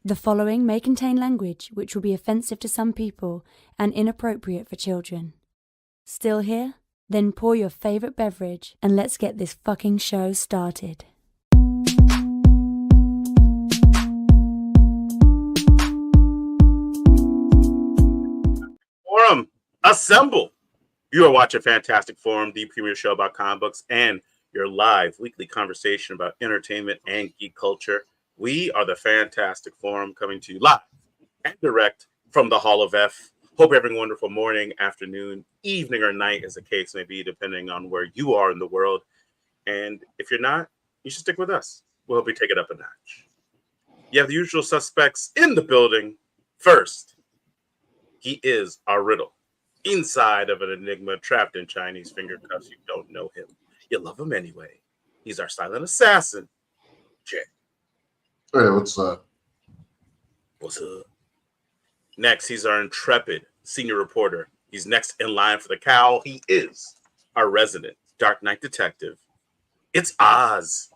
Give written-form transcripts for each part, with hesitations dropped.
The following may contain language which will be offensive to some people and inappropriate for children. Still here? Then pour your favorite beverage and let's get this fucking show started. Forum, assemble! You are watching Fantastic Forum, the premier show about comic books and your live weekly conversation about entertainment and geek culture. We are the Fantastic Forum, coming to you live and direct from the Hall of F. Hope you're having a wonderful morning, afternoon, evening, or night, as the case may be, depending on where you are in the world. And if you're not, you should stick with us. We'll help you take it up a notch. You have the usual suspects in the building. First, he is our riddle. Inside of an enigma, trapped in Chinese finger cuffs. You don't know him. You love him anyway. He's our silent assassin, Jay. Hey, what's up? What's up? Next, he's our intrepid senior reporter. He's next in line for the cowl. He is our resident Dark Knight detective. It's Oz.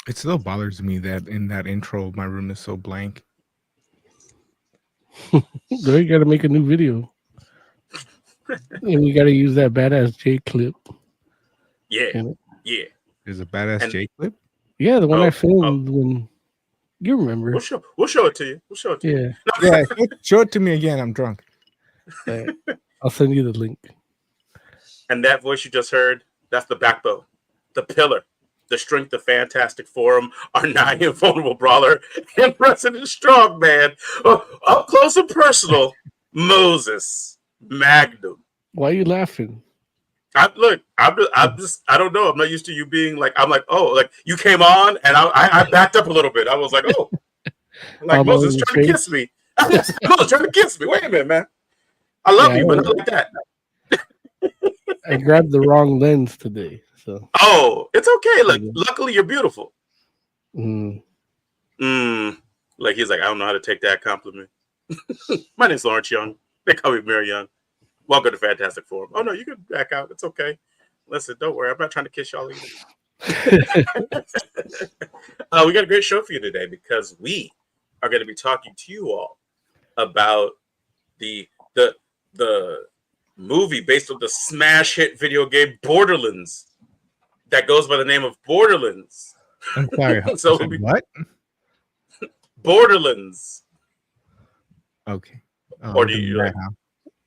It still bothers me that in that intro, my room is so blank. So you got to make a new video. And we got to use that badass J clip. Yeah. Yeah. There's a badass J clip? Yeah, the one I filmed when you remember. We'll show it to you. We'll show it to you. Yeah, show it to me again. I'm drunk. I'll send you the link. And that voice you just heard, that's the backbone, the pillar, the strength of Fantastic Forum, our nigh invulnerable brawler, and resident strongman, up close and personal, Moses Magnum. Why are you laughing? I don't know. I'm not used to you being like, I'm like, oh, like you came on and I backed up a little bit. I was like, oh, like Moses trying to kiss me. Moses trying to kiss me. Wait a minute, man. I love you, but not like that. I grabbed the wrong lens today. So. Oh, it's okay. Look, luckily you're beautiful. Mm. Like he's like, I don't know how to take that compliment. My name's Lawrence Young. They call me Mary Young. Welcome to Fantastic Forum. Oh no, you can back out. It's okay. Listen, don't worry. I'm not trying to kiss y'all either. We got a great show for you today because we are going to be talking to you all about the movie based on the smash hit video game Borderlands that goes by the name of Borderlands. I'm sorry. So what? Borderlands. Okay. Or do you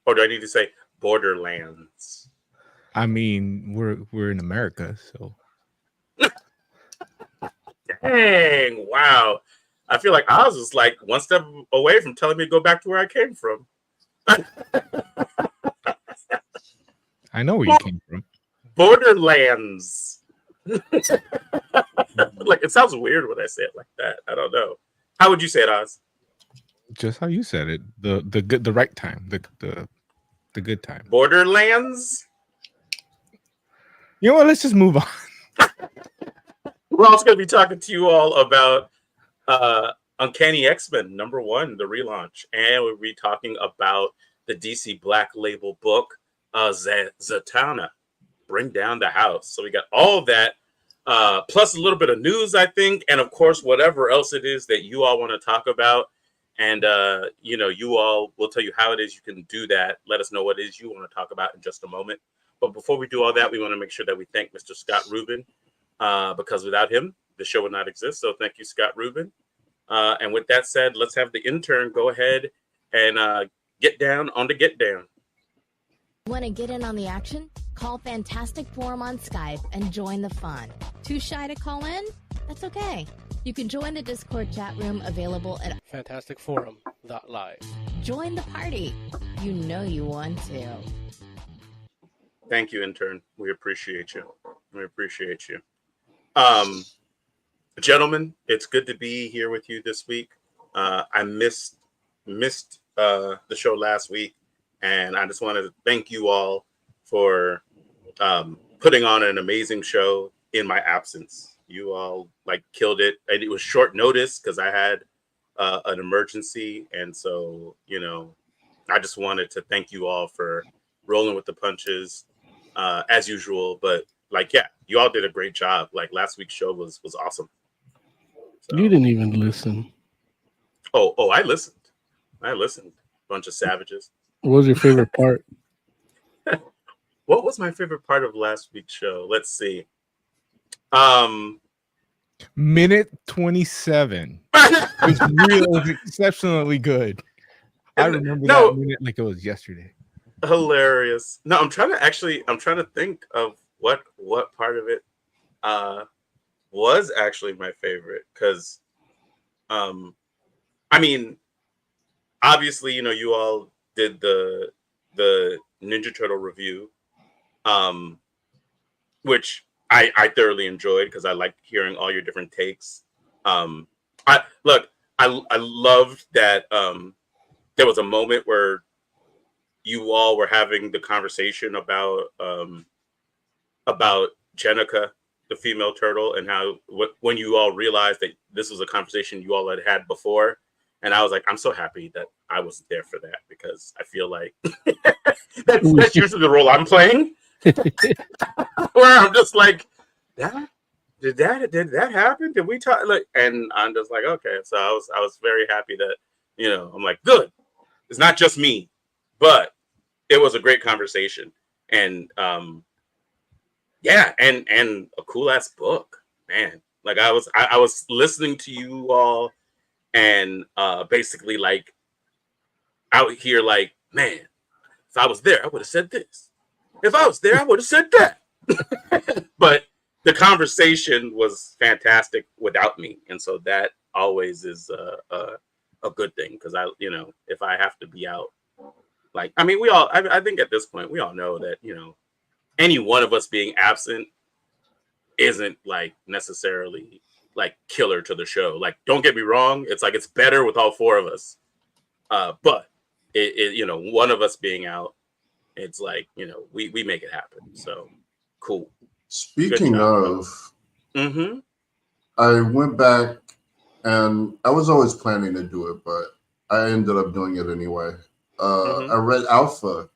or do I need to say Borderlands? I mean, we're in America, so. Dang! Wow. I feel like Oz is like one step away from telling me to go back to where I came from. I know where you came from. Borderlands. Like it sounds weird when I say it like that. I don't know. How would you say it, Oz? Just how you said it. The right time. The good time. Borderlands. You know what? Let's just move on. We're also going to be talking to you all about Uncanny X-Men #1, the relaunch, and we'll be talking about the DC Black Label book, Zatanna, Bring Down the House. So we got all of that, plus a little bit of news, I think, and of course whatever else it is that you all want to talk about. And you all will tell you how it is you can do that. Let us know what it is you want to talk about in just a moment. But before we do all that, we want to make sure that we thank Mr. Scott Rubin, because without him, the show would not exist. So thank you, Scott Rubin. And with that said, let's have the intern go ahead and get down on the get down. Want to get in on the action? Call Fantastic Forum on Skype and join the fun. Too shy to call in? That's okay. You can join the Discord chat room available at fantasticforum.live. Join the party. You know you want to. Thank you, intern. We appreciate you. Gentlemen, it's good to be here with you this week. I missed the show last week, and I just wanted to thank you all for putting on an amazing show in my absence. You all killed it, and it was short notice because I had an emergency, and so I just wanted to thank you all for rolling with the punches as usual. But you all did a great job. Last week's show was awesome. So. You didn't even listen. Oh, I listened. Bunch of savages. What was your favorite part? What was my favorite part of last week's show? Let's see. Minute 27. It was exceptionally good. I remember that minute like it was yesterday. Hilarious. No, I'm trying to think of what part of it was actually my favorite, because I mean, obviously, you all did the Ninja Turtle review, which I thoroughly enjoyed because I like hearing all your different takes. I loved that there was a moment where you all were having the conversation about Jenica, the female turtle, and how when you all realized that this was a conversation you all had before. And I was like, I'm so happy that I wasn't there for that, because I feel like that's usually the role I'm playing. Where I'm just like, did that happen? Did we talk? Like, and I'm just like, okay. So I was very happy that, I'm like, good. It's not just me, but it was a great conversation. And yeah, and a cool ass book, man. Like I was listening to you all, and basically like out here like, man, if I was there, I would have said this. If I was there, I would have said that. But the conversation was fantastic without me, and so that always is a good thing, because if I have to be out, like, I mean, I think at this point we all know that any one of us being absent isn't like necessarily like killer to the show. Like, don't get me wrong, it's like it's better with all four of us, but it one of us being out, it's like we make it happen. So cool. Speaking of, I went back, and I was always planning to do it, but I ended up doing it anyway. I read Alpha,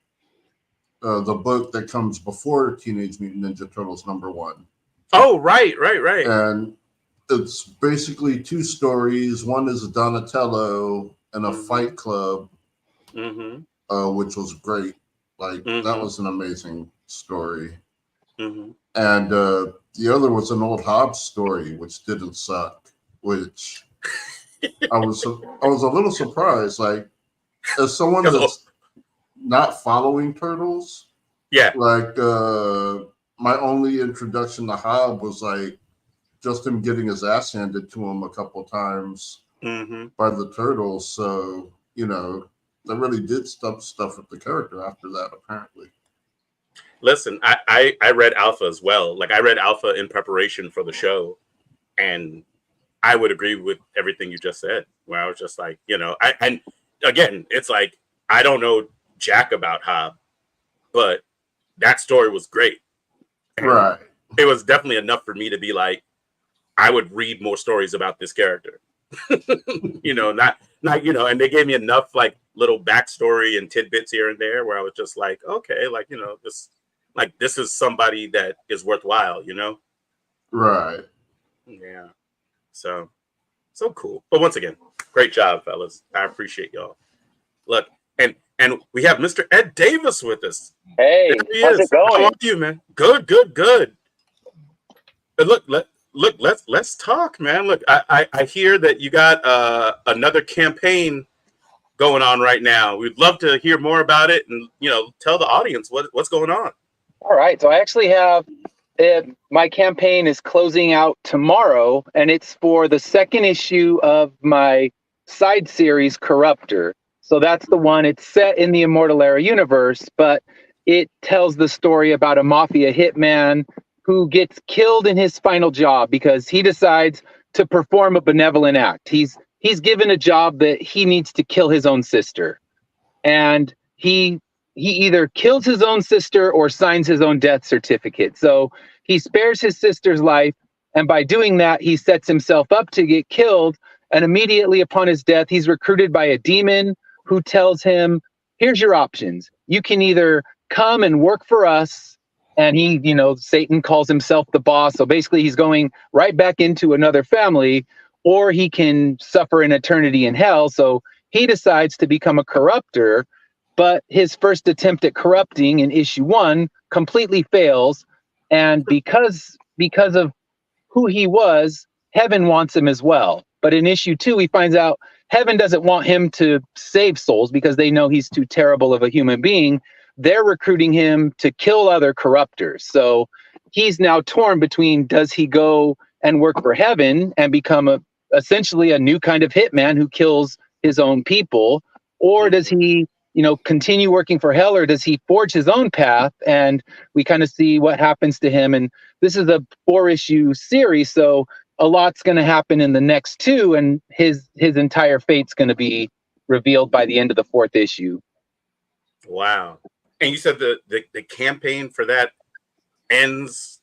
the book that comes before Teenage Mutant Ninja Turtles #1. Oh, right. And it's basically two stories. One is Donatello in a fight club, which was great. Like, that was an amazing story. And the other was an old Hobbs story, which didn't suck, which I was a little surprised. Like, as someone that's not following Turtles, yeah, like my only introduction to Hobbs was like just him getting his ass handed to him a couple times by the Turtles. So they really did stuff with the character after that, apparently. Listen, I read Alpha as well. Like, I read Alpha in preparation for the show, and I would agree with everything you just said, where I was just like, and again, it's like, I don't know jack about Hob, but that story was great. And right. It was definitely enough for me to be like, I would read more stories about this character. Not and they gave me enough like little backstory and tidbits here and there where I was just like, okay, like, this is somebody that is worthwhile, Right. Yeah. So cool. But once again, great job, fellas. I appreciate y'all. Look, and we have Mr. Ed Davis with us. Hey, how's it going? How are you, man? Good. And let's talk, man. Look, I hear that you got another campaign going on right now. We'd love to hear more about it, and tell the audience what's going on. All right, so I actually have my campaign is closing out tomorrow, and it's for the second issue of my side series, Corruptor. So that's the one. It's set in the Immortal Era universe, but it tells the story about a mafia hitman who gets killed in his final job because he decides to perform a benevolent act. He's given a job that he needs to kill his own sister, and he either kills his own sister or signs his own death certificate. So he spares his sister's life, and by doing that, he sets himself up to get killed. And immediately upon his death, he's recruited by a demon who tells him, here's your options. You can either come and work for us, and Satan calls himself the boss. So basically he's going right back into another family, or he can suffer an eternity in hell. So he decides to become a corruptor, but his first attempt at corrupting in issue 1 completely fails. And because of who he was, heaven wants him as well. But in issue 2, he finds out heaven doesn't want him to save souls because they know he's too terrible of a human being. They're recruiting him to kill other corruptors. So he's now torn between, does he go and work for heaven and become essentially a new kind of hitman who kills his own people, or does he, continue working for hell, or does he forge his own path? And we kind of see what happens to him. And this is a 4-issue series, so a lot's going to happen in the next 2, and his entire fate's going to be revealed by the end of the 4th issue. Wow. And you said the campaign for that ends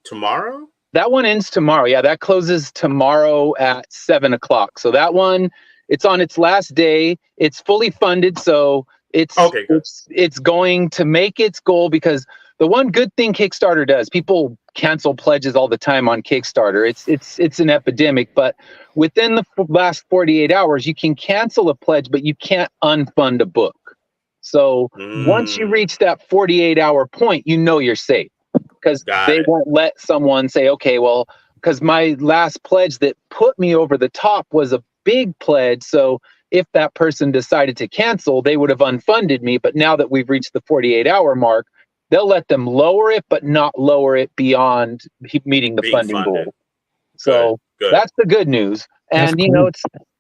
tomorrow? That one ends tomorrow. Yeah, that closes tomorrow at 7:00. So that one, it's on its last day. It's fully funded, so it's going to make its goal, because the one good thing Kickstarter does, people cancel pledges all the time on Kickstarter. It's an epidemic, but within the last 48 hours, you can cancel a pledge, but you can't unfund a book. So once you reach that 48-hour point, you're safe, because they won't let someone say, okay, well, because my last pledge that put me over the top was a big pledge. So if that person decided to cancel, they would have unfunded me. But now that we've reached the 48-hour mark, they'll let them lower it, but not lower it beyond meeting the funding goal. So that's the good news. And,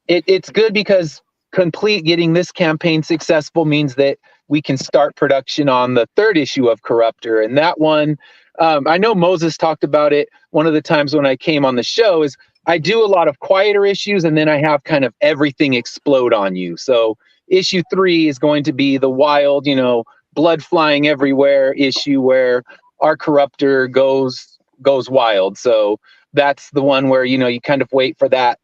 it's good because getting this campaign successful means that we can start production on the 3rd issue of Corruptor. And that one, I know Moses talked about it one of the times when I came on the show, is I do a lot of quieter issues, and then I have kind of everything explode on you. So issue 3 is going to be the wild, blood flying everywhere issue where our Corruptor goes wild. So that's the one where, you kind of wait for that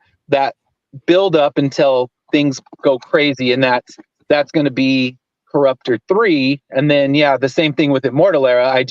build up until things go crazy, and that's going to be Corruptor 3. And then the same thing with Immortal Era.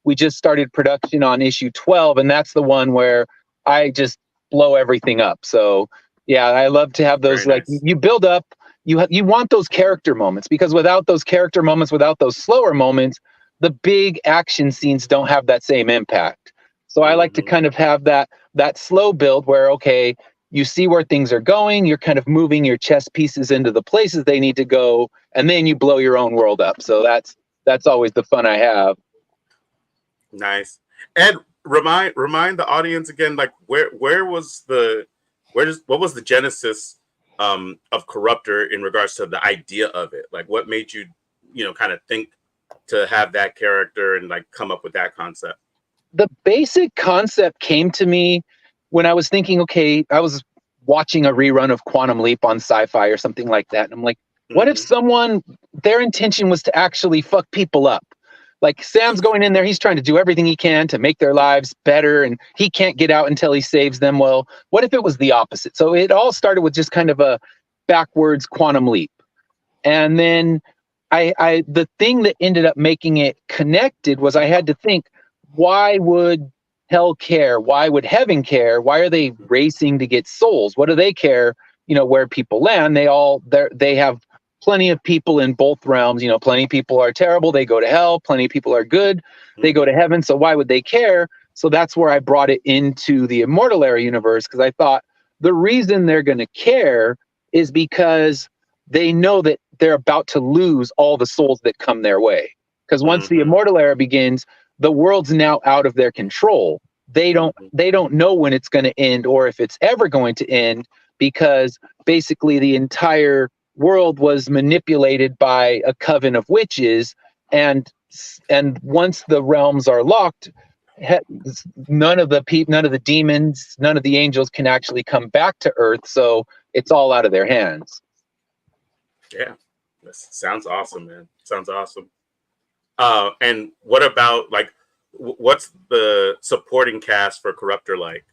We just started production on issue 12, and that's the one where I just blow everything up. So I love to have those. Very nice. You build up, you want those character moments, because without those character moments, without those slower moments, the big action scenes don't have that same impact. So I like to kind of have that slow build where, okay, you see where things are going, you're kind of moving your chess pieces into the places they need to go, and then you blow your own world up. So that's always the fun I have. Nice. Ed, remind the audience again, like what was the genesis of Corruptor in regards to the idea of it? Like what made you, kind of think to have that character and like come up with that concept? The basic concept came to me when I was thinking, okay, I was watching a rerun of Quantum Leap on Sci-Fi or something like that. And I'm like, what if their intention was to actually fuck people up? Like Sam's going in there, he's trying to do everything he can to make their lives better, and he can't get out until he saves them. Well, what if it was the opposite? So it all started with just kind of a backwards Quantum Leap. And then the thing that ended up making it connected was I had to think, why would hell care? Why would heaven care? Why are they racing to get souls? What do they care, where people land? They have plenty of people in both realms. Plenty of people are terrible, they go to hell. Plenty of people are good, they go to heaven. So why would they care? So that's where I brought it into the Immortal Era universe, because I thought the reason they're going to care is because they know that they're about to lose all the souls that come their way. Because once the Immortal Era begins, the world's now out of their control. They don't know when it's going to end or if it's ever going to end, because basically the entire world was manipulated by a coven of witches, and once the realms are locked, none of the demons, none of the angels can actually come back to Earth, so it's all out of their hands. Yeah, this sounds awesome, man. Sounds awesome. And what about what's the supporting cast for Corruptor like?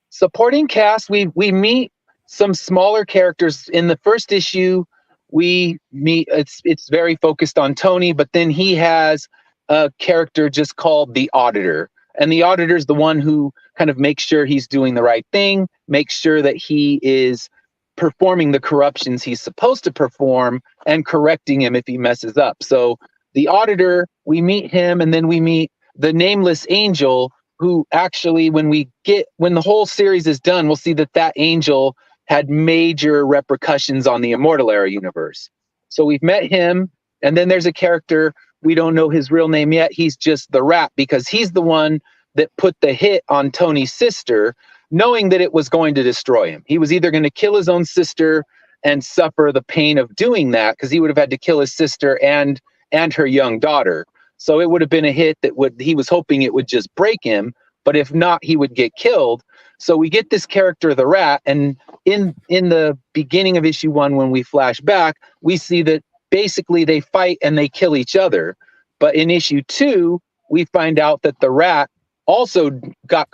Supporting cast, we meet some smaller characters. In the first issue, we meet, it's very focused on Tony, but then he has a character just called the Auditor. And the Auditor is the one who kind of make sure he's doing the right thing, make sure that he is performing the corruptions he's supposed to perform and correcting him if he messes up. So the auditor, we meet him, and then we meet the nameless angel, who actually, when the whole series is done, we'll see that angel had major repercussions on the Immortal Era universe. So we've met him, and then there's a character, we don't know his real name yet. He's just the Rat, because he's the one that put the hit on Tony's sister, knowing that it was going to destroy him. He was either going to kill his own sister and suffer the pain of doing that, because he would have had to kill his sister and her young daughter. So it would have been a hit that he was hoping it would just break him, but if not, he would get killed. So we get this character, the Rat, and in the beginning of issue 1, when we flash back, we see that basically they fight and they kill each other. But in issue 2, we find out that the Rat also got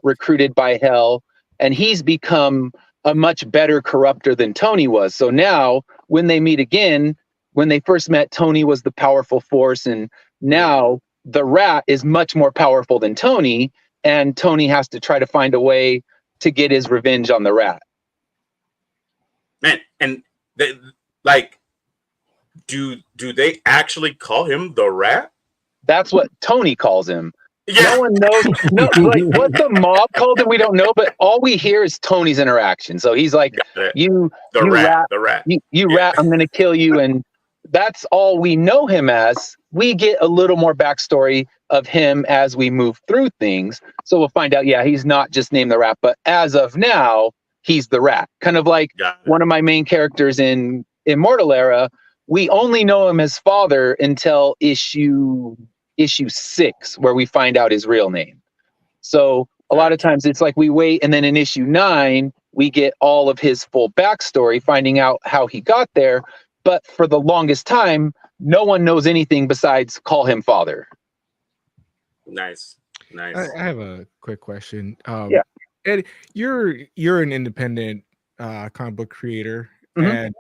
recruited by Hell, and he's become a much better corruptor than Tony was. So now when they meet again, when they first met, Tony was the powerful force, and now the Rat is much more powerful than Tony, and Tony has to try to find a way to get his revenge on the Rat. Man, and they, like, do they actually call him the Rat? That's what Tony calls him. Yeah. No one knows. No, like what the mob called him, we don't know. But all we hear is Tony's interaction. So he's like, "You rat, you rat, I'm going to kill you," and that's all we know him as. We get a little more backstory of him as we move through things. So we'll find out, he's not just named the Rat, but as of now, he's the Rat. Kind of like one of my main characters in Immortal Era. We only know him as father until issue 6, where we find out his real name. So a lot of times it's like we wait, and then in issue 9, we get all of his full backstory, finding out how he got there. But for the longest time, no one knows anything besides call him father. Nice. I have a quick question. Ed, you're an independent comic book creator, and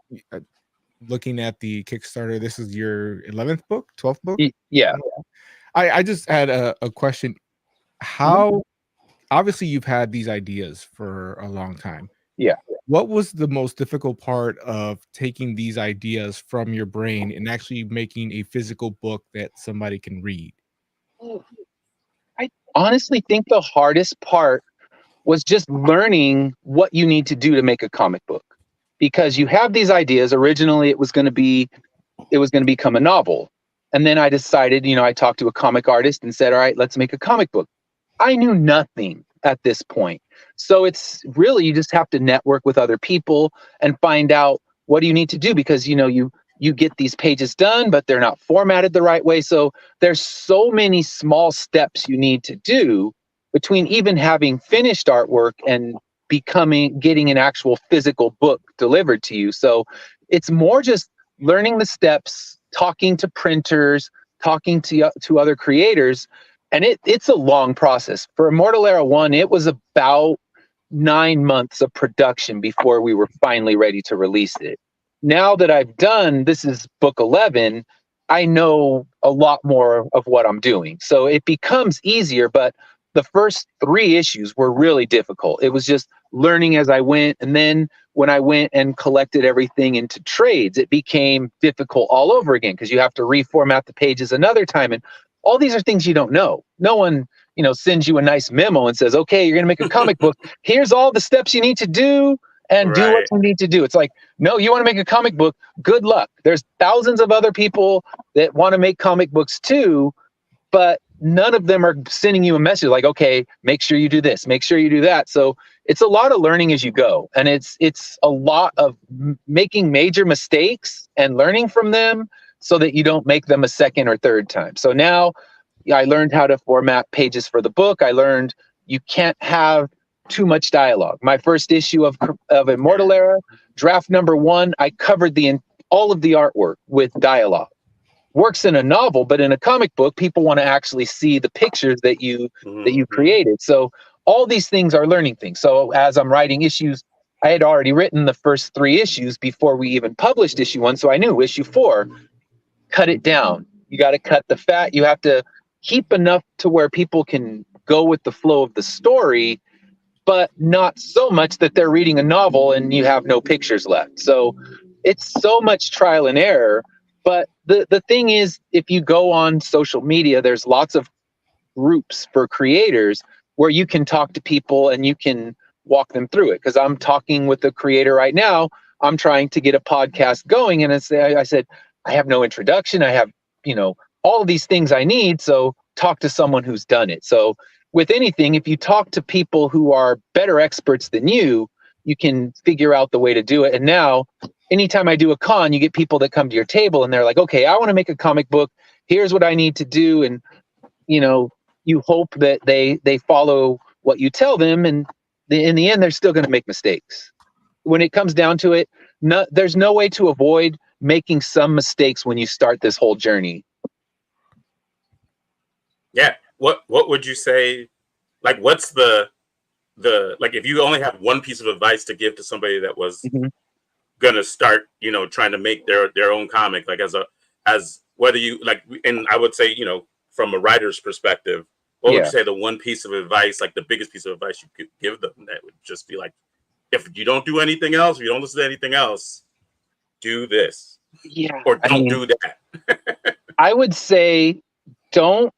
looking at the Kickstarter, this is your 11th book, 12th book? Yeah. I just had a question. How, obviously you've had these ideas for a long time. Yeah. What was the most difficult part of taking these ideas from your brain and actually making a physical book that somebody can read? I honestly think the hardest part was just learning what you need to do to make a comic book, because you have these ideas. Originally, it was going to become a novel. And then I decided, I talked to a comic artist and said, all right, let's make a comic book. I knew nothing at this point. So it's really, you just have to network with other people and find out what do you need to do, because, you get these pages done, but they're not formatted the right way. So there's so many small steps you need to do between even having finished artwork and getting an actual physical book delivered to you. So it's more just learning the steps, talking to printers, talking to other creators. And it's a long process. For Immortal Era 1, it was about 9 months of production before we were finally ready to release it. Now that I've done, this is book 11, I know a lot more of what I'm doing. So it becomes easier, but the first 3 issues were really difficult. It was just learning as I went. And then when I went and collected everything into trades, it became difficult all over again, because you have to reformat the pages another time. And all these are things you don't know. No one, sends you a nice memo and says, okay, you're going to make a comic book. Here's all the steps you need to do and do what you need to do. It's like, no, you want to make a comic book? Good luck. There's thousands of other people that want to make comic books too, but none of them are sending you a message like, okay, make sure you do this, make sure you do that. So it's a lot of learning as you go. And it's a lot of making major mistakes and learning from them so that you don't make them a second or third time. So now I learned how to format pages for the book. I learned you can't have too much dialogue. My first issue of Immortal Era, draft number 1, I covered all of the artwork with dialogue. Works in a novel, but in a comic book, people want to actually see the pictures that you created. So all these things are learning things. So as I'm writing issues, I had already written the first 3 issues before we even published issue 1. So I knew issue 4, cut it down. You got to cut the fat. You have to keep enough to where people can go with the flow of the story, but not so much that they're reading a novel and you have no pictures left. So it's so much trial and error. But the thing is, if you go on social media, there's lots of groups for creators where you can talk to people and you can walk them through it. Because I'm talking with a creator right now. I'm trying to get a podcast going, and I said, I have no introduction. I have, all of these things I need. So talk to someone who's done it. So with anything, if you talk to people who are better experts than you can figure out the way to do it. And now, anytime I do a con, you get people that come to your table and they're like, okay, I want to make a comic book. Here's what I need to do. And, you hope that they follow what you tell them. And in the end, they're still going to make mistakes. When it comes down to it, there's no way to avoid making some mistakes when you start this whole journey. Yeah. What would you say? Like, what's the like, if you only have one piece of advice to give to somebody that was gonna start, trying to make their own comic, like as whether you like, and I would say, from a writer's perspective, what would you say the one piece of advice, like the biggest piece of advice you could give them, that would just be like, if you don't do anything else, if you don't listen to anything else, do this. Yeah. Or don't do that. I would say don't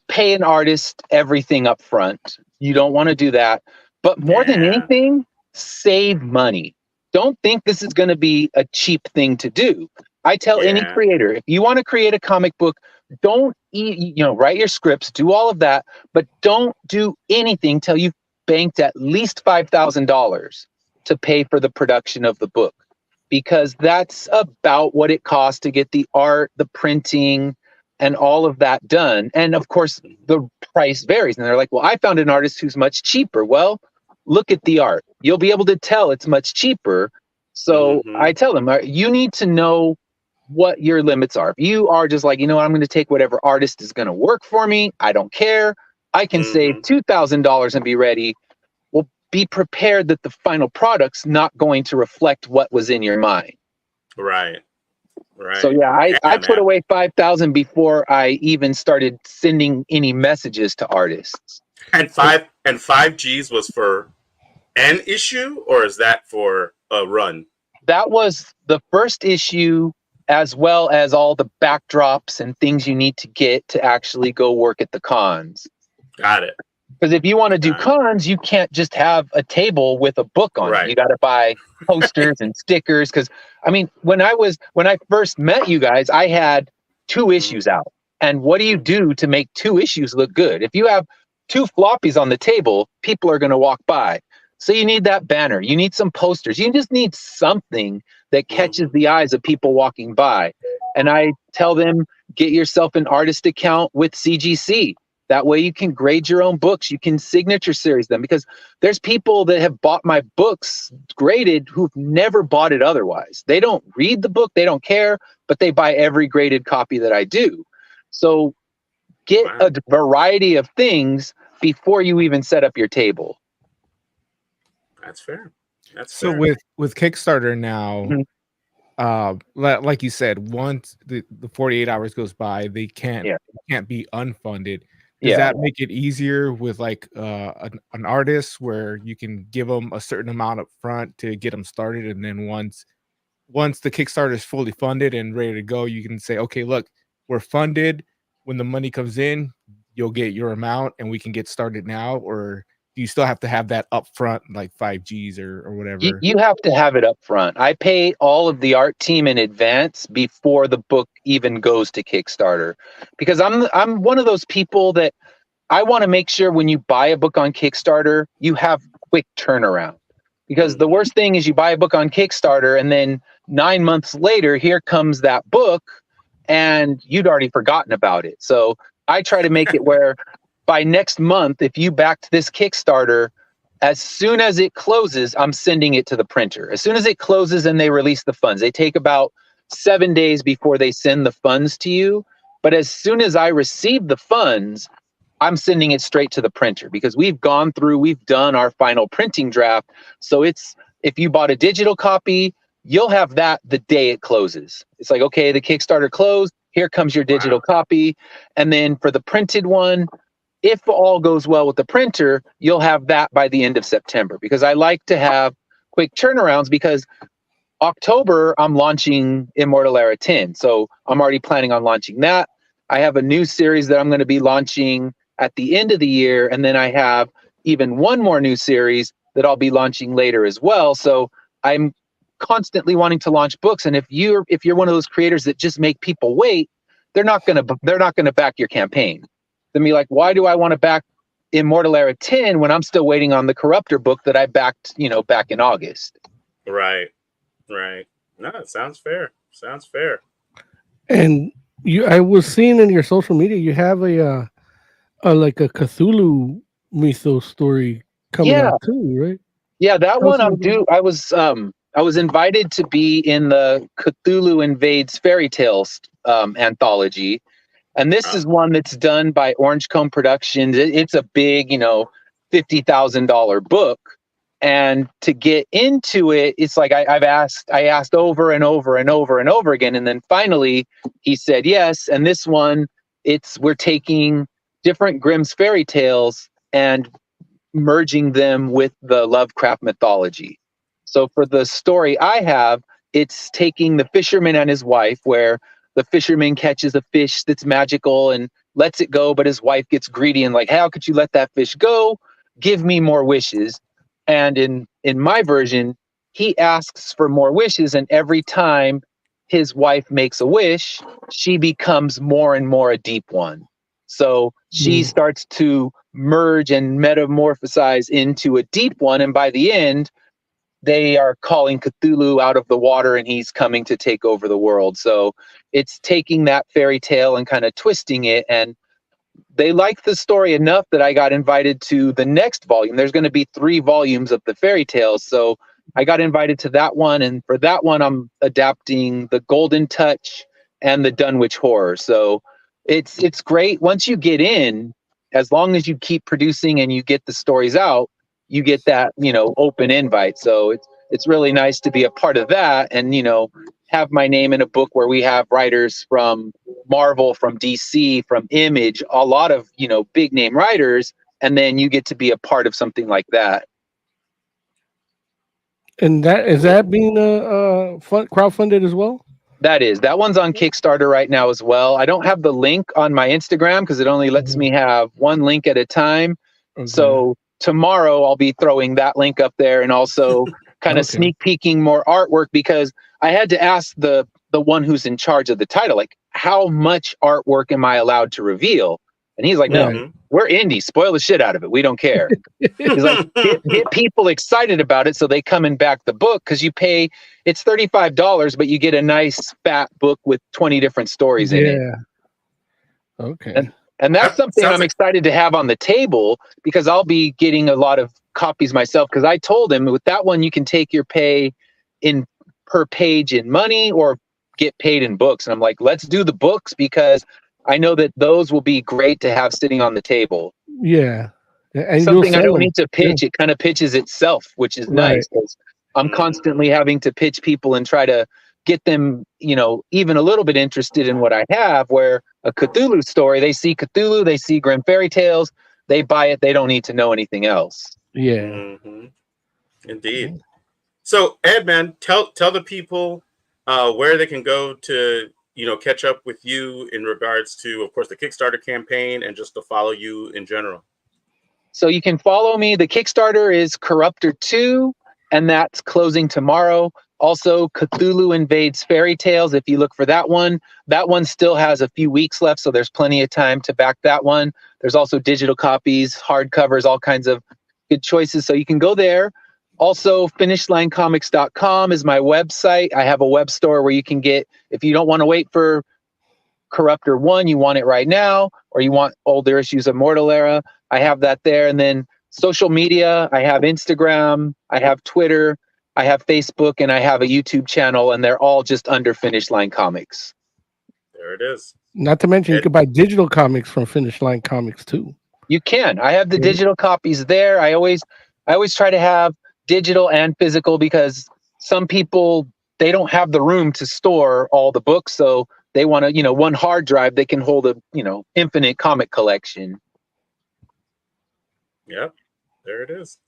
pay an artist everything up front. You don't want to do that. But more than anything, save money. Don't think this is going to be a cheap thing to do. I tell any creator, if you want to create a comic book, don't write your scripts, do all of that, but don't do anything till you've banked at least $5,000 to pay for the production of the book, because that's about what it costs to get the art, the printing, and all of that done. And of course, the price varies. And they're like, well, I found an artist who's much cheaper. Well, look at the art. You'll be able to tell it's much cheaper. So I tell them, you need to know what your limits are. If you are just like, I'm going to take whatever artist is going to work for me, I don't care. I can save $2,000 and be ready. Well, be prepared that the final product's not going to reflect what was in your mind. Right. So I put away $5,000 before I even started sending any messages to artists. And 5Gs was for an issue, or is that for a run? That was the first issue, as well as all the backdrops and things you need to get to actually go work at the cons. Got it. Because if you want to do cons, you can't just have a table with a book on it. You got to buy posters and stickers. Because when I first met you guys, I had 2 issues out. And what do you do to make 2 issues look good? If you have 2 floppies on the table, people are going to walk by. So you need that banner. You need some posters. You just need something that catches the eyes of people walking by. And I tell them, get yourself an artist account with CGC. That way you can grade your own books. You can signature series them, because there's people that have bought my books graded who've never bought it otherwise. They don't read the book. They don't care, but they buy every graded copy that I do. So get a variety of things before you even set up your table. That's fair. So with Kickstarter now, like you said, once the 48 hours goes by, they can't be unfunded. Does that make it easier with like an artist, where you can give them a certain amount up front to get them started, and then once the Kickstarter is fully funded and ready to go, you can say, okay, look, we're funded. When the money comes in, you'll get your amount and we can get started now? Or do you still have to have that up front, like 5Gs or whatever? You have to have it up front. I pay all of the art team in advance before the book even goes to Kickstarter, because I'm one of those people that I want to make sure when you buy a book on Kickstarter, you have quick turnaround. Because the worst thing is you buy a book on Kickstarter and then 9 months later, here comes that book and you'd already forgotten about it. So I try to make it where by next month, if you backed this Kickstarter, as soon as it closes, I'm sending it to the printer. As soon as it closes and they release the funds, they take about 7 days before they send the funds to you. But as soon as I receive the funds, I'm sending it straight to the printer, because we've done our final printing draft. So if you bought a digital copy, you'll have that the day it closes. It's like, okay, the Kickstarter closed, here comes your digital copy. And then for the printed one, if all goes well with the printer, you'll have that by the end of September, because I like to have quick turnarounds, because October, I'm launching Immortal Era 10. So I'm already planning on launching that. I have a new series that I'm going to be launching at the end of the year. And then I have even one more new series that I'll be launching later as well. So I'm constantly wanting to launch books. And if you're one of those creators that just make people wait, they're not going to back your campaign. They'll be like, why do I want to back Immortal Era 10 when I'm still waiting on the Corruptor book that I backed, back in August? Right. No, it sounds fair. Sounds fair. And I was seeing in your social media, you have a like a Cthulhu mythos story coming out too, right? Yeah, that one I'm due. I was invited to be in the Cthulhu Invades Fairy Tales anthology, and this is one that's done by Orange Comb Productions. It's a big, $50,000 book. And to get into it, it's like I asked over and over and over and over again, and then finally he said yes. And this one, we're taking different Grimm's fairy tales and merging them with the Lovecraft mythology. So for the story I have, it's taking the fisherman and his wife, where the fisherman catches a fish that's magical and lets it go, but his wife gets greedy and like, how could you let that fish go? Give me more wishes. And in my version, he asks for more wishes, and every time his wife makes a wish, she becomes more and more a deep one. So she starts to merge and metamorphosize into a deep one, and by the end, they are calling Cthulhu out of the water, and he's coming to take over the world. So it's taking that fairy tale and kind of twisting it, and they liked the story enough that I got invited to the next volume. There's going to be 3 volumes of the fairy tales. So I got invited to that one. And for that one, I'm adapting the Golden Touch and the Dunwich Horror. So it's great. Once you get in, as long as you keep producing and you get the stories out, you get that, open invite. So it's really nice to be a part of that and, have my name in a book where we have writers from Marvel, from DC, from Image, a lot of, big name writers. And then you get to be a part of something like that. And is that being crowdfunded as well? That one's on Kickstarter right now as well. I don't have the link on my Instagram because it only lets me have one link at a time. Okay. So tomorrow I'll be throwing that link up there and also kind of sneak peeking more artwork, because I had to ask the one who's in charge of the title, like, how much artwork am I allowed to reveal? And he's like, no, we're indie. Spoil the shit out of it. We don't care. He's like, get people excited about it so they come and back the book, because you pay, it's $35, but you get a nice fat book with 20 different stories in it. Yeah. Okay. And that's something I'm excited to have on the table, because I'll be getting a lot of copies myself, because I told him with that one, you can take your pay in per page in money or get paid in books. And I'm like, let's do the books, because I know that those will be great to have sitting on the table. Yeah. And something I don't need to pitch. Yeah. It kind of pitches itself, which is nice, because I'm constantly having to pitch people and try to get them, even a little bit interested in what I have, where a Cthulhu story, they see Cthulhu, they see Grimm fairy tales, they buy it. They don't need to know anything else. Yeah. Mm-hmm. Indeed. So Ed, man, tell the people where they can go to, catch up with you in regards to, of course, the Kickstarter campaign and just to follow you in general. So you can follow me. The Kickstarter is Corruptor 2, and that's closing tomorrow. Also, Cthulhu Invades Fairy Tales. If you look for that one still has a few weeks left, so there's plenty of time to back that one. There's also digital copies, hardcovers, all kinds of good choices. So you can go there. Also, finishlinecomics.com is my website. I have a web store where you can get, if you don't want to wait for Corruptor 1, you want it right now, or you want older issues of Mortal Era, I have that there. And then social media, I have Instagram, I have Twitter, I have Facebook, and I have a YouTube channel, and they're all just under Finish Line Comics. There it is. Not to mention, you can buy digital comics from Finish Line Comics too. You can. I have the digital copies there. I always try to have digital and physical, because some people, they don't have the room to store all the books, so they want to, one hard drive, they can hold a, infinite comic collection. Yep. There it is.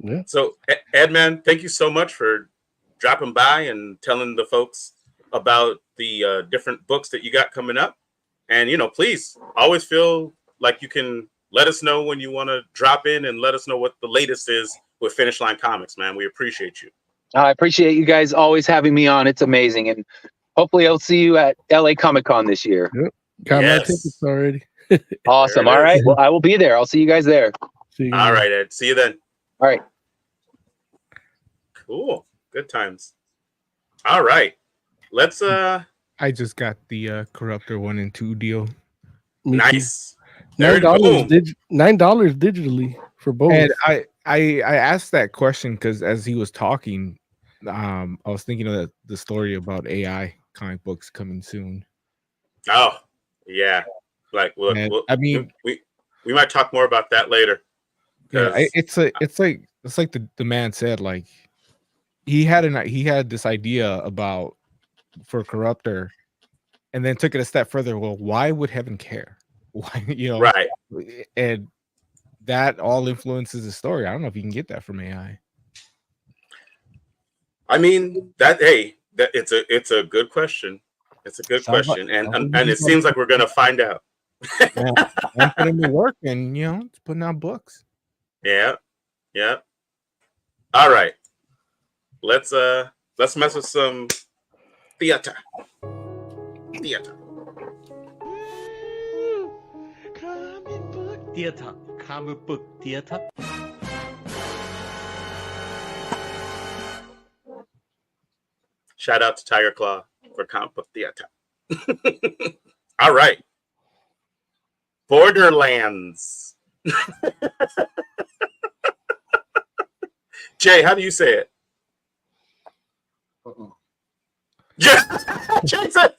Yeah. So, Ed, man, thank you so much for dropping by and telling the folks about the different books that you got coming up. And, please always feel like you can let us know when you want to drop in and let us know what the latest is with Finish Line Comics, man. We appreciate you. I appreciate you guys always having me on. It's amazing. And hopefully I'll see you at LA Comic Con this year. Yep. Got my tickets already. Awesome. All right. Well, I will be there. I'll see you guys there. All right, Ed. See you then. All right. Cool. Good times. All right. Let's I just got the Corruptor 1 and 2 deal. Nice. $9 digitally for both. And I asked that question because as he was talking, I was thinking of the story about AI comic books coming soon. Oh, yeah. Like, look, I mean, we might talk more about that later. Yeah, it's like the man said, like he had this idea about for Corruptor, and then took it a step further. Well, why would heaven care? Why, right? And that all influences the story. I don't know if you can get that from AI. I mean, it's a good question. It's a good question, and it seems like we're gonna find out. I'm putting the work and it's putting out books. Yeah. All right, let's mess with some theater. Comic book theater. Shout out to Tiger Claw for comic book theater. All right, Borderlands. Jay, how do you say it? Jay said,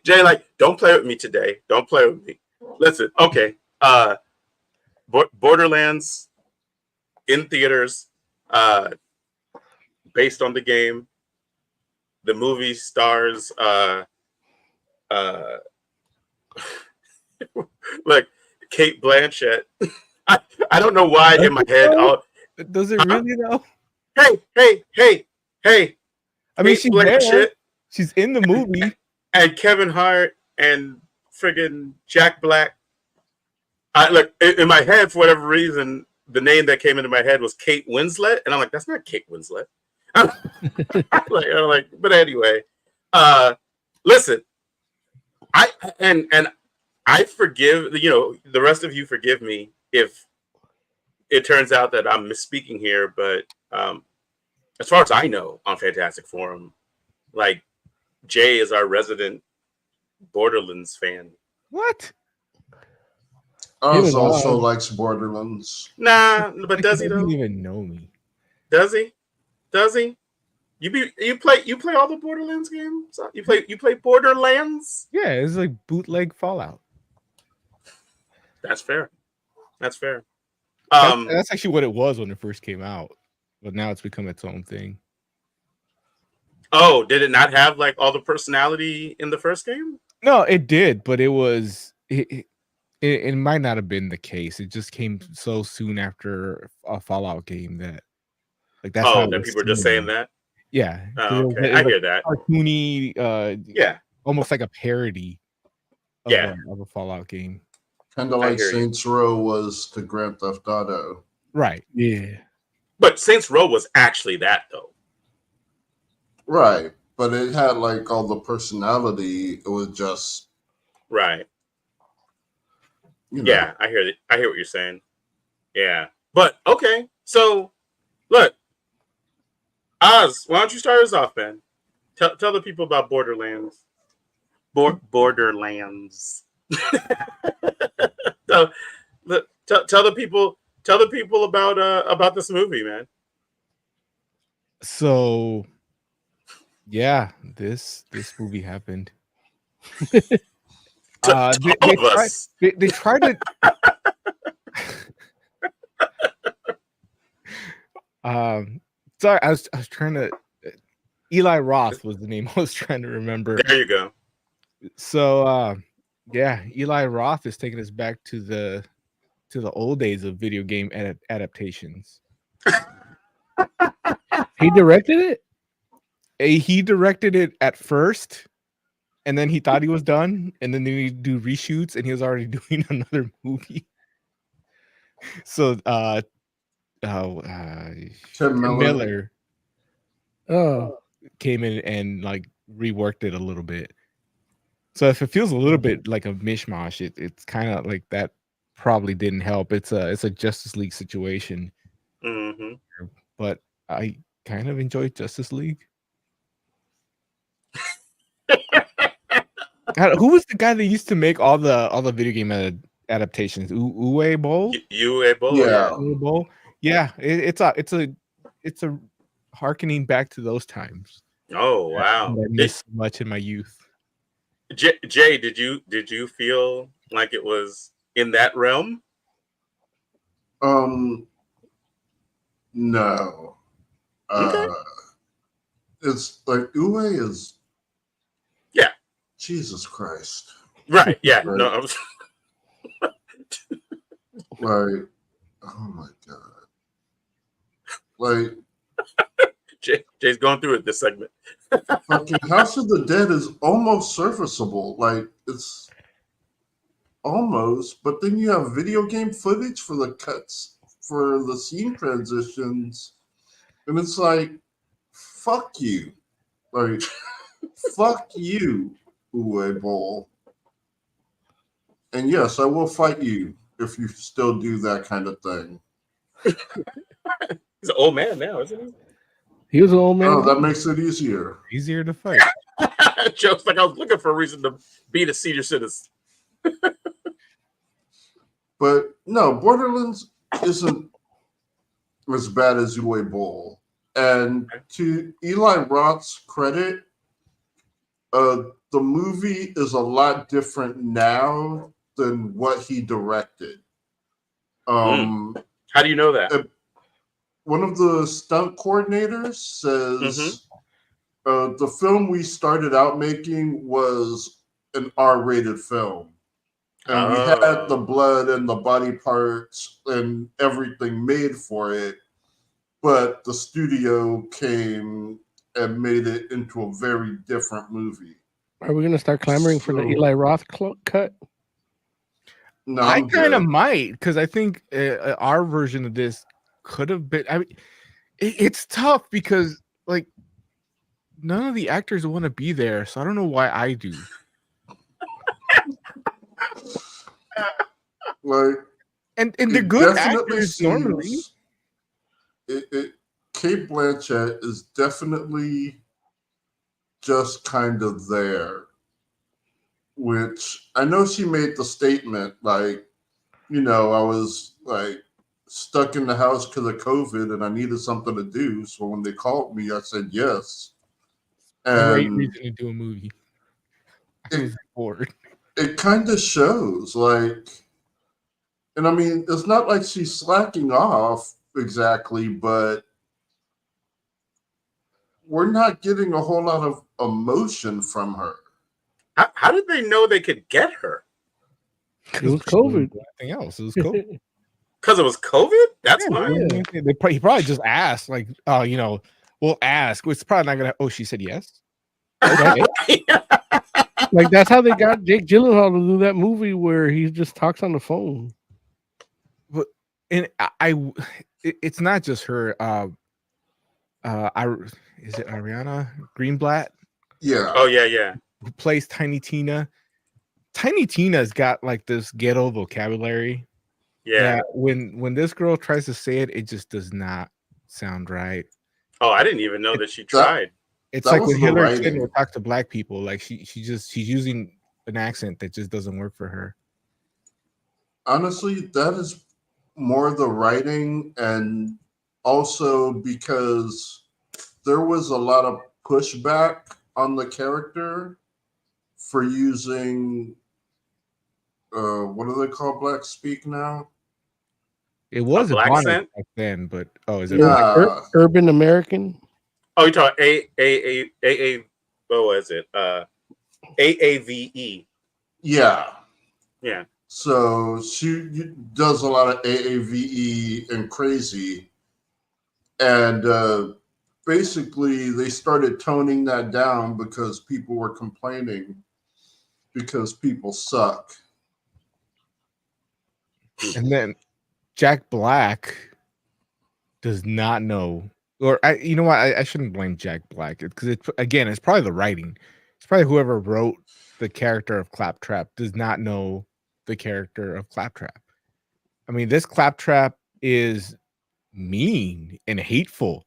Jay, like, don't play with me today. Don't play with me. Listen, okay. Borderlands in theaters, based on the game. The movie stars like Kate Blanchett. I don't know why in my head. Does it really though? Hey! I mean, she's there. She's in the movie. And Kevin Hart and friggin' Jack Black. Look, in my head, for whatever reason, the name that came into my head was Kate Winslet, and I'm like, that's not Kate Winslet. I'm like, but anyway, listen, I forgive the rest of you. Forgive me if it turns out that I'm misspeaking here, but as far as I know, on Fantastic Forum, like Jay is our resident Borderlands fan. What? Oz also likes Borderlands. Nah, but does he though? Doesn't even know me. Does he? You play all the Borderlands games? You play Borderlands? Yeah, it's like bootleg Fallout. That's fair. That's actually what it was when it first came out, but now it's become its own thing. Oh, did it not have like all the personality in the first game? No, it did, but it might not have been the case. It just came so soon after a Fallout game that that's how that people are just saying that. Yeah. Oh, okay. I hear that. Cartoony, yeah, almost like a parody. Of a Fallout game. Kind of like Saints Row was to Grand Theft Auto. Right. Yeah. But Saints Row was actually that though. Right. But it had like all the personality. It was just right. Yeah, I hear it. I hear what you're saying. Yeah. But okay. So look. Oz, why don't you start us off, man? Tell the people about Borderlands. Borderlands. tell the people about this movie, man. So yeah, this movie happened. They tried to sorry, I was trying to Eli Roth was the name I was trying to remember. There you go. So Yeah, Eli Roth is taking us back to the old days of video game adaptations. He directed it? He directed it at first, and then he thought he was done, and then they do reshoots, and he was already doing another movie. So, Tim Miller Oh, came in and like reworked it a little bit. So if it feels a little bit like a mishmash, it's kind of like that probably didn't help. It's a Justice League situation. Mm-hmm. But I kind of enjoyed Justice League. Who was the guy that used to make all the video game adaptations? Uwe Boll? Uwe Boll, Yeah. Uwe Boll? Yeah, it's a harkening back to those times. Oh wow! I missed so much in my youth. Jay, did you feel like it was in that realm? No. Okay. It's like Uwe is. Yeah. Jesus Christ. Right. Yeah. Right. No. I was... Like, oh my god. Like. Jay's going through it this segment. Fucking House of the Dead is almost serviceable. Like, it's almost, but then you have video game footage for the cuts, for the scene transitions, and it's like, fuck you. Like, fuck you, Uwe Boll. And yes, I will fight you if you still do that kind of thing. He's an old man now, isn't he? He was an old man. Oh, that makes it easier. Easier to fight. Joke's like I was looking for a reason to beat a senior citizen. But no, Borderlands isn't as bad as Uwe Boll. And to Eli Roth's credit, the movie is a lot different now than what he directed. How do you know that? One of the stunt coordinators says the film we started out making was an R-rated film. And we had the blood and the body parts and everything made for it. But the studio came and made it into a very different movie. Are we going to start clamoring for the Eli Roth cut? No, I kind of might, because I think our version of this could have been. I mean, it's tough because like none of the actors want to be there, so I don't know why I do. Like, and they're good actors normally. Kate Blanchett is definitely just kind of there, which I know she made the statement like, you know, I was like stuck in the house because of COVID and I needed something to do. So when they called me, I said yes. Great reason to do a movie. I was bored. It kind of shows, like, and I mean, it's not like she's slacking off exactly, but we're not getting a whole lot of emotion from her. How did they know they could get her? It was COVID. Nothing else. It was COVID. Because it was COVID? That's why. He probably just asked, like, oh, you know, we'll ask. It's probably not gonna. Oh, she said yes. Okay. Like that's how they got Jake Gyllenhaal to do that movie where he just talks on the phone. But it's not just her. Is it Ariana Greenblatt? Yeah. Oh yeah. Who plays Tiny Tina? Tiny Tina's got like this ghetto vocabulary. Yeah. When this girl tries to say it, it just does not sound right. Oh, I didn't even know that she tried. It's like when Hillary Clinton would talk to black people, like she's using an accent that just doesn't work for her. Honestly, that is more the writing, and also because there was a lot of pushback on the character for using what do they call black speak now? It was a black accent back then, but is it Urban American? Oh, you're talking A what was it? AAVE. Yeah. Yeah. So she does a lot of AAVE and crazy. And basically, they started toning that down because people were complaining because people suck. And then Jack Black does not know, or you know what? I shouldn't blame Jack Black because it's probably the writing. It's probably whoever wrote the character of Claptrap does not know the character of Claptrap. I mean, this Claptrap is mean and hateful,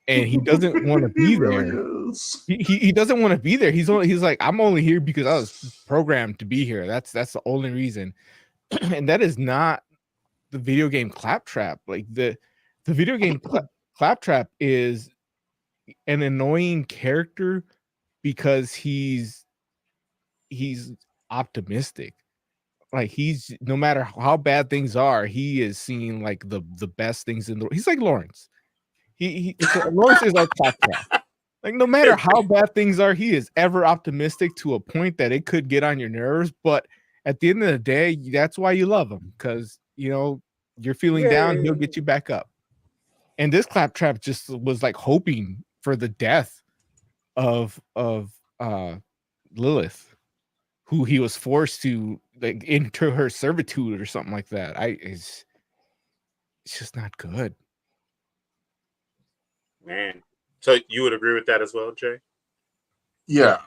and he doesn't want to be really there. is. He doesn't want to be there. He's like, I'm only here because I was programmed to be here. That's the only reason. And that is not the video game Claptrap. Like the video game Claptrap is an annoying character because he's optimistic. Like he's, no matter how bad things are, he is seeing like the best things in the. He's like Lawrence. Lawrence is like Claptrap. Like no matter how bad things are, he is ever optimistic to a point that it could get on your nerves. But at the end of the day, that's why you love him, because you're feeling down, he'll get you back up. And this Claptrap just was like hoping for the death of Lilith, who he was forced to like into her servitude or something like that. It's just not good. Man. So you would agree with that as well, Jay? Yeah.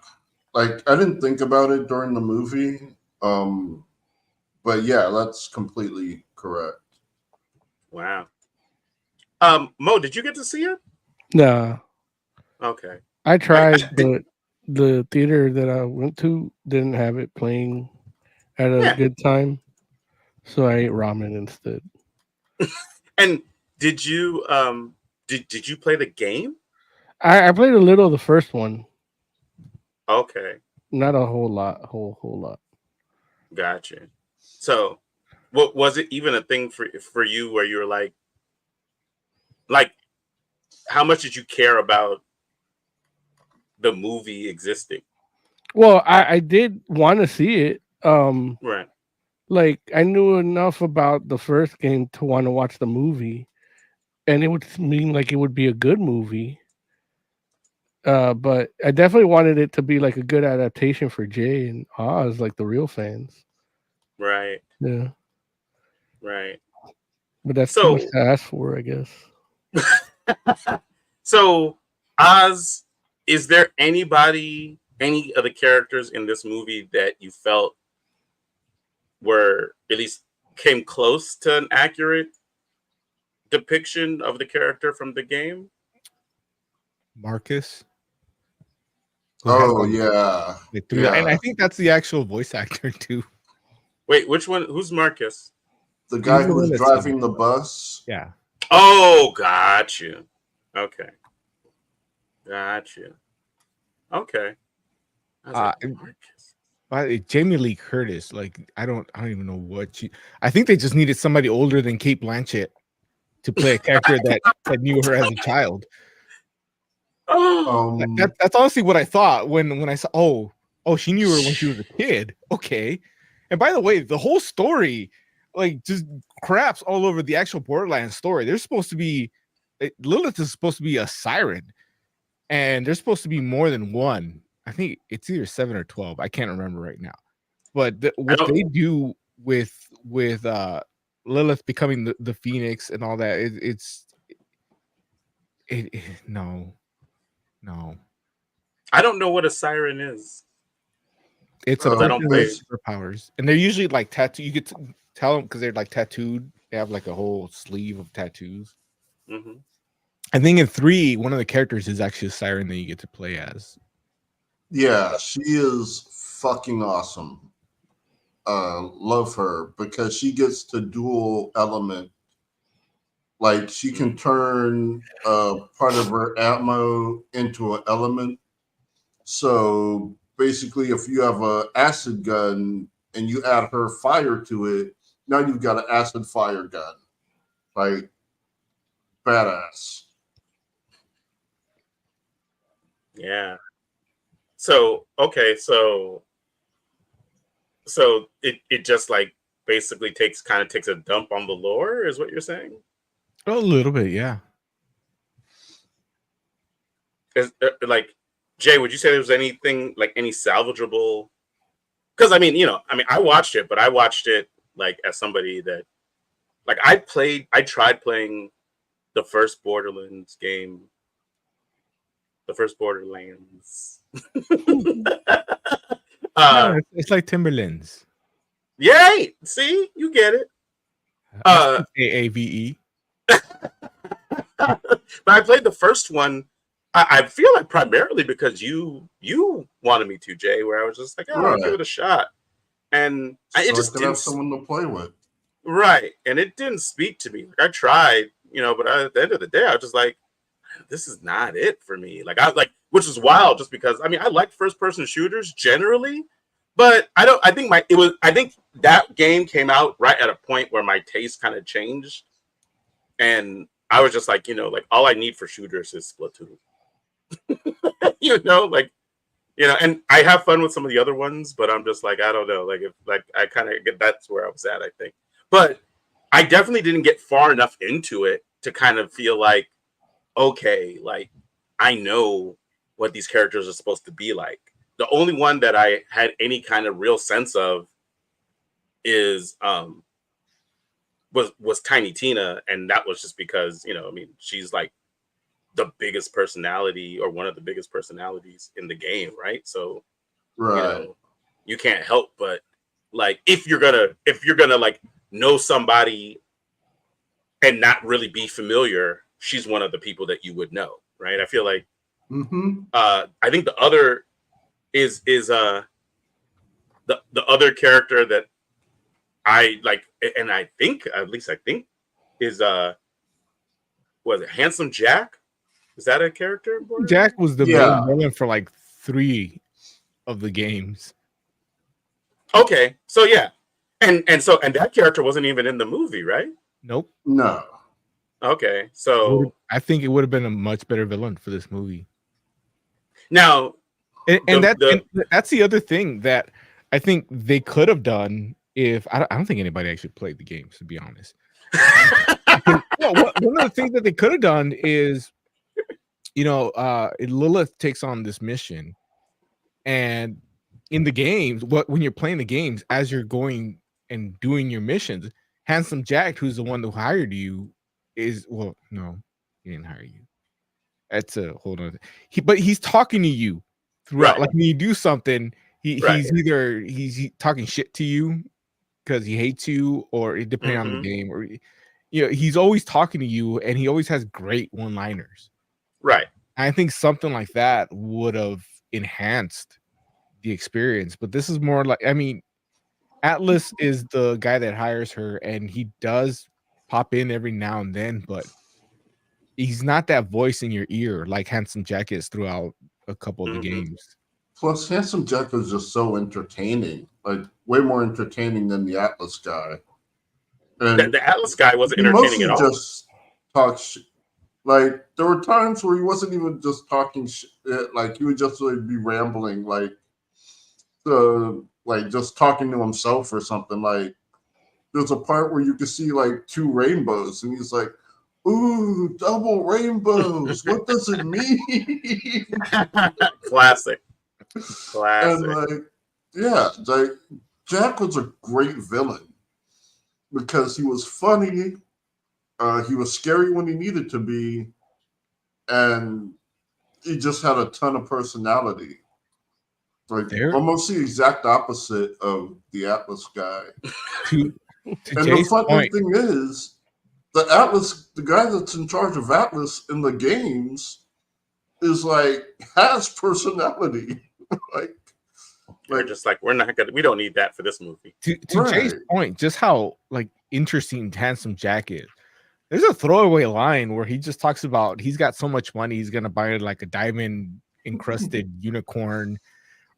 Like, I didn't think about it during the movie. But yeah, that's completely correct. Wow. Mo, did you get to see it? No. Okay. I tried, but the theater that I went to didn't have it playing at a good time. So I ate ramen instead. And did you did you play the game? I played a little of the first one. Okay. Not a whole lot. Whole lot. Gotcha. So what was it even a thing for you where you were like how much did you care about the movie existing? Well, I did want to see it. Right. Like I knew enough about the first game to want to watch the movie, and it would mean like it would be a good movie. But I definitely wanted it to be like a good adaptation for Jay and Oz, like the real fans. Right. Yeah. Right. But that's too much to ask for, I guess. So, Oz, is there any of the characters in this movie that you felt were at least came close to an accurate depiction of the character from the game? Marcus. Oh yeah. And I think that's the actual voice actor too. Wait, which one? Who's Marcus? The guy who was driving the bus. Yeah. Oh, got you. Okay. Got you. Okay. Jamie Lee Curtis, like I don't even know what she. I think they just needed somebody older than Kate Blanchett to play a character that knew her as a child. That's honestly what I thought when I saw. Oh, she knew her when she was a kid. Okay. And by the way, the whole story, like, just craps all over the actual Borderlands story. There's supposed to be Lilith is supposed to be a siren, and there's supposed to be more than one. I think it's either 7 or 12. I can't remember right now. But what they do with Lilith becoming the Phoenix and all that, no. I don't know what a siren is. It's a person with superpowers, and they're usually like tattoo. You get to tell them because they're like tattooed. They have like a whole sleeve of tattoos. Mm-hmm. I think in 3, one of the characters is actually a siren that you get to play as. Yeah, she is fucking awesome. Love her because she gets to dual element. Like she can turn part of her ammo into an element. So basically, if you have an acid gun and you add her fire to it, now you've got an acid fire gun. Like, badass. Yeah. So, okay. So So it just like basically takes a dump on the lore, is what you're saying? A little bit, yeah. Is like, Jay, would you say there was anything like any salvageable? Because I mean, I watched it, but I watched it like as somebody that like I tried playing the first Borderlands game, the first Borderlands. No, it's like Timberlands. Yay! See, you get it. AAVE. But I played the first one. I feel like primarily because you wanted me to, Jay, where I was just like, oh, I'll give it a shot. And it just didn't have someone to play with. Right. And it didn't speak to me. Like I tried, but at the end of the day, I was just like, this is not it for me. Like which is wild just because I like first person shooters generally, but I think that game came out right at a point where my taste kind of changed. And I was just like, like all I need for shooters is Splatoon. And I have fun with some of the other ones, but I'm just like, I don't know. Like if I kind of get, that's where I was at, I think. But I definitely didn't get far enough into it to kind of feel like, okay, like I know what these characters are supposed to be like. The only one that I had any kind of real sense of is was Tiny Tina, and that was just because she's like the biggest personality or one of the biggest personalities in the game, right? So you can't help but like if you're gonna like know somebody and not really be familiar, she's one of the people that you would know, right? I feel like I think the other is the other character that I like, and I think is was it Handsome Jack? Is that a character? Jack was the main villain for like 3 of the games. Okay, so yeah, and that character wasn't even in the movie, right? Nope. No. Okay, so I think it would have been a much better villain for this movie. Now, and that's the other thing that I think they could have done. If I don't think anybody actually played the games, to be honest. One of the things that they could have done is, Lilith takes on this mission, and in the games, when you're playing the games, as you're going and doing your missions, Handsome Jack, who's the one who hired you, no, he didn't hire you. That's a whole nother. But he's talking to you throughout. Right. Like when you do something, he's either talking shit to you because he hates you, or depending on the game, or he's always talking to you, and he always has great one-liners. Right. I think something like that would have enhanced the experience. But this is more like, Atlas is the guy that hires her, and he does pop in every now and then, but he's not that voice in your ear like Handsome Jack is throughout a couple of the games. Plus, Handsome Jack is just so entertaining, like way more entertaining than the Atlas guy. And the Atlas guy wasn't entertaining at all. Just talk shit. Like there were times where he wasn't even just talking shit. Like he would just like, be rambling, like just talking to himself or something. Like there's a part where you can see like 2 rainbows, and he's like, "Ooh, double rainbows! What does it mean?" Classic. And Jack was a great villain because he was funny, he was scary when he needed to be, and he just had a ton of personality. Like almost the exact opposite of the Atlas guy. To and Jay's the funny point, thing is, the guy that's in charge of Atlas in the games is like has personality. They're just like, we don't need that for this movie. To Jay's point, just how like interesting Handsome Jack is. There's a throwaway line where he just talks about he's got so much money he's gonna buy like a diamond encrusted unicorn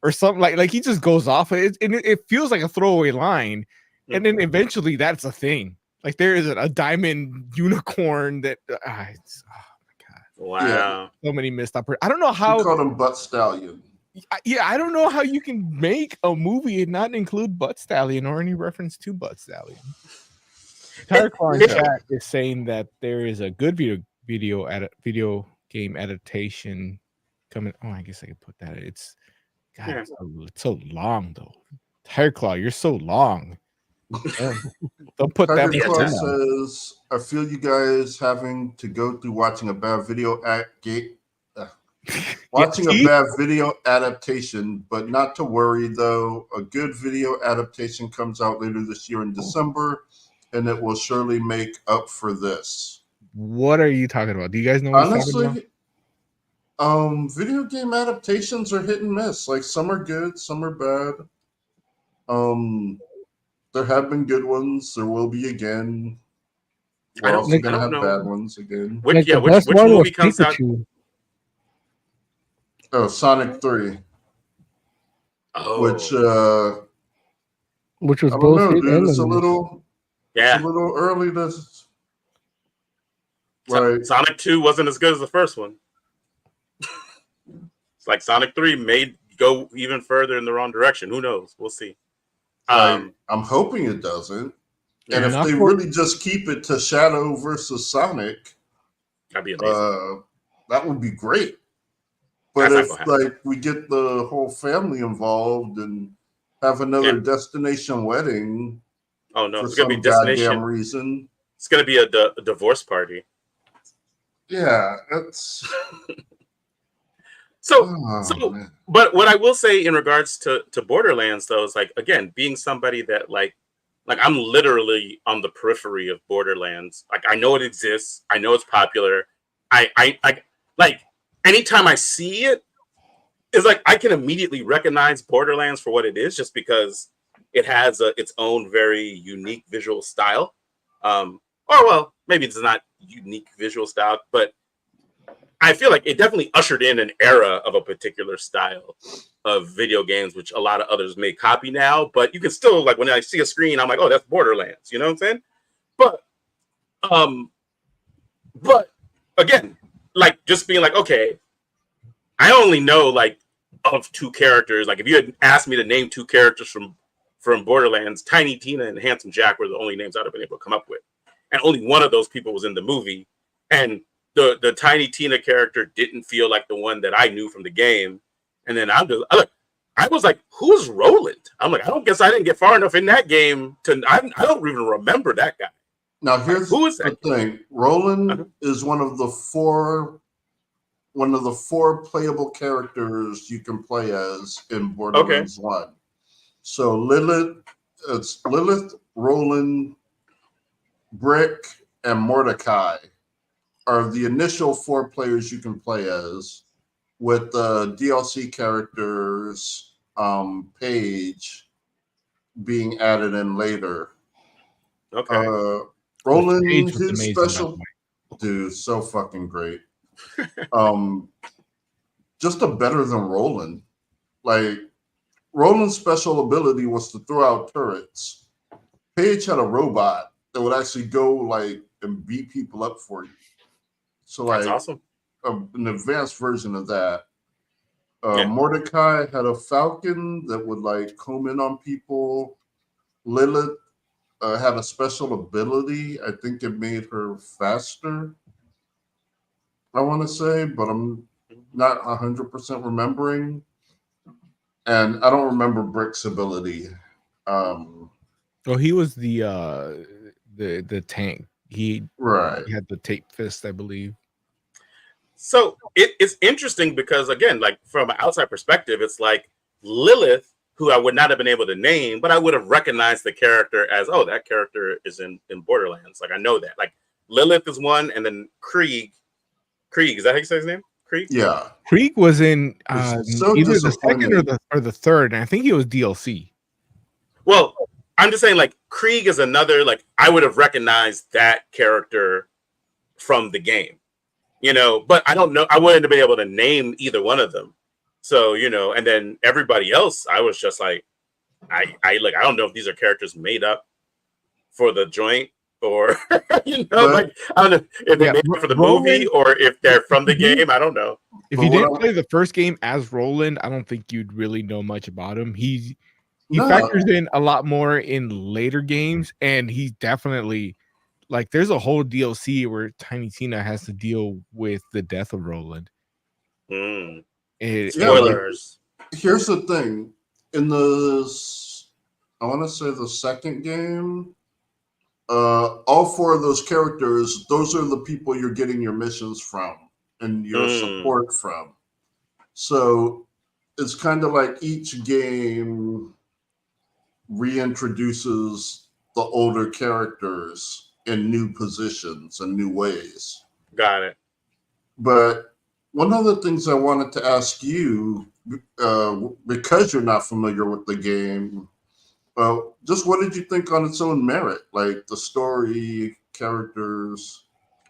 or something, like he just goes off it, and it feels like a throwaway line, and then eventually that's a thing. Like there is a diamond unicorn that oh my god, wow, so many missed opportunities. I don't know how he called him Butt Stallion. Yeah, I don't know how you can make a movie and not include Butt Stallion or any reference to Butt Stallion. Tireclaw in chat is saying that there is a good video game adaptation coming. Oh, I guess I could put that. It's so long though. Tireclaw, you're so long. Don't put that. Tireclaw says, I feel you guys having to go through watching a bad video bad video adaptation, but not to worry though. A good video adaptation comes out later this year in December, and it will surely make up for this. What are you talking about? Do you guys know what he's talking about? Video game adaptations are hit and miss. Like some are good, some are bad. There have been good ones. There will be again. We're also gonna have bad ones again. Which movie comes out? Oh, Sonic 3. Oh. Which was I don't both know, hit dude. and It's a miss. little early to. Right. Sonic 2 wasn't as good as the first one. It's like Sonic 3 may go even further in the wrong direction. Who knows? We'll see. I'm hoping it doesn't. And if they really just keep it to Shadow versus Sonic, that'd be amazing. That would be great. But if we get the whole family involved and have another destination wedding, it's gonna be destination goddamn reason. It's gonna be a divorce party. Yeah, that's but what I will say in regards to Borderlands though is like, again, being somebody that like I'm literally on the periphery of Borderlands. Like I know it exists, I know it's popular. I like anytime I see it, it's like I can immediately recognize Borderlands for what it is, just because it has its own very unique visual style. Maybe it's not unique visual style, but I feel like it definitely ushered in an era of a particular style of video games, which a lot of others may copy now. But you can still, like, when I see a screen, I'm like, oh, that's Borderlands. You know what I'm saying? But again, like, just being like, okay, I only know like of two characters. Like, if you had asked me to name two characters from Borderlands, Tiny Tina and Handsome Jack were the only names I'd have been able to come up with. And only one of those people was in the movie. And the Tiny Tina character didn't feel like the one that I knew from the game. And then I was like, who's Roland? I'm like, I didn't get far enough in that game I don't even remember that guy. Now here's the thing. Roland is one of the four playable characters you can play as in Borderlands 1. So it's Lilith, Roland, Brick, and Mordecai are the initial four players you can play as, with the DLC characters Paige being added in later. Roland, his special dude, so fucking great. Just a better than Roland. Like, Roland's special ability was to throw out turrets. Paige had a robot that would actually go like and beat people up for you. So like, that's awesome. An advanced version of that. Mordecai had a falcon that would like home in on people. Lilith had a special ability. I think it made her faster, I want to say, but I'm not 100% remembering. And I don't remember Brick's ability. He was the tank. He had the tape fist, I believe. So it's interesting because, again, like from an outside perspective, it's like Lilith, who I would not have been able to name, but I would have recognized the character as, oh, that character is in Borderlands. Like, I know that. Like, Lilith is one, and then Krieg, is that how you say his name? Krieg? Yeah. Krieg was in either the second or the third, and I think it was DLC. Well, I'm just saying, like, Krieg is another, like, I would have recognized that character from the game, you know, but I don't know. I wouldn't have been able to name either one of them. So, you know, and then everybody else, I was just like, I don't know if these are characters made up for the joint or like I don't know if they made it for the movie or if they're from the game. I don't know. If you didn't play the first game as Roland, I don't think you'd really know much about him. He factors in a lot more in later games, and he's definitely like there's a whole DLC where Tiny Tina has to deal with the death of Roland. Spoilers. Here's the thing. In I want to say the second game, all four of those characters, those are the people you're getting your missions from and your support from. So it's kind of like each game reintroduces the older characters in new positions and new ways. Got it. But one of the things I wanted to ask you, because you're not familiar with the game, just what did you think on its own merit? Like the story, characters?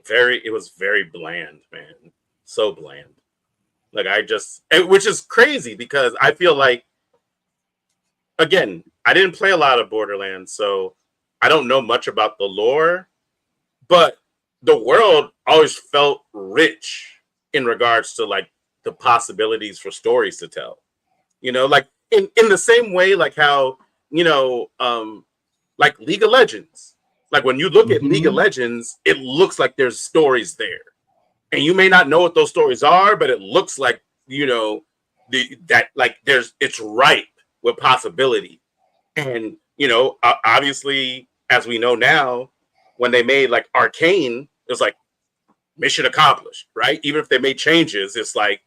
It was very bland, man. So bland. Like which is crazy because I feel like, again, I didn't play a lot of Borderlands, so I don't know much about the lore, but the world always felt rich in regards to like the possibilities for stories to tell. Like in the same way, like how, like League of Legends. Like when you look at League of Legends, it looks like there's stories there. And you may not know what those stories are, but it looks like, it's ripe with possibility. And, obviously, as we know now, when they made like Arcane, it was like mission accomplished, right? Even if they made changes, it's like,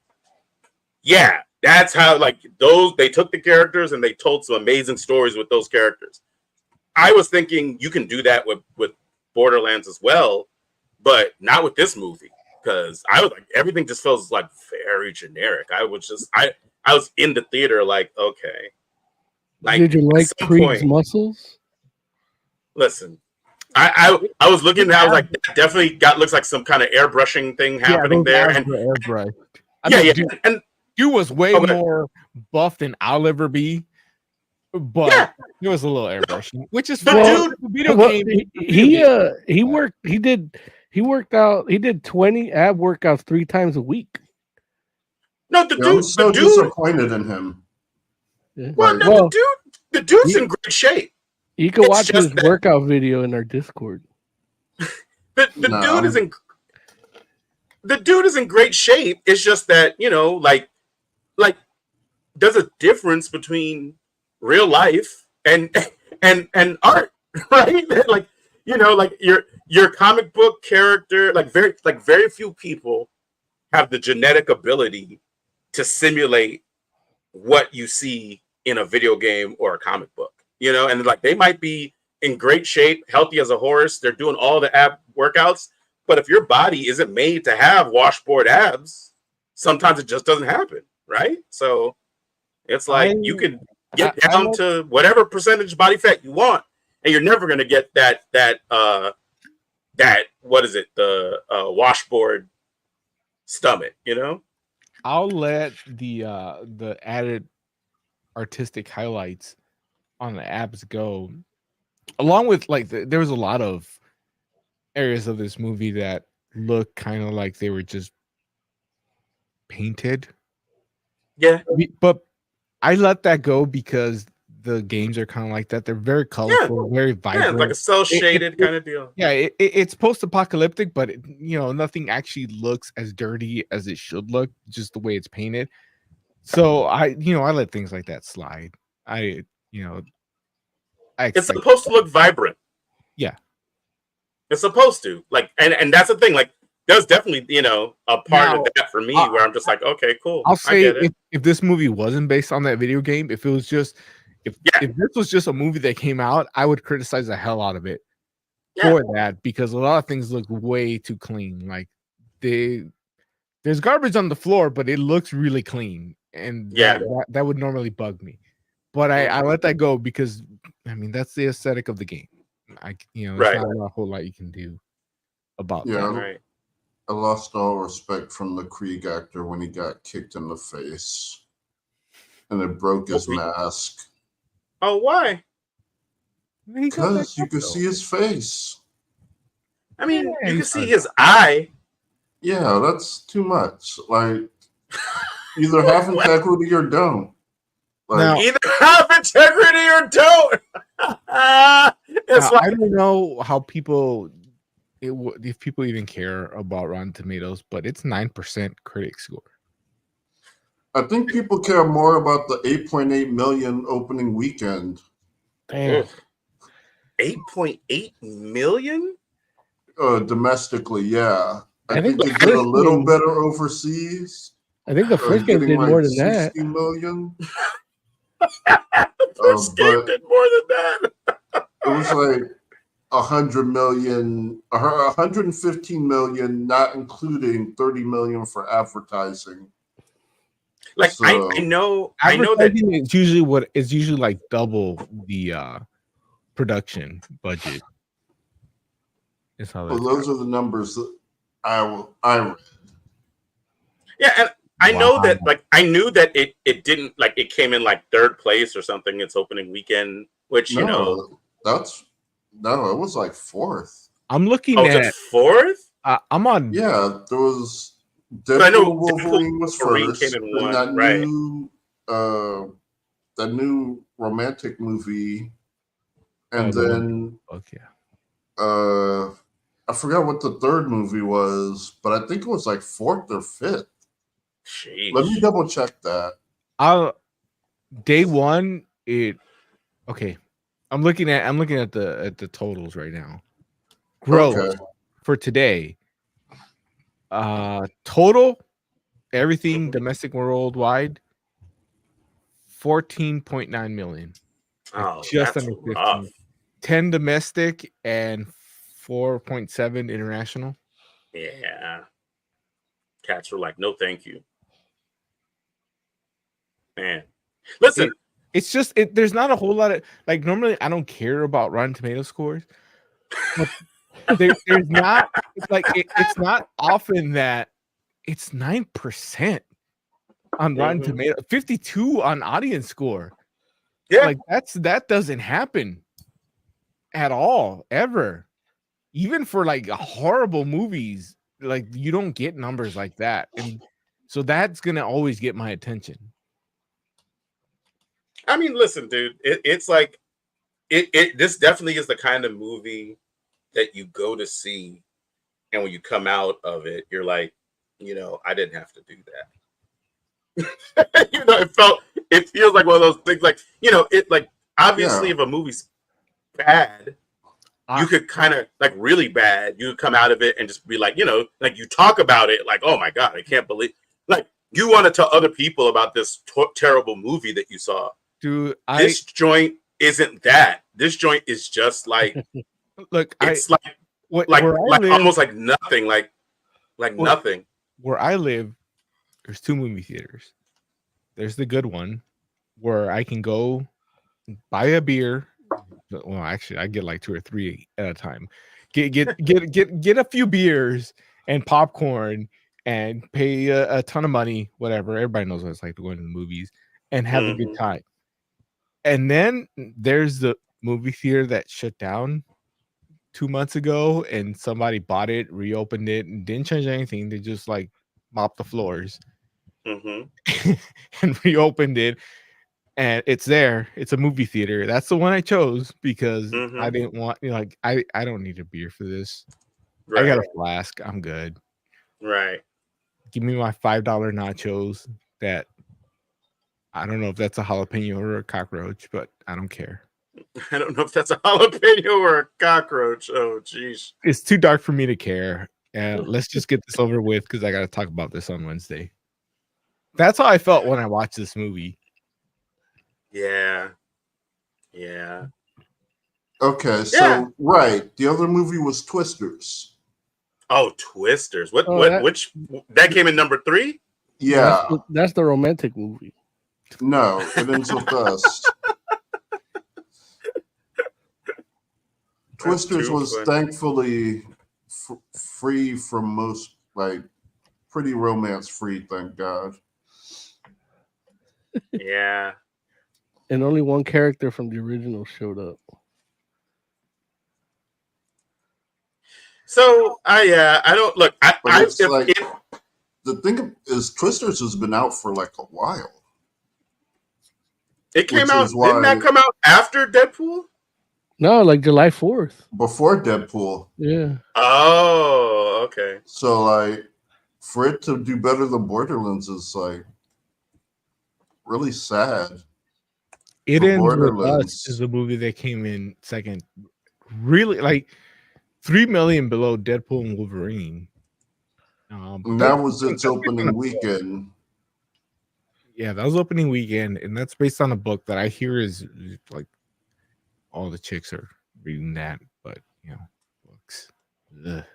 yeah, that's how like they took the characters and they told some amazing stories with those characters. I was thinking you can do that with Borderlands as well, but not with this movie. Because I was like, everything just feels like very generic. I was in the theater like, okay. Like, did you like Krieg's muscles? Listen, I was looking and I was like, that definitely looks like some kind of airbrushing thing happening there. And airbrush. Dude was way more buff than I'll ever be. But it was a little airbrushing, which is fun. He worked out. He did 20 ab workouts 3 times a week. No, I'm so disappointed in him. Yeah. The dude's in great shape. You can watch his workout video in our Discord. The dude is in great shape. It's just that like there's a difference between real life and art, right? Like like your comic book character, like very few people have the genetic ability to simulate what you see in a video game or a comic book, and like they might be in great shape, healthy as a horse, they're doing all the ab workouts, but if your body isn't made to have washboard abs, sometimes it just doesn't happen, right? So it's like you can get down to whatever percentage body fat you want, and you're never going to get that what is it, the washboard stomach, I'll let the added artistic highlights on the abs go, along with like there was a lot of areas of this movie that look kind of like they were just painted. Yeah, but I let that go because the games are kind of like that. They're very colorful, very vibrant, like a cell shaded kind of deal. Yeah, it's post-apocalyptic, but nothing actually looks as dirty as it should look, just the way it's painted. So I let things like that slide. It's supposed to look vibrant. Yeah, it's supposed to, like, and that's the thing. Like, there's definitely a part of that for me where I'm just like, okay, cool. I'll say if this movie wasn't based on that video game, if it was just if this was just a movie that came out, I would criticize the hell out of it for that, because a lot of things look way too clean. Like there's garbage on the floor, but it looks really clean, and that would normally bug me. But I let that go because that's the aesthetic of the game. There's not a whole lot you can do about that. Right. I lost all respect from the Krieg actor when he got kicked in the face and it broke his mask. Oh, why? Because you could see his face. I mean, you can see his eye. Yeah, that's too much. Like, either have integrity or don't. Like, now, either have integrity or don't. It's like, I don't know how people, if people even care about Rotten Tomatoes, but it's 9% critic score. I think people care more about the 8.8 million opening weekend. Damn. 8.8 million? Domestically, yeah. I think the it did a little one, better overseas. I think the first game did more than 60 that. million. The first game did more than that. It was like 100 million, 115 million, not including 30 million for advertising. Like, so, I know that it's usually like double the production budget. Is how those are the numbers that I read. Yeah, and I know that, like, I knew that it didn't, like, it came in like third place or something its opening weekend, which it was like fourth. I'm looking at just fourth. I'm on. Yeah, there was Deadpool Wolverine was first, came in one, that right? New romantic movie, and then I forgot what the third movie was, but I think it was like fourth or fifth. Sheesh. Let me double check that. Day one, okay. I'm looking at the totals right now. Gross for today. Total, everything domestic worldwide, 14.9 million. Oh, just that's under 15. rough. 10 domestic and 4.7 international. Yeah. Cats were like, no, thank you. Man. Listen. It's just there's not a whole lot of, like, normally I don't care about Rotten Tomato scores. But there's not, it's like it's not often that it's 9% on Rotten Tomato, 52 on audience score. Yeah, like that doesn't happen at all, ever. Even for like horrible movies, like you don't get numbers like that, and so that's gonna always get my attention. I mean, listen, dude, it's like this definitely is the kind of movie that you go to see, and when you come out of it, you're like, I didn't have to do that. It feels like one of those things, like, it, like, obviously if a movie's bad, you could kind of, like, really bad, you could come out of it and just be like, like, you talk about it like, oh my God, I can't believe, like, you want to tell other people about this terrible movie that you saw. Dude, this joint isn't that. This joint is just like, look, it's almost like nothing, like nothing. Where I live, there's 2 movie theaters. There's the good one where I can go buy a beer. Well, actually, I get like 2 or 3 at a time. Get a few beers and popcorn and pay a ton of money, whatever. Everybody knows what it's like to go into the movies and have a good time. And then there's the movie theater that shut down 2 months ago, and somebody bought it, reopened it, and didn't change anything. They just like mopped the floors and reopened it. And it's there. It's a movie theater. That's the one I chose because I didn't want, I don't need a beer for this. Right. I got a flask. I'm good. Right. Give me my $5 nachos. That, I don't know if that's a jalapeno or a cockroach, but I don't care. I don't know if that's a jalapeno or a cockroach. Oh, jeez. It's too dark for me to care. And let's just get this over with because I got to talk about this on Wednesday. That's how I felt when I watched this movie. Yeah. Yeah. Okay, so right. The other movie was Twisters. Oh, Twisters. Which that came in number 3? Yeah. That's the romantic movie. No, it ends with us. Twisters was thankfully free from most, like, pretty romance free, thank God. Yeah. And only one character from the original showed up. So I don't look. But it's like the thing is, Twisters has been out for like a while. It came out. Didn't that come out after Deadpool? No, like July 4th. Before Deadpool. Yeah. Oh, okay. So like, for it to do better than Borderlands is like really sad. It Ends With Us is a movie that came in second. Really, like 3 million below Deadpool and Wolverine. And that was its opening weekend. Yeah, that was opening weekend, and that's based on a book that I hear is like all the chicks are reading that, but you know, books. Ugh.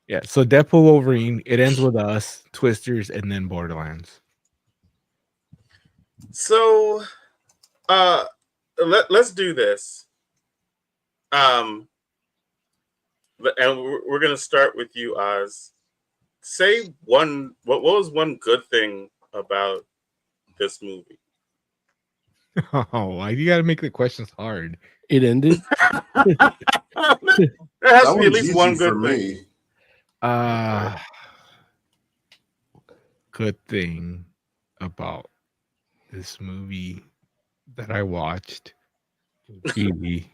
Yeah, so Deadpool, Wolverine, It Ends With Us, Twisters, and then Borderlands. So, let's do this. And we're gonna start with you, Oz. Say one. What was one good thing about this movie? Oh, why do you got to make the questions hard? It ended. There has to be at least one good thing. Good thing about this movie that I watched. TV.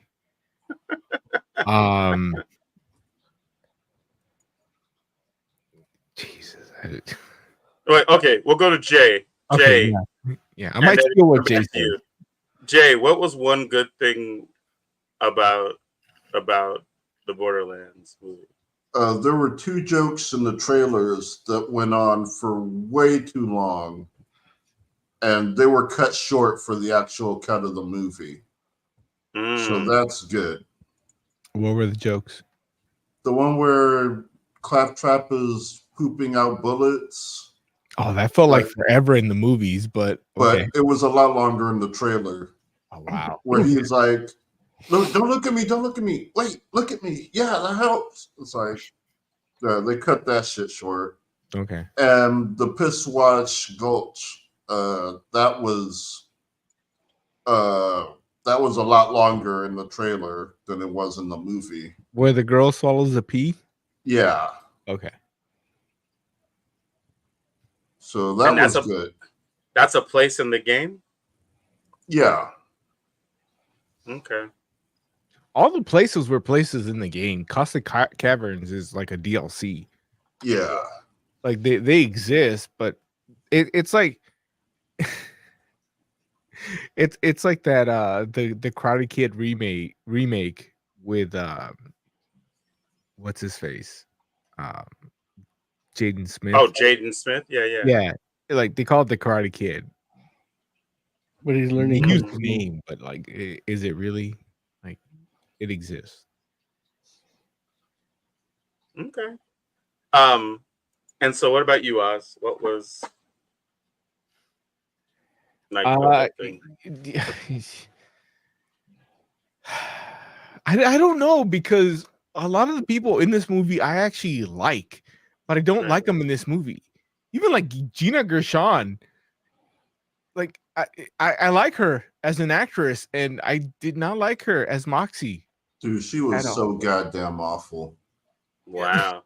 Jesus. Wait, okay, we'll go to Jay. Okay, Jay. Yeah, I might steal what Jay said. Jay, what was one good thing about the Borderlands movie? There were 2 jokes in the trailers that went on for way too long, and they were cut short for the actual cut of the movie. So that's good. What were the jokes? The one where Claptrap is pooping out bullets. Oh, that felt like forever in the movies, but okay. But it was a lot longer in the trailer. Oh, wow. Where he's like, "Look, don't look at me, don't look at me. Wait, look at me. Yeah, that helps." It's like, they cut that shit short. Okay. And the Piss Watch Gulch, that was a lot longer in the trailer than it was in the movie. Where the girl swallows a pee? Yeah. Okay. So that was good. That's a place in the game? Yeah. Okay. All the places were places in the game. Caustic Caverns is like a DLC. Yeah. Like they exist, but it's like it's like that the Karate Kid remake with what's his face? Jaden Smith. Oh, Jaden Smith. Yeah. Like they call it the Karate Kid, but he's learning. They use the name, but like, is it really? Like, it exists. Okay. And so, what about you, Oz? What was thing? I don't know, because a lot of the people in this movie I actually like, but I don't like them in this movie. Even like Gina Gershon, like I like her as an actress, and I did not like her as Moxie. Dude, she was so goddamn awful. Wow.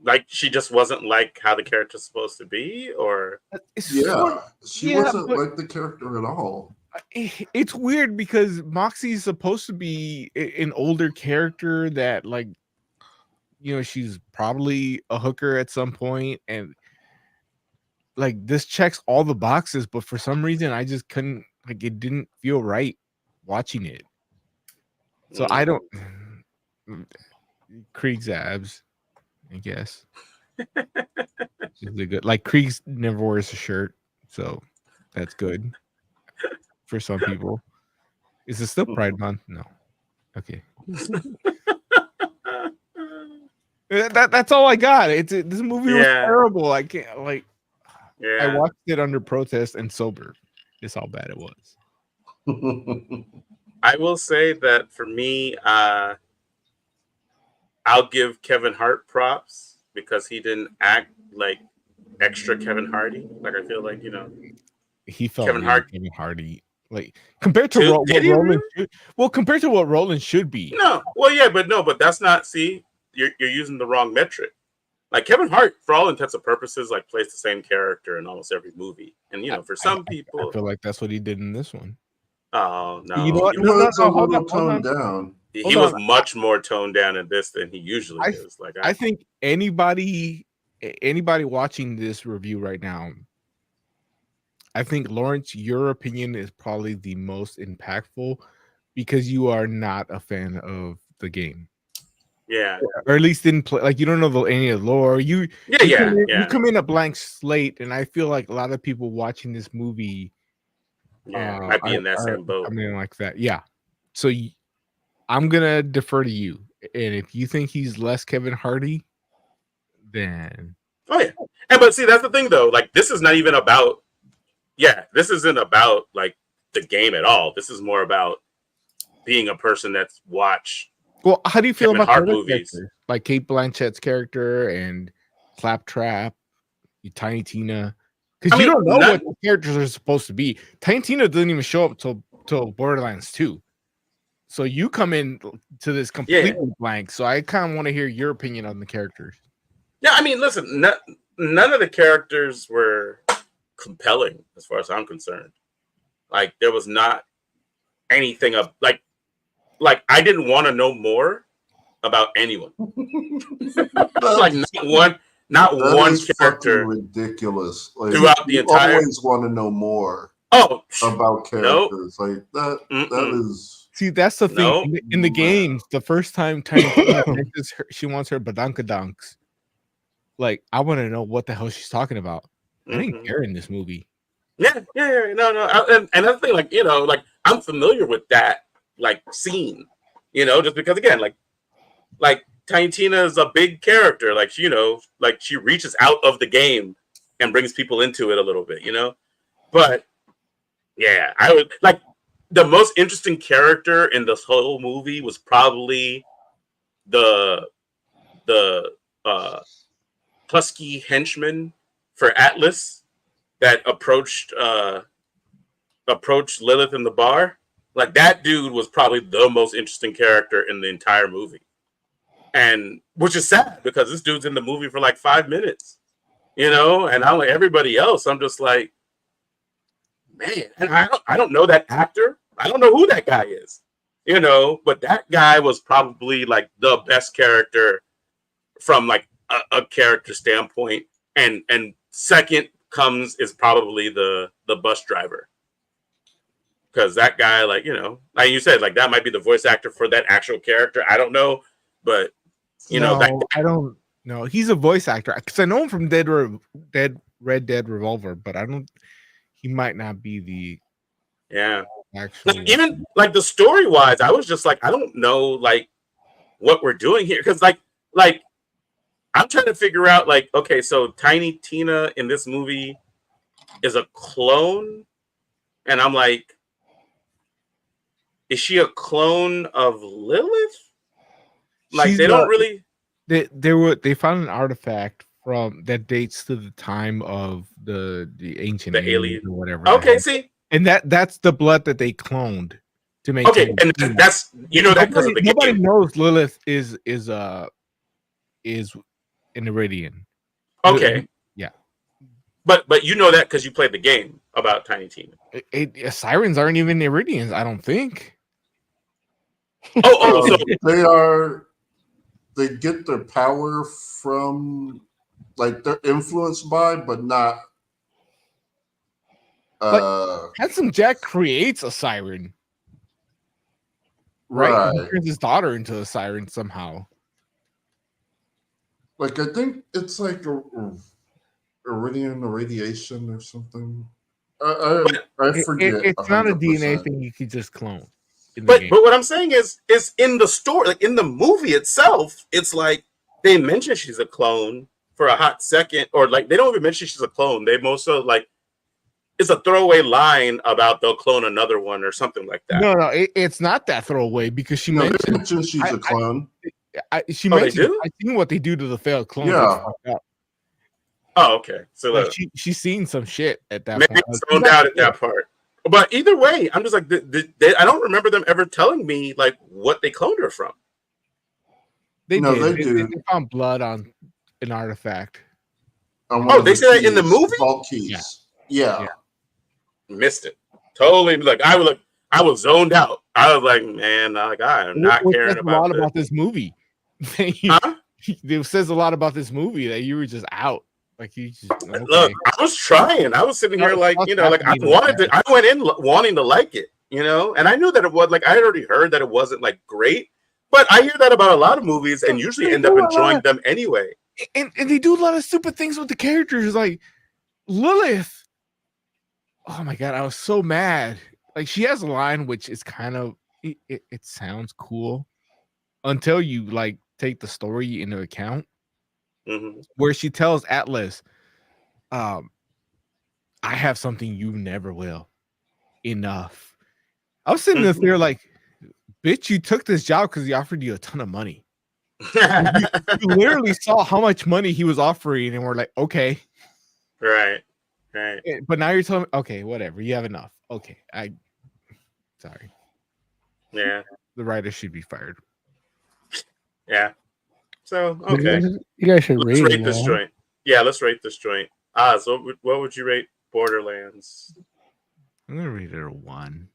Like, she just wasn't like how the character's supposed to be, or she wasn't like the character at all. It's weird because Moxie is supposed to be an older character that, like, you know, she's probably a hooker at some point, and like this checks all the boxes, but for some reason I just couldn't, like, it didn't feel right watching it. So I don't. Krieg's abs, I guess. Good. Like, Krieg's never wears a shirt, so that's good for some people. Is it still Pride Month? No. Okay. That's all I got. This movie was terrible. I can't, like. Yeah. I watched it under protest and sober. Is how bad it was. I will say that for me, I'll give Kevin Hart props because he didn't act like extra Kevin Hardy. Like, I feel like, you know, he felt Kevin Hardy. Like compared to what Roland compared to what Roland should be. No, well, yeah, but that's not. See, you're using the wrong metric. Like Kevin Hart, for all intents and purposes, like plays the same character in almost every movie, and for some people, I feel like that's what he did in this one. Oh no! You know what? Hold on, toned down. He was much more toned down in this than he usually is. Like I think anybody watching this review right now, I think Lawrence, your opinion is probably the most impactful because you are not a fan of the game. Yeah, or at least didn't play. Like you don't know any of the lore. You come in a blank slate, and I feel like a lot of people watching this movie. Might be in that same boat. I mean, like that. Yeah. So I'm gonna defer to you, and if you think he's less Kevin Hardy, then but see, that's the thing though. Like this is not even about. Yeah, this isn't about like the game at all. This is more about being a person that's watched. Well, how do you feel Kevin about Hart movies? Like Kate Blanchett's character and Claptrap, Tiny Tina? Because you don't know what the characters are supposed to be. Tiny Tina doesn't even show up till Borderlands 2. So you come in to this completely blank. So I kind of want to hear your opinion on the characters. Yeah, I mean, listen, none of the characters were compelling as far as I'm concerned. Like there was not anything of like I didn't want to know more about anyone. Like not one character. Ridiculous. Like, throughout the entire. Always want to know more. About characters like that. That is. See, that's the thing in the games. The first time Tiny Tina she wants her badonkadonks. Like I want to know what the hell she's talking about. I didn't care in this movie. No. And another thing, like like I'm familiar with that like scene, just because again, like Tiny Tina is a big character, like like she reaches out of the game and brings people into it a little bit, But yeah, I would like the most interesting character in this whole movie was probably the husky henchman for Atlas that approached Lilith in the bar. Like that dude was probably the most interesting character in the entire movie. And which is sad because this dude's in the movie for like 5 minutes, and I'm like everybody else. I'm just like, man, and I don't know that actor. I don't know who that guy is, but that guy was probably like the best character from like a character standpoint. And second is probably the bus driver. Because that guy, like you said, like that might be the voice actor for that actual character. I don't know, but I don't know. He's a voice actor because I know him from Red Dead Revolver, but he might not be the actual. Like, even like the story wise, I was just like, I don't know, like what we're doing here because like I'm trying to figure out like, okay, so Tiny Tina in this movie is a clone, and I'm like. Is she a clone of Lilith? Like they don't really. They found an artifact that dates to the time of the ancient aliens or whatever. Okay, see, and that's the blood that they cloned to make. Okay, and that's that because of the nobody knows Lilith is an Iridian. Okay, yeah, but you know that because you played the game about Tiny Tina. Sirens aren't even Iridians, I don't think. So they get their power from like they're influenced by, but not Handsome Jack creates a siren. Right. He turns his daughter into a siren somehow. Like I think it's like Iridian irradiation or something. I forget. It's not a DNA thing you could just clone. But what I'm saying is in the story, like in the movie itself, it's like they mention she's a clone for a hot second, or like they don't even mention she's a clone. They mostly like it's a throwaway line about they'll clone another one or something like that. No, it's not that throwaway because she mentioned she's a clone. She mentioned I've seen what they do to the failed clones. Yeah. Oh, okay. So like she's seen some shit at that point. Maybe zoned out at that part. But either way, I'm just like, I don't remember them ever telling me like what they cloned her from. They No, did. they do. They found blood on an artifact. Oh, they said that in the movie? Vault keys. Yeah. Missed it. Totally. Like I was zoned out. I was like, man, like I am not caring about a lot this. about this movie. Huh? It says a lot about this movie that you were just out. Like you just okay. Look. I was trying. I was sitting here like like I wanted to. I went in wanting to like it, and I knew that it was like I had already heard that it wasn't like great, but I hear that about a lot of movies and usually end up enjoying them anyway. And they do a lot of stupid things with the characters, like Lilith. Oh my god, I was so mad. Like she has a line which is kind of it sounds cool until you like take the story into account. Where she tells Atlas, I have something you never will. Enough. I was sitting there like, bitch, you took this job because he offered you a ton of money. you literally saw how much money he was offering, and we're like, okay. Right. But now you're telling me, okay, whatever, you have enough. Okay. Sorry. Yeah. The writer should be fired. Yeah. So okay. You guys should rate this joint. Yeah, let's rate this joint. So what would you rate Borderlands? I'm gonna rate it a 1.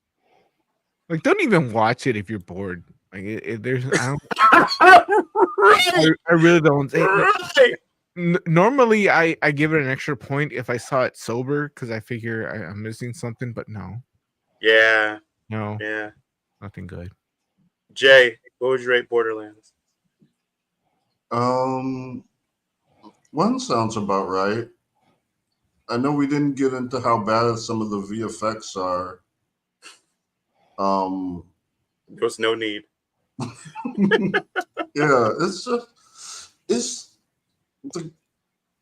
Like, don't even watch it if you're bored. Like, there's I really don't. Normally, I give it an extra point if I saw it sober because I figure I'm missing something. But no. Yeah. No. Yeah. Nothing good. Jay, what would you rate Borderlands? 1 sounds about right. I know we didn't get into how bad some of the VFX are. There was no need. Yeah, it's the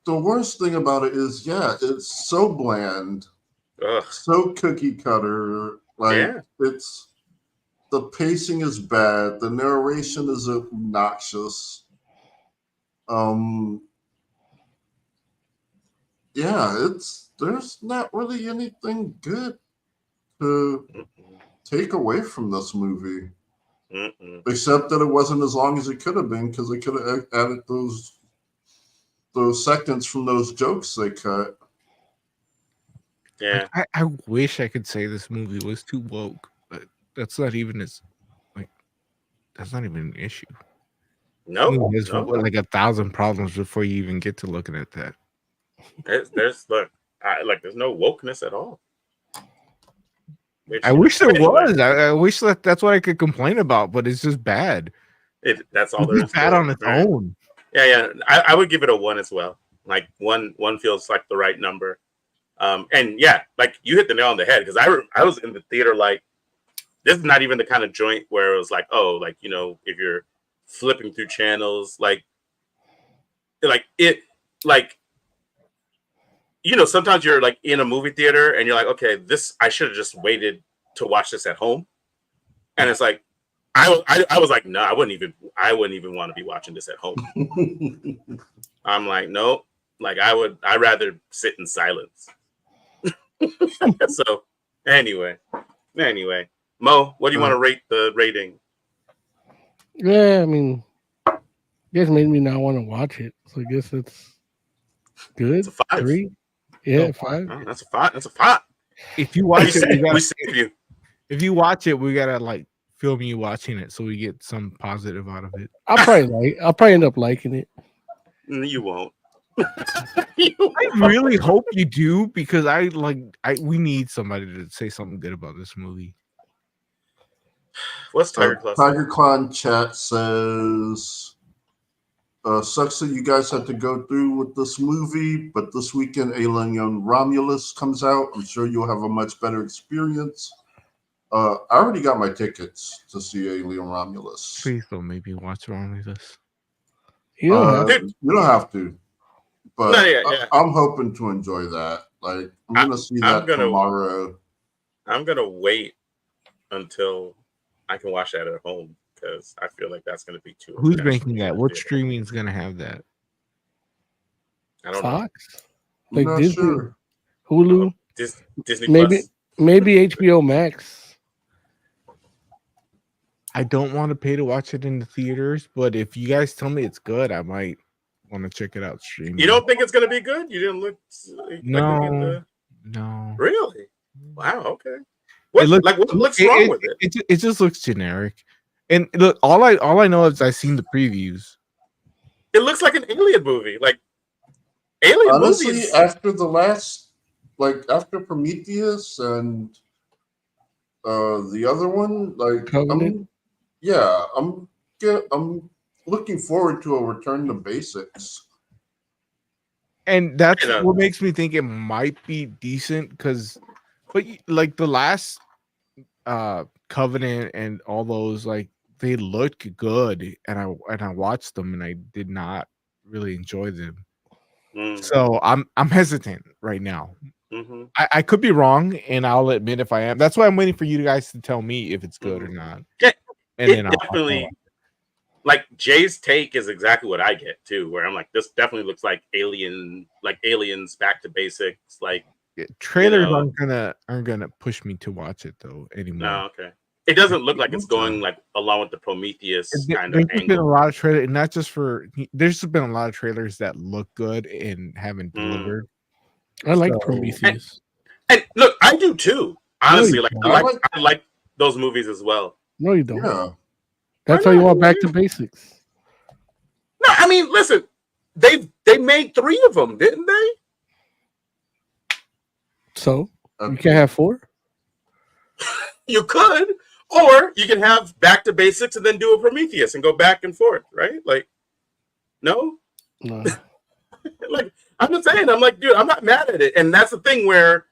worst thing about it is, it's so bland, so cookie cutter. Like it's the pacing is bad, the narration is obnoxious. There's not really anything good to take away from this movie. Except that it wasn't as long as it could have been because they could have added those seconds from those jokes they cut. Yeah, I wish I could say this movie was too woke, but that's not even that's not even an issue. No, there's like 1,000 problems before you even get to looking at that. There's there's no wokeness at all. I wish there was. I wish that's what I could complain about, but it's just bad. That's all there is. Bad on its own. Yeah. I would give it a 1 as well. Like one feels like the right number. And yeah, like you hit the nail on the head because I was in the theater like this is not even the kind of joint where it was like, oh, like if you're flipping through channels, sometimes you're like in a movie theater and you're like, okay, I should have just waited to watch this at home. And it's like, I was like, no, I wouldn't even want to be watching this at home. I'm like, no, like I'd rather sit in silence. So anyway, Mo, what do you want to rate the rating? Yeah, I mean, you guys made me not want to watch it, so I guess it's good. It's a 5. 3. Yeah, 5. Oh, that's a 5. That's a 5. If you watch it, we saved you. If you watch it, we gotta like film you watching it so we get some positive out of it. I'll probably end up liking it. You won't. I really hope you do because we need somebody to say something good about this movie. What's Tiger Claw? Tiger Claw chat says, sucks that you guys had to go through with this movie, but this weekend Alien Romulus comes out. I'm sure you'll have a much better experience. I already got my tickets to see Alien Romulus. Please don't make me watch Romulus. You don't have to. But I'm hoping to enjoy that. Like I'm gonna see that tomorrow. I'm gonna wait until I can watch that at home because I feel like that's gonna be too. Who's making that? What streaming is gonna have that? I don't Fox? know. Like Disney, sure. Hulu, Disney maybe Plus. Maybe HBO Max. I don't want to pay to watch it in the theaters, but if you guys tell me it's good, I might want to check it out streaming. You don't think it's gonna be good? You didn't look no. Really? Wow. Okay. What looks wrong with it? It just looks generic. And look, all I know is I've seen the previews. It looks like an Alien movie. Like Alien honestly, movies. after the last, after Prometheus and the other one, I'm looking forward to a return to basics. And that's what makes me think it might be decent but like the last Covenant and all those, like they look good, and I watched them and I did not really enjoy them. So I'm hesitant right now. Mm-hmm. I could be wrong, and I'll admit if I am. That's why I'm waiting for you guys to tell me if it's good or not. Yeah, and then definitely. Like Jay's take is exactly what I get too, where I'm like, this definitely looks like Aliens back to basics. Like trailers aren't gonna push me to watch it though anymore. No, okay. It doesn't look like it's going like along with the Prometheus kind of There's angle. been a lot of trailers, not just for. There's been a lot of trailers that look good and haven't delivered. I like Prometheus. And look, I do too. Honestly, I like those movies as well. No, you don't. Yeah. That's why you want back to basics. No, I mean, listen, they made 3 of them, didn't they? So you can't have 4? You could, or you can have back to basics and then do a Prometheus and go back and forth, right? Like, no. Like, I'm just saying, I'm like, dude, I'm not mad at it, and that's the thing where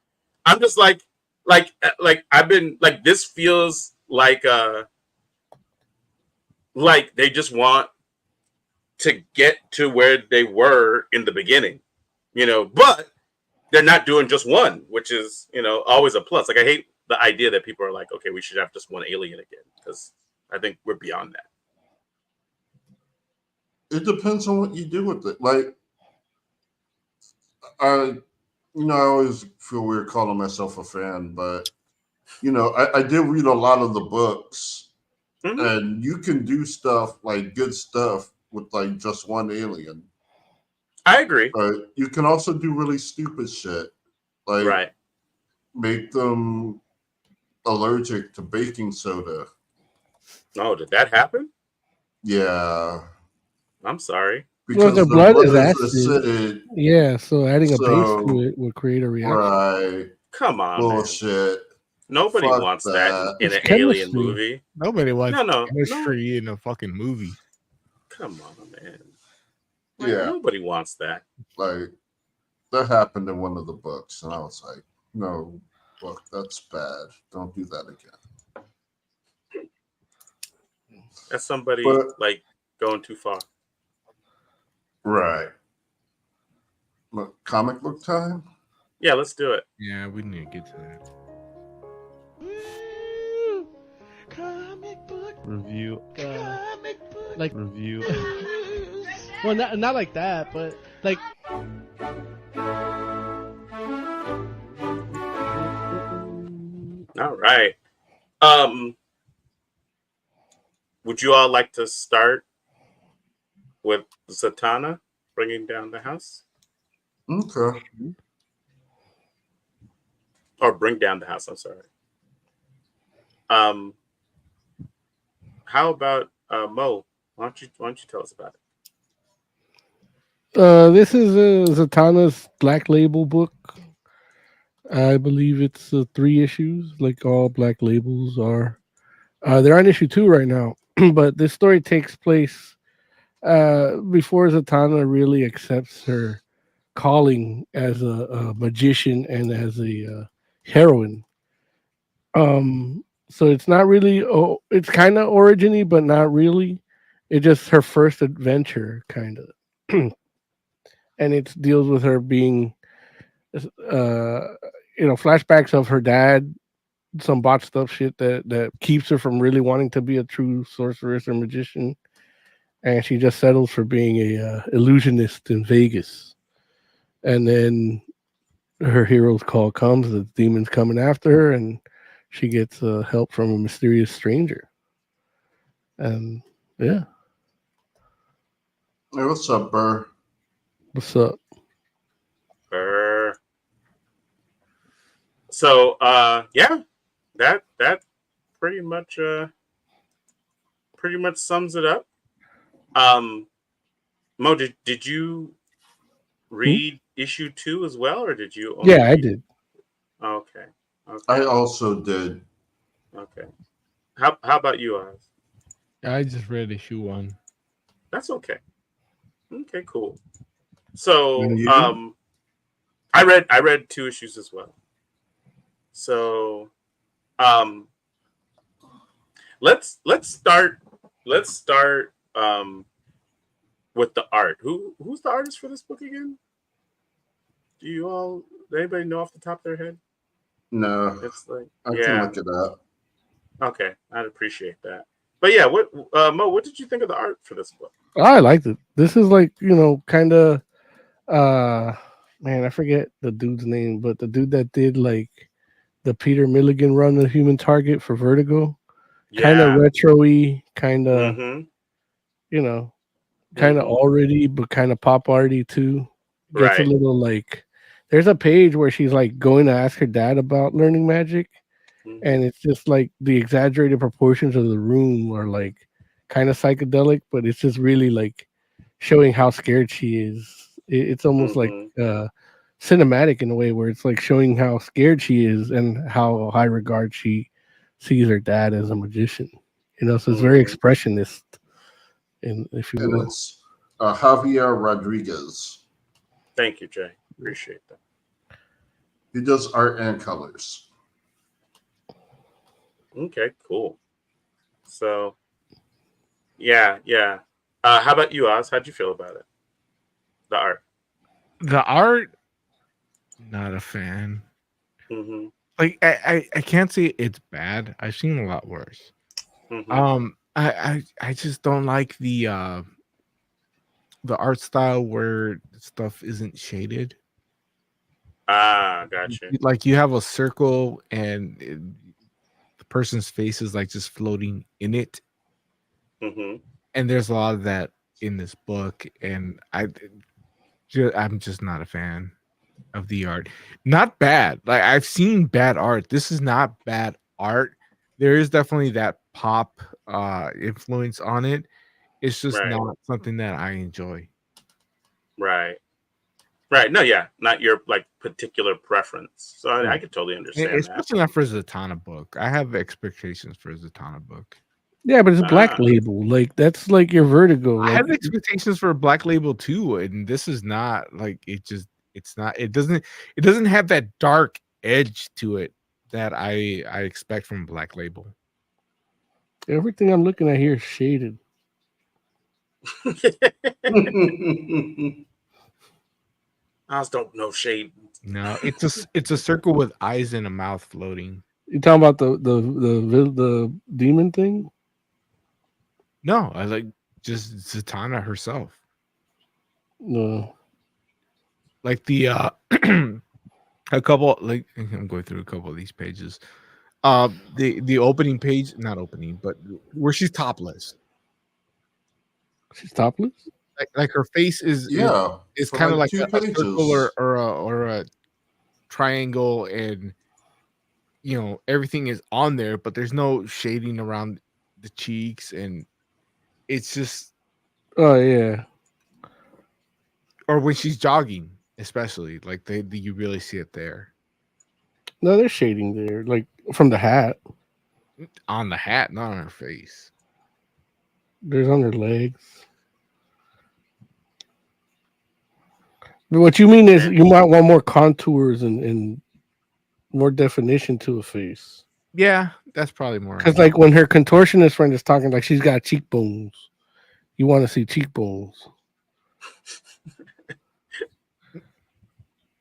I'm just like I've been like, this feels like they just want to get to where they were in the beginning, but they're not doing just one, which is, always a plus. Like, I hate the idea that people are like, okay, we should have just one Alien again, because I think we're beyond that. It depends on what you do with it. Like, I always feel weird calling myself a fan, but, I did read a lot of the books. Mm-hmm. And you can do stuff, like good stuff, with like just one alien. I agree. But you can also do really stupid shit. Like make them allergic to baking soda. Oh, did that happen? Yeah. I'm sorry. Because the blood is acid. Yeah, so adding a base to it would create a reaction. Right. Come on. Bullshit. Man. Nobody wants that in an alien movie. Nobody wants chemistry in a fucking movie. Come on, man. Yeah. Nobody wants that. Like, that happened in one of the books, and I was like, no, look, that's bad. Don't do that again. That's somebody, going too far. Right. Look, comic book time? Yeah, let's do it. Yeah, we need to get to that. Comic book review. Comic book review. Well, not like that, but like. All right. Would you all like to start with Zatanna bringing down the house? Okay. Or bring down the house, I'm sorry. How about Mo? Why don't you tell us about it? This is Zatanna's Black Label book. I believe it's 3 issues, like all Black Labels are. They're on issue 2 right now, but this story takes place before Zatanna really accepts her calling as a magician and as a heroine. So it's not really, it's kind of origin-y, but not really. It's just her first adventure, kind of. And it deals with her being, flashbacks of her dad, some botched up shit that keeps her from really wanting to be a true sorceress or magician. And she just settles for being a illusionist in Vegas. And then her hero's call comes, the demon's coming after her, and she gets help from a mysterious stranger. And yeah. Hey, what's up, Burr? What's up? Burr. So yeah, that pretty much sums it up. Mo, did you read issue 2 as well, or did you only I did. Okay. I also did. Okay. How about you, Oz? I just read issue 1. That's okay. Okay, cool. So And you? I read 2 issues as well. So let's start with the art. Who's the artist for this book again? Does anybody know off the top of their head? No. It's like I can look it up. Okay, I'd appreciate that. But yeah, what Mo, what did you think of the art for this book? I liked it. This is like, kind of man, I forget the dude's name, but the dude that did like the Peter Milligan run of Human Target for Vertigo. Kind of retro-y, kind of kind of already, but kind of pop arty too. Gets a little like, there's a page where she's like going to ask her dad about learning magic, and it's just like the exaggerated proportions of the room are like kind of psychedelic, but it's just really like showing how scared she is. It's almost like cinematic in a way where it's like showing how scared she is and how high regard she sees her dad as a magician. So it's very expressionist. And if you will, it's Javier Rodriguez. Thank you, Jay. Appreciate that. He does art and colors. Okay, cool. So, yeah. How about you, Oz? How'd you feel about it? The art. The art, not a fan. Like I can't say it's bad. I've seen a lot worse. I just don't like the art style where stuff isn't shaded. Gotcha. Like you have a circle and the person's face is like just floating in it. And there's a lot of that in this book, and I'm just not a fan of the art. Not bad. Like I've seen bad art. This is not bad art. There is definitely that pop influence on it. It's just not something that I enjoy. Right. No, yeah, not your like particular preference. So I could totally understand especially not for a Zatanna book. I have expectations for a Zatanna book. Yeah, but it's Black Label. Like that's like your Vertigo. I have expectations for a Black Label too, and this is not like it. It's not. It doesn't have that dark edge to it that I expect from Black Label. Everything I'm looking at here is shaded. I don't know shade. No, it's a circle with eyes and a mouth floating. You talking about the demon thing? No, I like just Zatanna herself. No, like the a couple, like I'm going through a couple of these pages. The opening page, not opening, but where she's topless. She's topless. Like her face is kind of like a circle or a triangle, and everything is on there, but there's no shading around the cheeks, and it's just yeah. Or when she's jogging, especially like you really see it there. No, there's shading there, like from the hat. On the hat, not on her face. There's on her legs. But what you mean is you might want more contours and more definition to a face. Yeah, that's probably more. Because like when her contortionist friend is talking, like she's got cheekbones. You want to see cheekbones.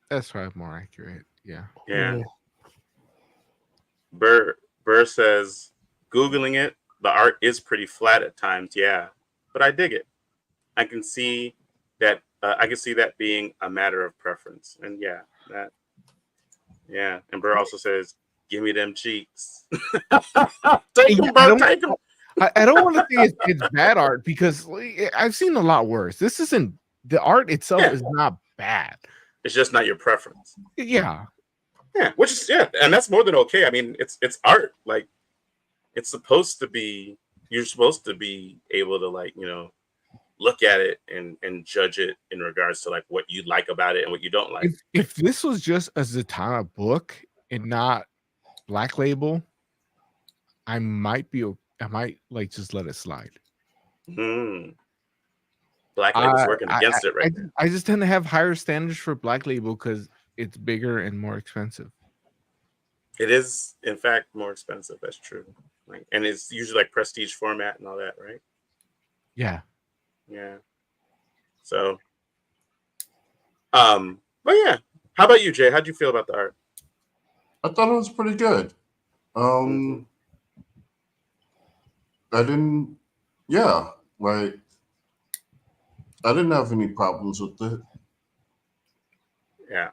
That's probably more accurate. Yeah. Burr says, Googling it, the art is pretty flat at times. Yeah, but I dig it. I can see that. I can see that being a matter of preference, and yeah, Yeah, and Burr also says, "Give me them cheeks." Take them, Burr. Take them. I don't want to say it's bad art because I've seen a lot worse. This isn't the art itself is not bad. It's just not your preference. Yeah. Yeah, which is and that's more than okay. I mean, it's art. Like, it's supposed to be. You're supposed to be able to, like, look at it and judge it in regards to like what you like about it and what you don't like. If this was just a Zatanna book and not Black Label, I might like just let it slide. Black Label's working against it right now. I just tend to have higher standards for Black Label because it's bigger and more expensive. It is, in fact, more expensive. That's true. Like, and it's usually like prestige format and all that, right? Yeah. Yeah. So, but yeah. How about you, Jay? How'd you feel about the art? I thought it was pretty good. I didn't have any problems with it. Yeah.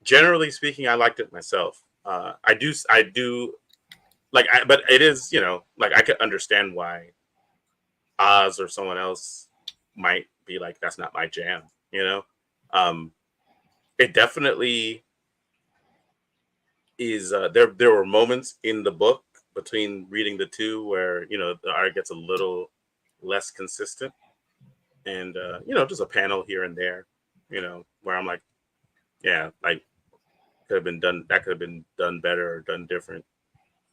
Generally speaking, I liked it myself. I do like, but it is, like, I could understand why Oz or someone else might be like, that's not my jam, it definitely is. There were moments in the book between reading the two where, the art gets a little less consistent and, just a panel here and there, where I'm like, yeah, like, could have been done better or done different.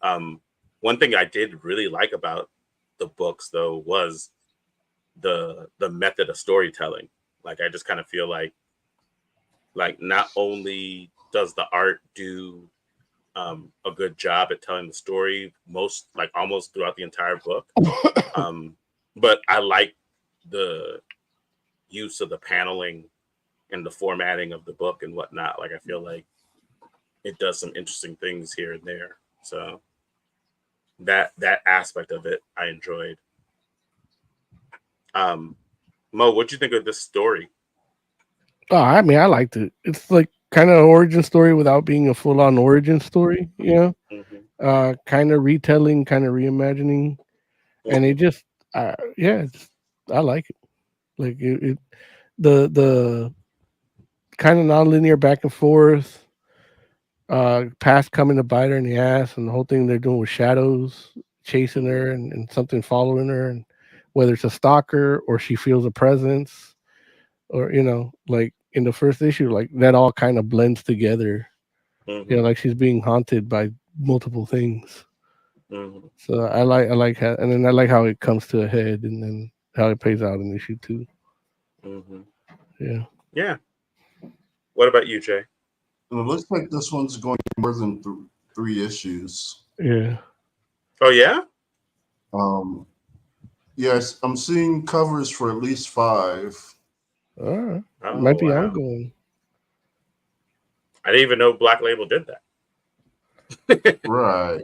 One thing I did really like about the books though was the method of storytelling. Like, I just kind of feel like not only does the art do a good job at telling the story almost throughout the entire book, but I like the use of the paneling and the formatting of the book and whatnot. Like, I feel like it does some interesting things here and there. So that aspect of it I enjoyed. Mo, what'd you think of this story? Oh, I mean, I liked it. It's like kind of an origin story without being a full-on origin story, kind of retelling, kind of reimagining, and it just, I like it. Like the kind of nonlinear back and forth, past coming to bite her in the ass, and the whole thing they're doing with shadows chasing her and something following her, and whether it's a stalker or she feels a presence. Or like in the first issue, like that all kind of blends together. Like she's being haunted by multiple things. So I like how, and then I like how it comes to a head, and then how it plays out in issue 2. Yeah. What about you, Jay? It looks like this one's going more than 3 issues. Yeah. Oh yeah. Yes, I'm seeing covers for at least 5. Might be ongoing. I didn't even know Black Label did that. Right.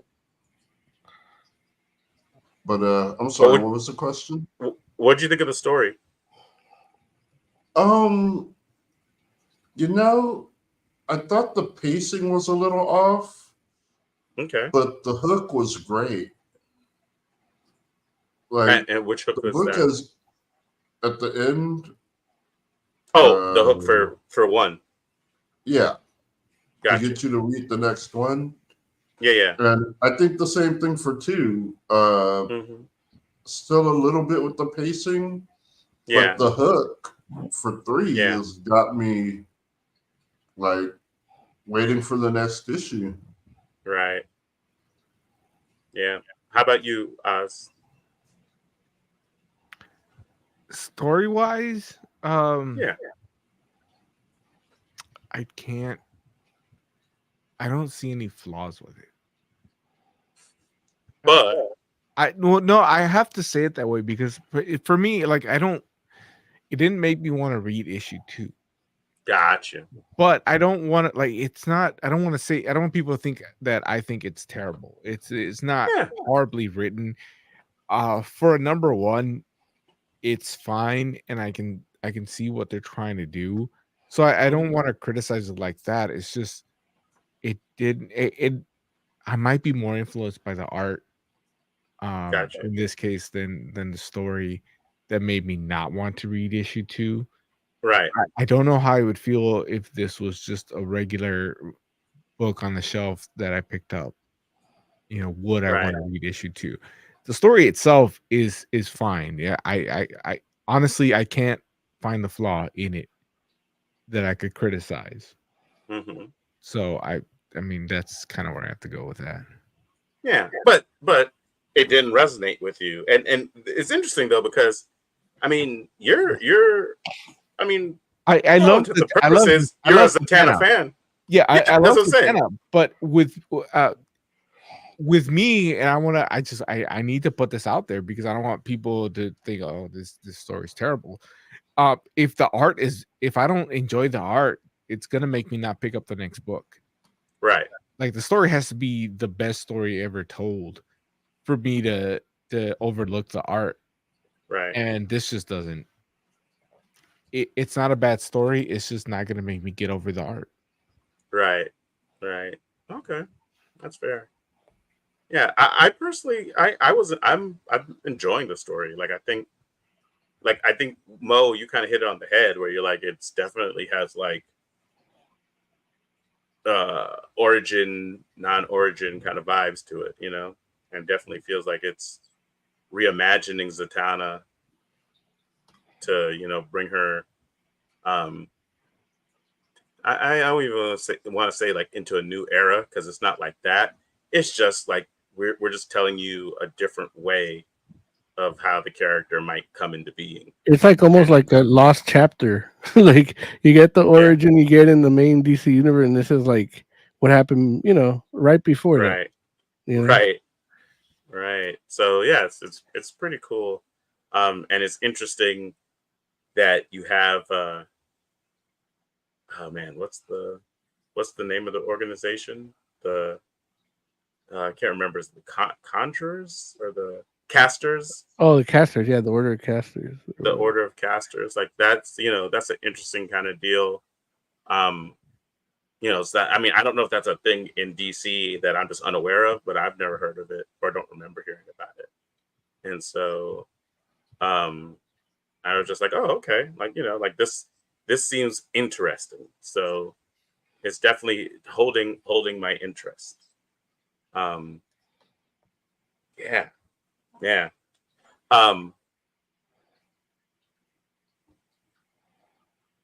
But I'm sorry, what was the question? What did you think of the story? I thought the pacing was a little off. Okay. But the hook was great. Like, and which hook was that? Has, at the end. The hook for 1. Yeah. Gotcha. To get you to read the next one. Yeah. And I think the same thing for 2. Still a little bit with the pacing. Yeah. But the hook for 3 has got me like waiting for the next issue. Right. Yeah. How about you, Oz? Story-wise, I don't see any flaws with it. But I have to say it that way because for me, like, it didn't make me want to read issue 2. Gotcha. But I don't want to, like, it's not, I don't want people to think that I think it's terrible. It's not horribly written. For a number 1, it's fine, and I can see what they're trying to do. So I don't want to criticize it like that. It's just it didn't. I might be more influenced by the art, Gotcha. in this case than the story that made me not want to read issue 2. Right. I don't know how I would feel if this was just a regular book on the shelf that I picked up. Would I want to read issue 2? The story itself is fine. Yeah, I honestly I can't find the flaw in it that I could criticize. Mm-hmm. So I mean that's kind of where I have to go with that. Yeah, but it didn't resonate with you, and it's interesting though because I mean you're I mean I love the purposes you're a Zatanna fan. Yeah, I love that's what I'm saying. Zatanna, but with me, and I need to put this out there because I don't want people to think, oh, this story's terrible. If I don't enjoy the art, it's gonna make me not pick up the next book. Right. Like the story has to be the best story ever told for me to overlook the art. Right. And this just doesn't. It's not a bad story. It's just not gonna make me get over the art. Right. Right. Okay. That's fair. Yeah, I personally I'm enjoying the story. Like I think Mo, you kind of hit it on the head where you're like it's definitely has like origin, non-origin kind of vibes to it, and definitely feels like it's reimagining Zatanna to, bring her I don't even want to say like into a new era because it's not like that. It's just like we're just telling you a different way of how the character might come into being. It's like almost like a lost chapter. Like you get the origin, you get in the main DC universe, and this is like what happened, right before right. that. Right. So yeah, it's pretty cool, and it's interesting that you have. Oh man, what's the name of the organization? I can't remember. Is it the Conjurers or the Casters? Oh, the Casters, yeah, the Order of Casters. The Order of Casters, like that's that's an interesting kind of deal. So that, I mean, I don't know if that's a thing in DC that I'm just unaware of, but I've never heard of it or don't remember hearing about it. And so, I was just like, oh, okay, like like this seems interesting. So it's definitely holding my interest. Yeah.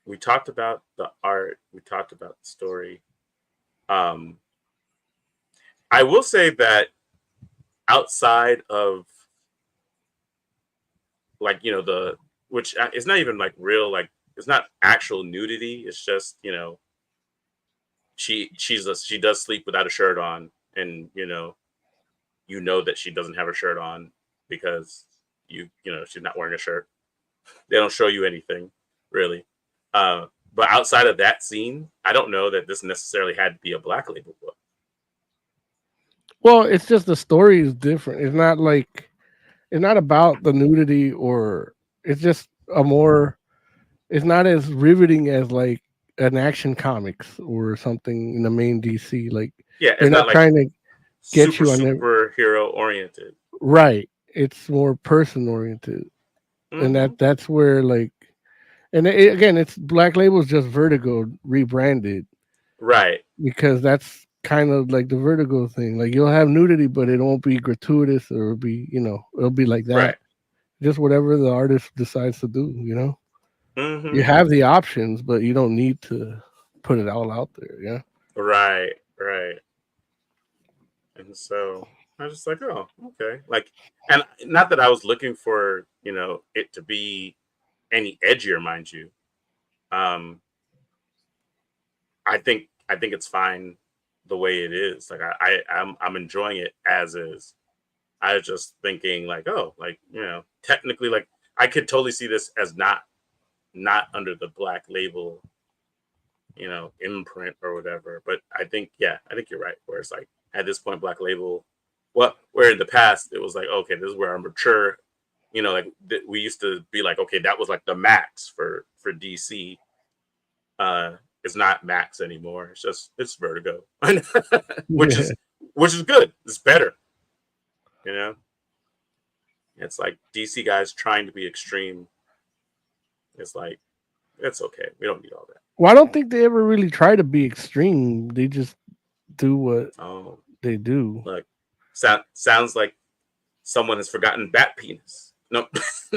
We talked about the art. We talked about the story. I will say that outside of like which is not even like real, like it's not actual nudity. It's just she does sleep without a shirt on, and that she doesn't have her shirt on because she's not wearing a shirt. They don't show you anything really. But outside of that scene, I don't know that this necessarily had to be a Black Label book. Well, it's just the story is different. It's not about the nudity, or it's just it's not as riveting as like an Action Comics or something in the main DC. Like they're not trying to get superhero oriented. Right. It's more person oriented. Mm-hmm. And that's where like, and again, it's Black Label's just Vertigo rebranded. Right. Because that's kind of like the Vertigo thing. Like you'll have nudity, but it won't be gratuitous, or it'll be, it'll be like that. Right. Just whatever the artist decides to do, Mm-hmm. You have the options, but you don't need to put it all out there. Yeah. Right. And so I was just like, oh, okay. Like, and not that I was looking for, it to be any edgier, mind you. I think it's fine the way it is. Like I'm enjoying it as is. I was just thinking like, oh, like, technically, like I could totally see this as not under the Black Label, imprint or whatever. But I think you're right. Where it's like at this point, Black Label, where in the past it was like, okay, this is where I'm mature. Like we used to be like, okay, that was like the max for DC. it's not Max anymore. It's Vertigo, which is good. It's better. You know, it's like DC guys trying to be extreme. It's like it's okay. We don't need all that. Well, I don't think they ever really try to be extreme. They just do what they do. Like sounds like someone has forgotten bat penis. No.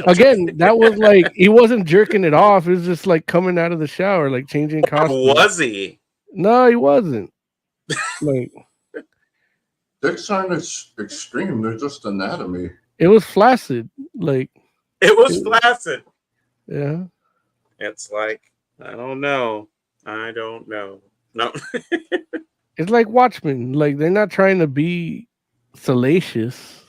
Again, that was like he wasn't jerking it off. It was just like coming out of the shower, like changing costumes. Was he? No, he wasn't. Like dicks aren't extreme; they're just anatomy. it was flaccid. Like it was flaccid. Yeah. It's like I don't know. No. It's like Watchmen. Like they're not trying to be salacious.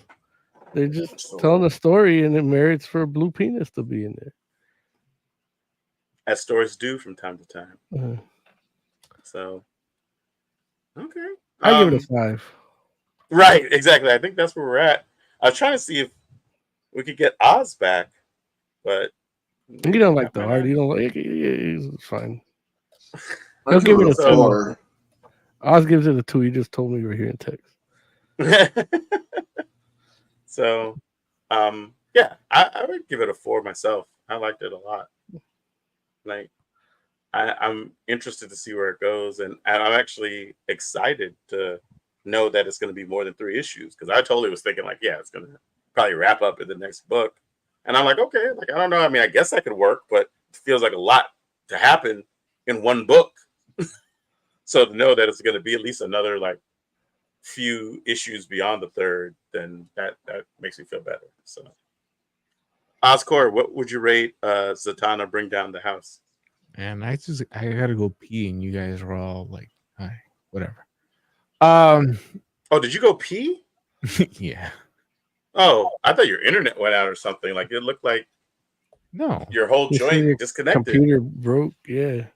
They're just telling a story, and it merits for a blue penis to be in there. As stories do from time to time. So, okay. I give it a 5. Right, exactly. I think that's where we're at. I was trying to see if we could get Oz back, but you don't like the art. You don't like it. It's fine. I'll give it a 4. Oz gives it a 2. You just told me you were here in text. So, yeah, I would give it a 4 myself. I liked it a lot. Like, I'm interested to see where it goes, and I'm actually excited to know that it's going to be more than 3 issues, because I totally was thinking like, yeah, it's going to probably wrap up in the next book, and I'm like, okay, like I don't know. I mean, I guess that could work, but it feels like a lot to happen in one book. So to know that it's going to be at least another like few issues beyond the 3rd, then that makes me feel better. So, Oscar, what would you rate Zatanna Bring Down the House? And I gotta go pee, and you guys are all like, "Hi, whatever." Oh, did you go pee? Yeah. Oh, I thought your internet went out or something. Like it looked like your whole joint disconnected. Computer broke. Yeah.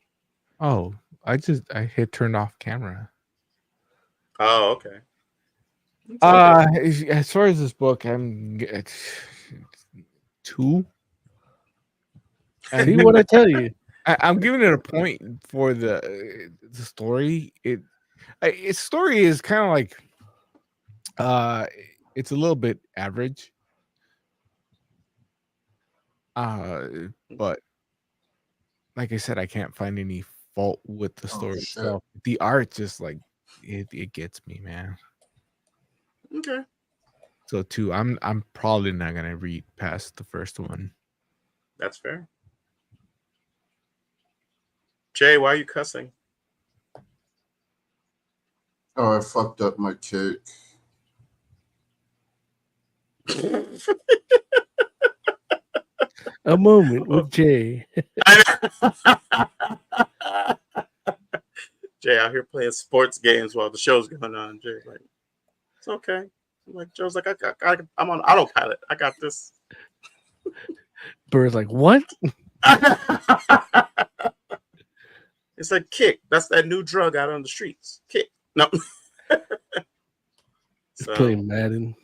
Oh, I hit turned off camera. Oh, okay. As far as this book, it's 2. See what I tell you. I'm giving it a point for the story. Its story is kind of like it's a little bit average. But like I said, I can't find any fault with the story itself. The art just like it gets me, man. Okay. So 2. I'm probably not gonna read past the first one. That's fair. Jay, why are you cussing? Oh, I fucked up my cake. A moment with Jay. Jay out here playing sports games while the show's going on. Jay, like, it's okay. Like Joe's like, I'm on autopilot. I got this. Bird's like, what? It's like kick. That's that new drug out on the streets. Kick. No. He's playing Madden.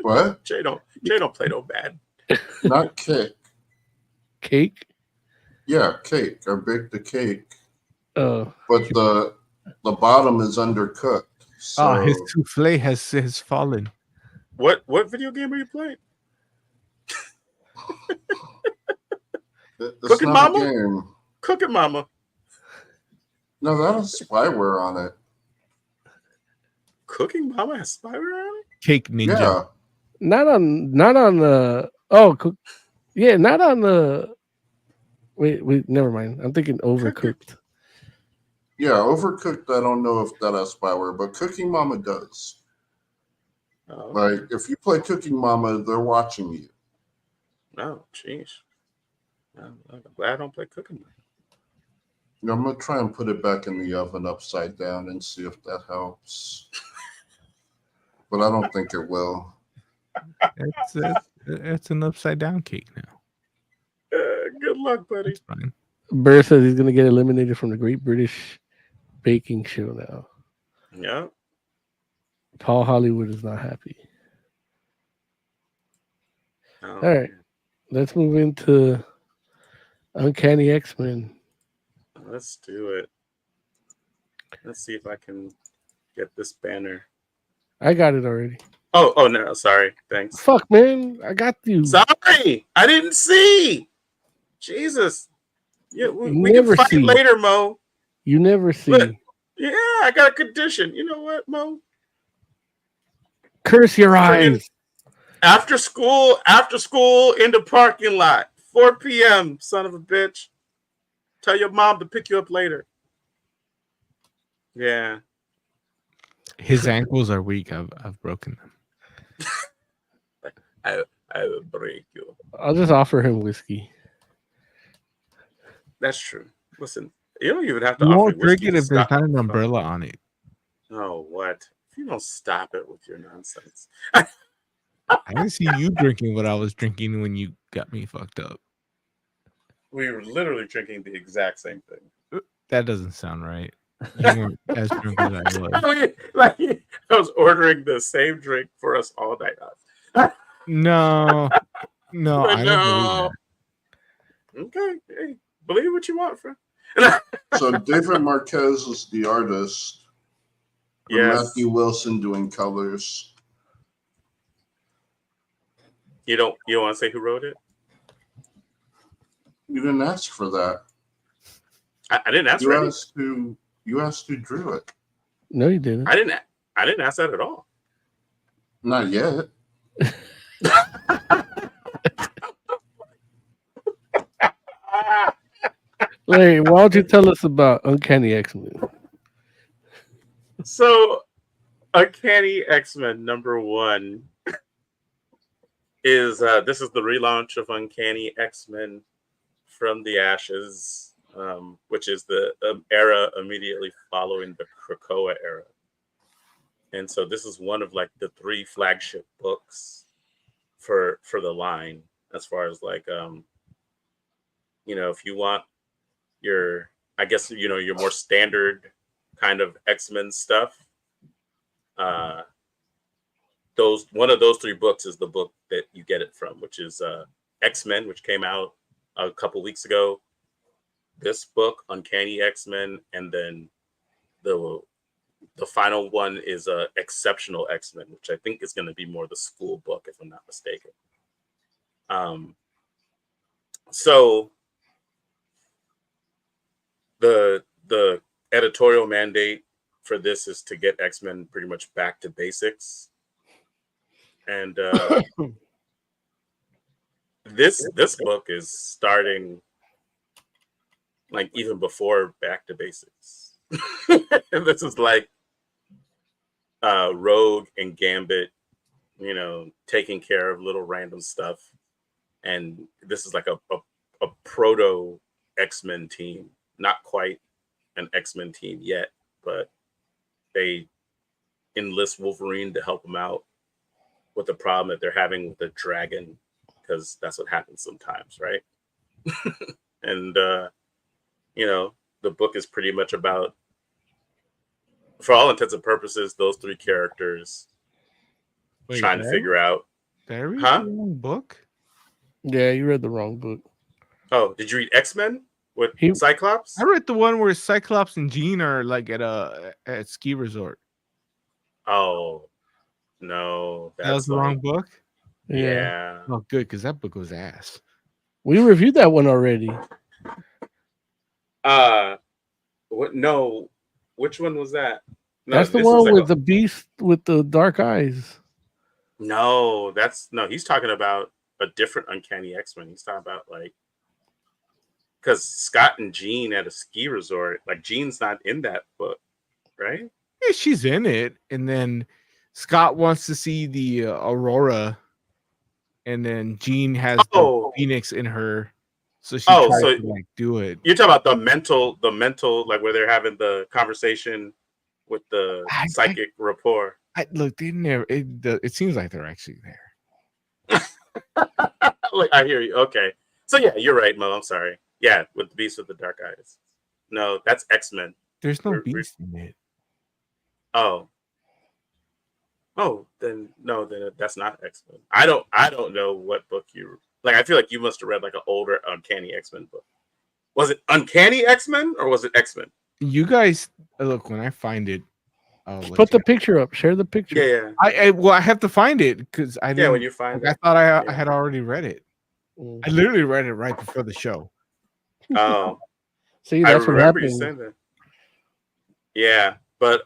What? Jay don't play no Madden. Not cake. Cake? Yeah, cake. I baked the cake. Oh. But the bottom is undercooked. So his souffle has fallen. What video game are you playing? it's Cooking not Mama? a game. Cooking Mama. No, that has spyware on it. Cooking Mama has spyware on it? Cake Ninja. Yeah. Not on the not on the wait, never mind. I'm thinking Overcooked. Yeah, Overcooked, I don't know if that has spyware, but Cooking Mama does. Oh. Like, if you play Cooking Mama, they're watching you. Oh, jeez. I'm glad I don't play Cooking Mama. I'm going to try and put it back in the oven upside down and see if that helps. But I don't think it will. It's an upside down cake now. Good luck, buddy. It's fine. Burr says he's going to get eliminated from the Great British Baking Show now. Yeah. Paul Hollywood is not happy. Oh. All right. Let's move into Uncanny X-Men. Let's do it. Let's see if I can get this banner. I got it already. Oh no, sorry. Thanks. Fuck, man, I got you. Sorry, I didn't see. Jesus. Yeah, we can never fight see. later, Mo. You never see. But, yeah, I got a condition. You know what, Mo? Curse your eyes. After school in the parking lot. 4 p.m., son of a bitch. Tell your mom to pick you up later. Yeah. His ankles are weak. I've broken them. I will break you. I'll just offer him whiskey. That's true. Listen, you don't even have to You offer won't me drink whiskey it to if there's stop not it. an umbrella on it. Oh, what? If you don't stop it with your nonsense. I didn't see you drinking what I was drinking when you got me fucked up. We were literally drinking the exact same thing. That doesn't sound right. You weren't as drunk as I was. I was ordering the same drink for us all night. No, I don't believe that. Okay, hey, believe what you want, friend. So David Marquez is the artist. Yes. Matthew Wilson doing colors. You don't want to say who wrote it? You didn't ask for that. I didn't ask for it. You asked who drew it. No, you didn't. I didn't ask that at all. Not yet. Larry, why don't you tell us about Uncanny X-Men? So, Uncanny X-Men #1 is this is the relaunch of Uncanny X-Men from the Ashes, which is the era immediately following the Krakoa era. And so this is one of like the 3 flagship books for the line, as far as like if you want your, I guess, your more standard kind of X-Men stuff, one of those 3 books is the book that you get it from, which is X-Men, which came out a couple weeks ago. This book, Uncanny X-Men, and then the final one is Exceptional X-Men, which I think is going to be more the school book, if I'm not mistaken. So the editorial mandate for this is to get X-Men pretty much back to basics. And this book is starting like even before Back to Basics. And this is like Rogue and Gambit, taking care of little random stuff. And this is like a proto X-Men team. Not quite an X-Men team yet, but they enlist Wolverine to help them out with the problem that they're having with the dragon, because that's what happens sometimes, right? And the book is pretty much about, for all intents and purposes, those 3 characters trying to figure out. Did I read the wrong book? Yeah, you read the wrong book. Oh, did you read X-Men with Cyclops? I read the one where Cyclops and Jean are like at a ski resort. Oh, no. That was the wrong book? Yeah. Oh, good, because that book was ass. We reviewed that one already. What? No. Which one was that? No, that's the one with the beast with the dark eyes. No, he's talking about a different Uncanny X-Men. He's talking about because Scott and Jean at a ski resort, like Jean's not in that book, right? Yeah, she's in it. And then Scott wants to see the Aurora, and then Jean has the Phoenix in her, so she tries to do it. You're talking about the mental, like where they're having the conversation with the psychic rapport. Look, they never. It seems like they're actually there. Like, I hear you. Okay, so yeah, you're right, Mo. I'm sorry. Yeah, with the Beast with the Dark Eyes. No, that's X-Men. There's no Beast in it. Oh, then that's not X-Men. I don't know what book you like. I feel like you must have read like an older Uncanny X-Men book. Was it Uncanny X-Men or was it X-Men? You guys look when I find it. Put the picture up. Share the picture. Yeah. I have to find it because I didn't. Yeah, when you find it. I thought I had already read it. I literally read it right before the show. Oh, see, that's I remember you happened. saying that. Yeah, but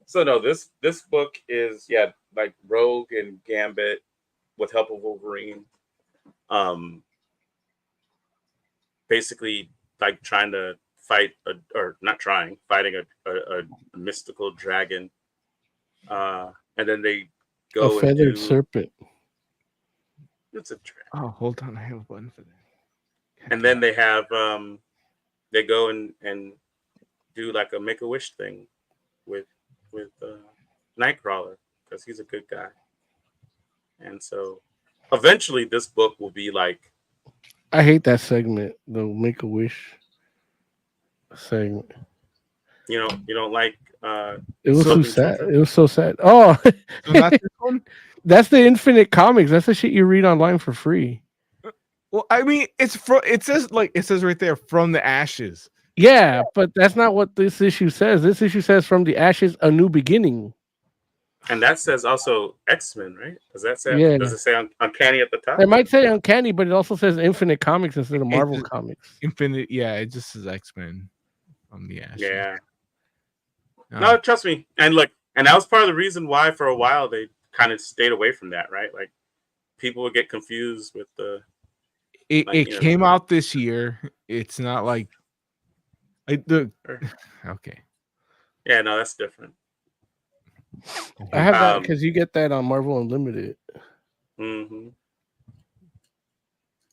so no, this book is like Rogue and Gambit with help of Wolverine, basically like trying to fighting a mystical dragon, and then they go a feathered serpent. It's a dragon. Oh, hold on, I have a button for that. And then they have they go and do like a Make-A-Wish thing with Nightcrawler because he's a good guy. And so eventually this book will be like, I hate that segment, the Make-A-Wish segment. You don't like it was so sad. It was so sad. Oh, so not this one? That's the Infinite Comics. That's the shit you read online for free. Well, I mean, it says right there, from the ashes. Yeah, but that's not what this issue says. This issue says from the ashes, a new beginning. And that says also X-Men, right? Does that say? Yeah. Does it say Uncanny at the top? It might say Uncanny, but it also says Infinite Comics instead of Marvel Comics. Infinite, yeah, it just says X-Men from the ashes. Yeah. No, trust me. And look, and that was part of the reason why for a while they kind of stayed away from that, right? Like people would get confused with the. It came out this year. It's not like the. Okay. Yeah, no, that's different. I have that because you get that on Marvel Unlimited. Mm-hmm.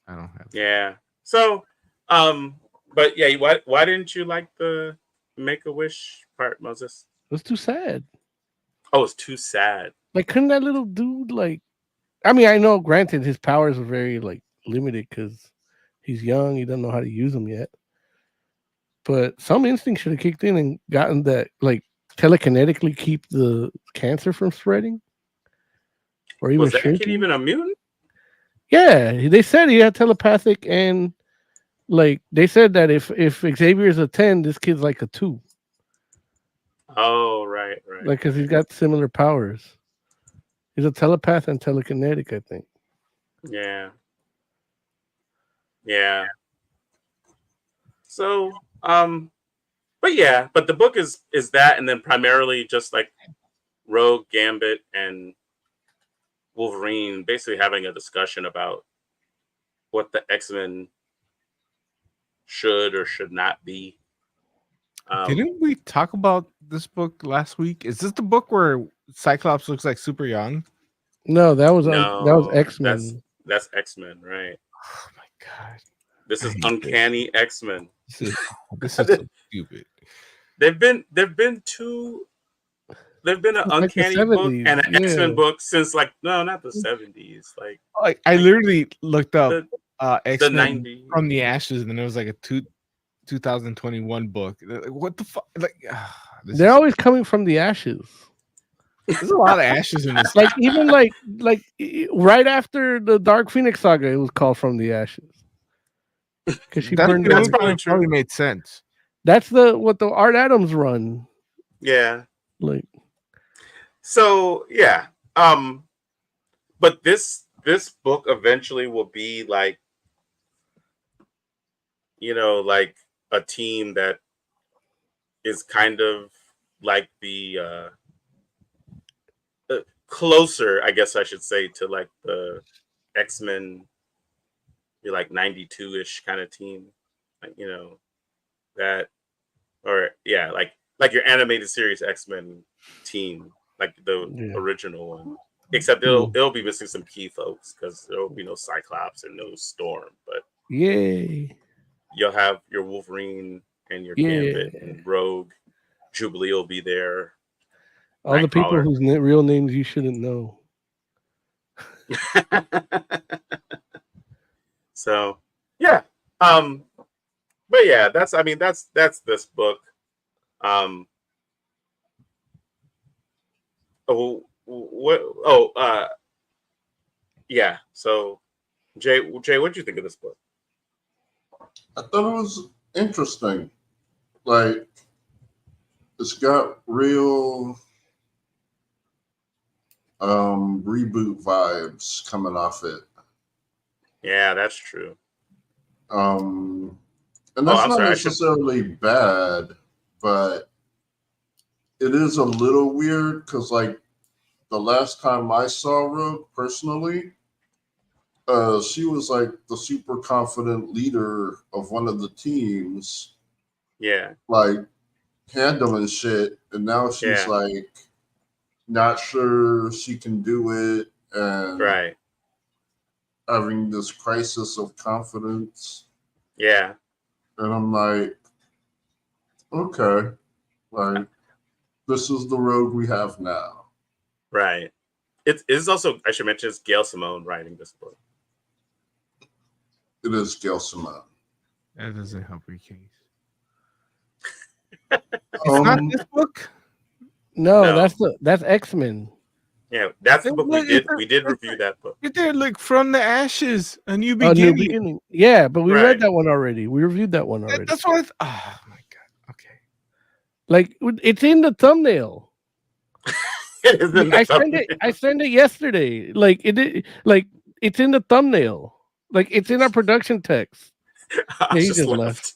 I don't have. Yeah. So, but yeah, why didn't you like the Make-A-Wish part, Moses? It was too sad. Oh, it's too sad. Like, couldn't that little dude I mean, I know. Granted, his powers are very limited because he's young. He doesn't know how to use them yet. But some instinct should have kicked in and gotten that telekinetically keep the cancer from spreading, or even was that shrinking. kid even a mutant? Yeah, they said he had telepathic, and they said that if Xavier's a 10, this kid's like a 2. Oh, right. Because he's got similar powers. He's a telepath and telekinetic, I think. Yeah. So, but the book is that, and then primarily just like Rogue, Gambit, and Wolverine basically having a discussion about what the X-Men should or should not be. Didn't we talk about this book last week? Is this the book where Cyclops looks like super young? No, that was X-Men. That's X-Men, right? Oh my god! This is Uncanny X-Men. This is so stupid. There've been an Uncanny book and an X-Men book since not the 70s. I literally looked up X-Men the 90s. from the ashes, and then it was like a 2021 book. What the fuck? They're always coming from the ashes. There's a lot of ashes in this. Even right after the Dark Phoenix saga, it was called From the Ashes. Because she burned. That's probably made sense. That's what the Art Adams run. Yeah. So yeah. But this book eventually will be a team that is kind of like the closer, I guess I should say, to the X-Men, 92-ish kind of team, that, or like your animated series X-Men team, the original one. Except it'll be missing some key folks because there will be no Cyclops and no Storm, but yay, you'll have your Wolverine and your Gambit and Rogue. Jubilee will be there. All the people whose real names you shouldn't know. So yeah, but yeah, that's this book. Yeah. So Jay, what do you think of this book? I thought it was interesting. Like, it's got real reboot vibes coming off it. Yeah, that's true. And that's not necessarily bad, but it is a little weird because, like, the last time I saw Rogue personally, she was like the super confident leader of one of the teams. Yeah. Like, handling shit, and now she's like not sure she can do it, and having this crisis of confidence. Yeah. And I'm like, okay, like, this is the road we have now. Right. It is also, I should mention, it's Gail Simone writing this book. It is Gail Simone. That doesn't help your case. It's not this book. No, that's X-Men. Yeah, that's the book we did review that book. It did look From the Ashes, a new beginning. Yeah, but we read that one already. We reviewed that one already. That's what. Oh my god. Okay. Like, it's in the thumbnail. I sent it yesterday. Like it's in the thumbnail. Like, it's in our production text. I just left.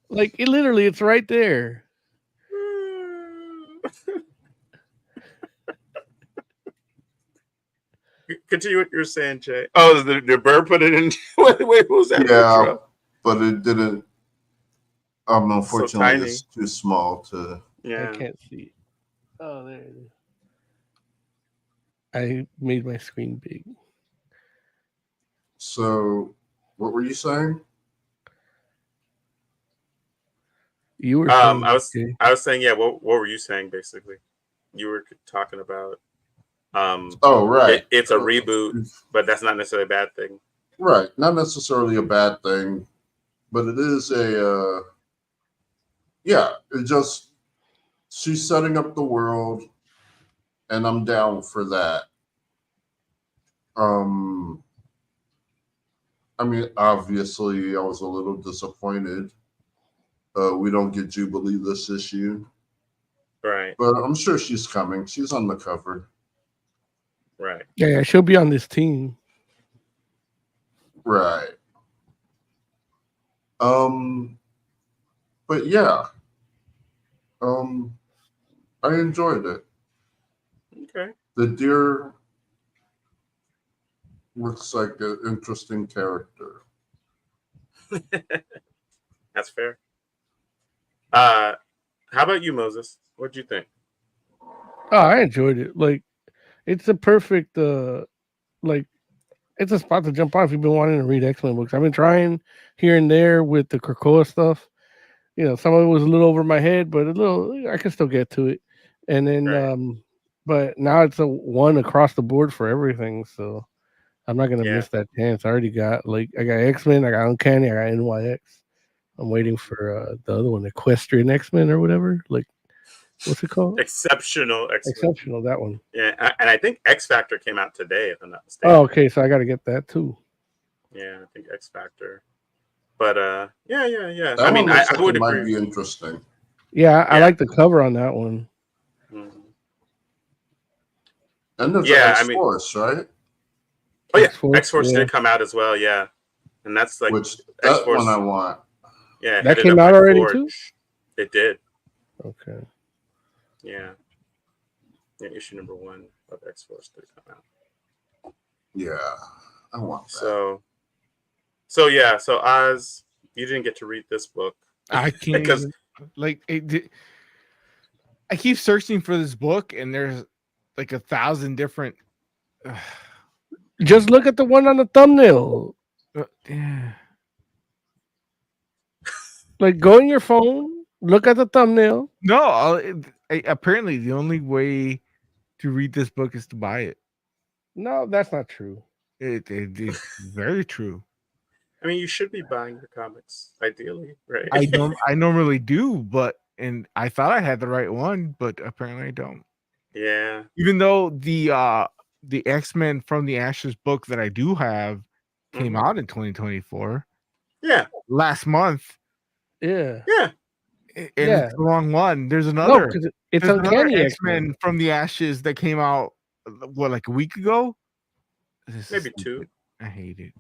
Like, it's right there. Continue what you're saying, Jay. Oh, the bird put it in. Wait, what was that? Yeah, but it didn't. Unfortunately, it's too small to. Yeah, I can't see. Oh, there it is. I made my screen big. So, what were you saying? You were. I was saying, yeah. What were you saying? Basically, you were talking about. Oh, right. It's a reboot, but that's not necessarily a bad thing. Right, not necessarily a bad thing, but it is a. Yeah, it just, she's setting up the world, and I'm down for that. I mean, obviously, I was a little disappointed. We don't get Jubilee this issue. Right. But I'm sure she's coming. She's on the cover. Right. Yeah, she'll be on this team. Right. But yeah. I enjoyed it. Okay. The deer looks like an interesting character. That's fair. How about you, Moses? What'd you think? Oh, I enjoyed it. Like, it's a perfect like, it's a spot to jump on if you've been wanting to read X-Men books. I've been trying here and there with the Krakoa stuff. You know, some of it was a little over my head, but I can still get to it. And then but now it's a one across the board for everything, so I'm not gonna miss that chance. I already got, like, I got X-Men, I got Uncanny, I got NYX. I'm waiting for the other one, Equestrian X-Men or whatever. Like, what's it called? Exceptional X-Men. Exceptional, that one. Yeah, and I think X Factor came out today, if I'm not mistaken. Oh, okay, so I got to get that too. Yeah, I think X Factor. But yeah. That I mean, one looks I like would it might agree. be interesting. Yeah, I like the cover on that one. Mm-hmm. And there's X-Force, right? Oh yeah, X-Force did come out as well. Yeah, and that's like that X-Force, one I want. Yeah, that came out already too. It did. Okay. Yeah, issue number 1 of X-Force did come out. Yeah, I want that. So Oz, you didn't get to read this book. I can't because I keep searching for this book, and there's like 1,000 different. Just look at the one on the thumbnail. Yeah. Like, go in your phone, look at the thumbnail. No, apparently the only way to read this book is to buy it. No, that's not true. It's very true. I mean, you should be buying your comics, ideally, right? I normally do, and I thought I had the right one, but apparently I don't. Yeah. Even though the X-Men From the Ashes book that I do have came out in 2024. Yeah. Last month. Yeah. Yeah. And it's the wrong one. There's another. No, it's Uncanny X-Men from the Ashes that came out like a week ago? Maybe 2. I hate it.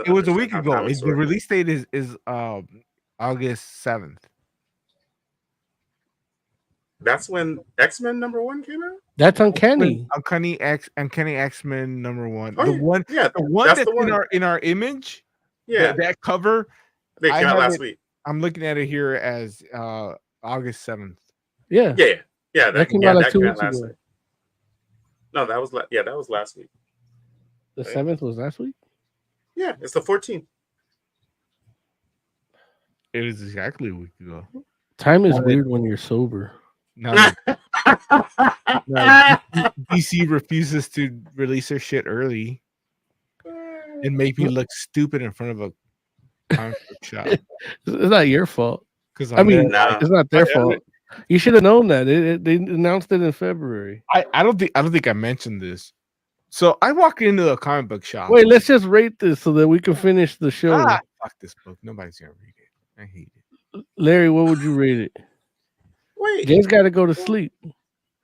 It was a week ago. The release date is August 7th. That's when X-Men #1 came out? That's Uncanny. Uncanny X-Men #1. Oh, the one that's in our image. Yeah. That cover. They came out last week. I'm looking at it here as August 7th. Yeah. Yeah. That came out like 2 weeks ago. Week. No, that was last week. The 7th was last week? Yeah, it's the 14th. It was exactly a week ago. Time is weird when you're sober. No, DC refuses to release their shit early and make me look stupid in front of a comic book shop. It's not your fault. Because it's not their fault. You should have known that. They announced it in February. I don't think I mentioned this. So I walk into a comic book shop. Wait, let's just rate this so that we can finish the show. Fuck this book. Nobody's gonna read it. I hate it. Larry, what would you rate it? Wait. Jay's got to go to sleep.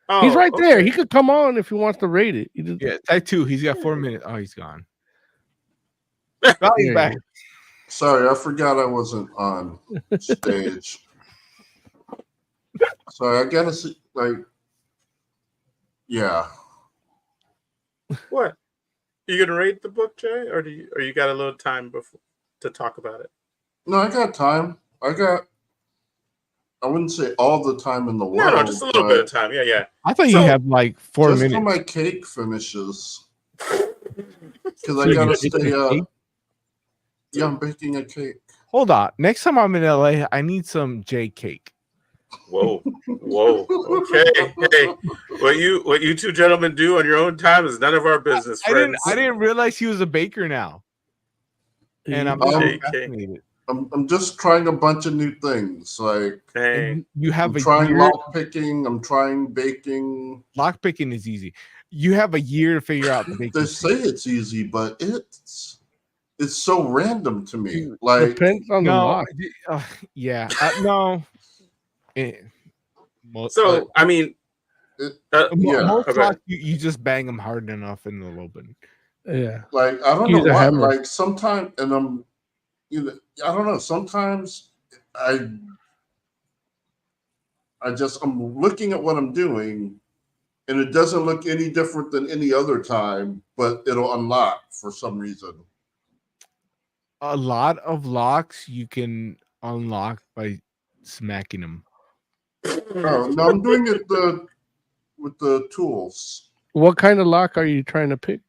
Oh, he's right there. He could come on if he wants to rate it. Yeah, type 2. He's got 4 minutes. Oh, he's gone. He's back. Sorry, I forgot I wasn't on stage. Sorry, I gotta see. Yeah. What? You gonna rate the book, Jay, or you got a little time before to talk about it? No, I got time. I wouldn't say all the time in the world. No, just a little bit of time. Yeah. I thought you had like 4 minutes. Just till my cake finishes. Because I gotta stay up. Yeah, I'm baking a cake. Hold on. Next time I'm in LA, I need some J cake. Whoa. Okay. Hey, what you two gentlemen do on your own time is none of our business, friends. I didn't realize he was a baker now. And I'm fascinated. I'm just trying a bunch of new things. Like you have I'm trying lock picking. I'm trying baking. Lock picking is easy. You have a year to figure out the baking. They say it's easy, but it's so random to me. Like depends on the lock. Yeah. No. So I mean, most locks you just bang them hard enough and they'll open. Yeah. Like I don't know why. Like sometimes, and I don't know. Sometimes I'm looking at what I'm doing, and it doesn't look any different than any other time, but it'll unlock for some reason. A lot of locks you can unlock by smacking them. Oh, no, I'm doing it with the tools. What kind of lock are you trying to pick?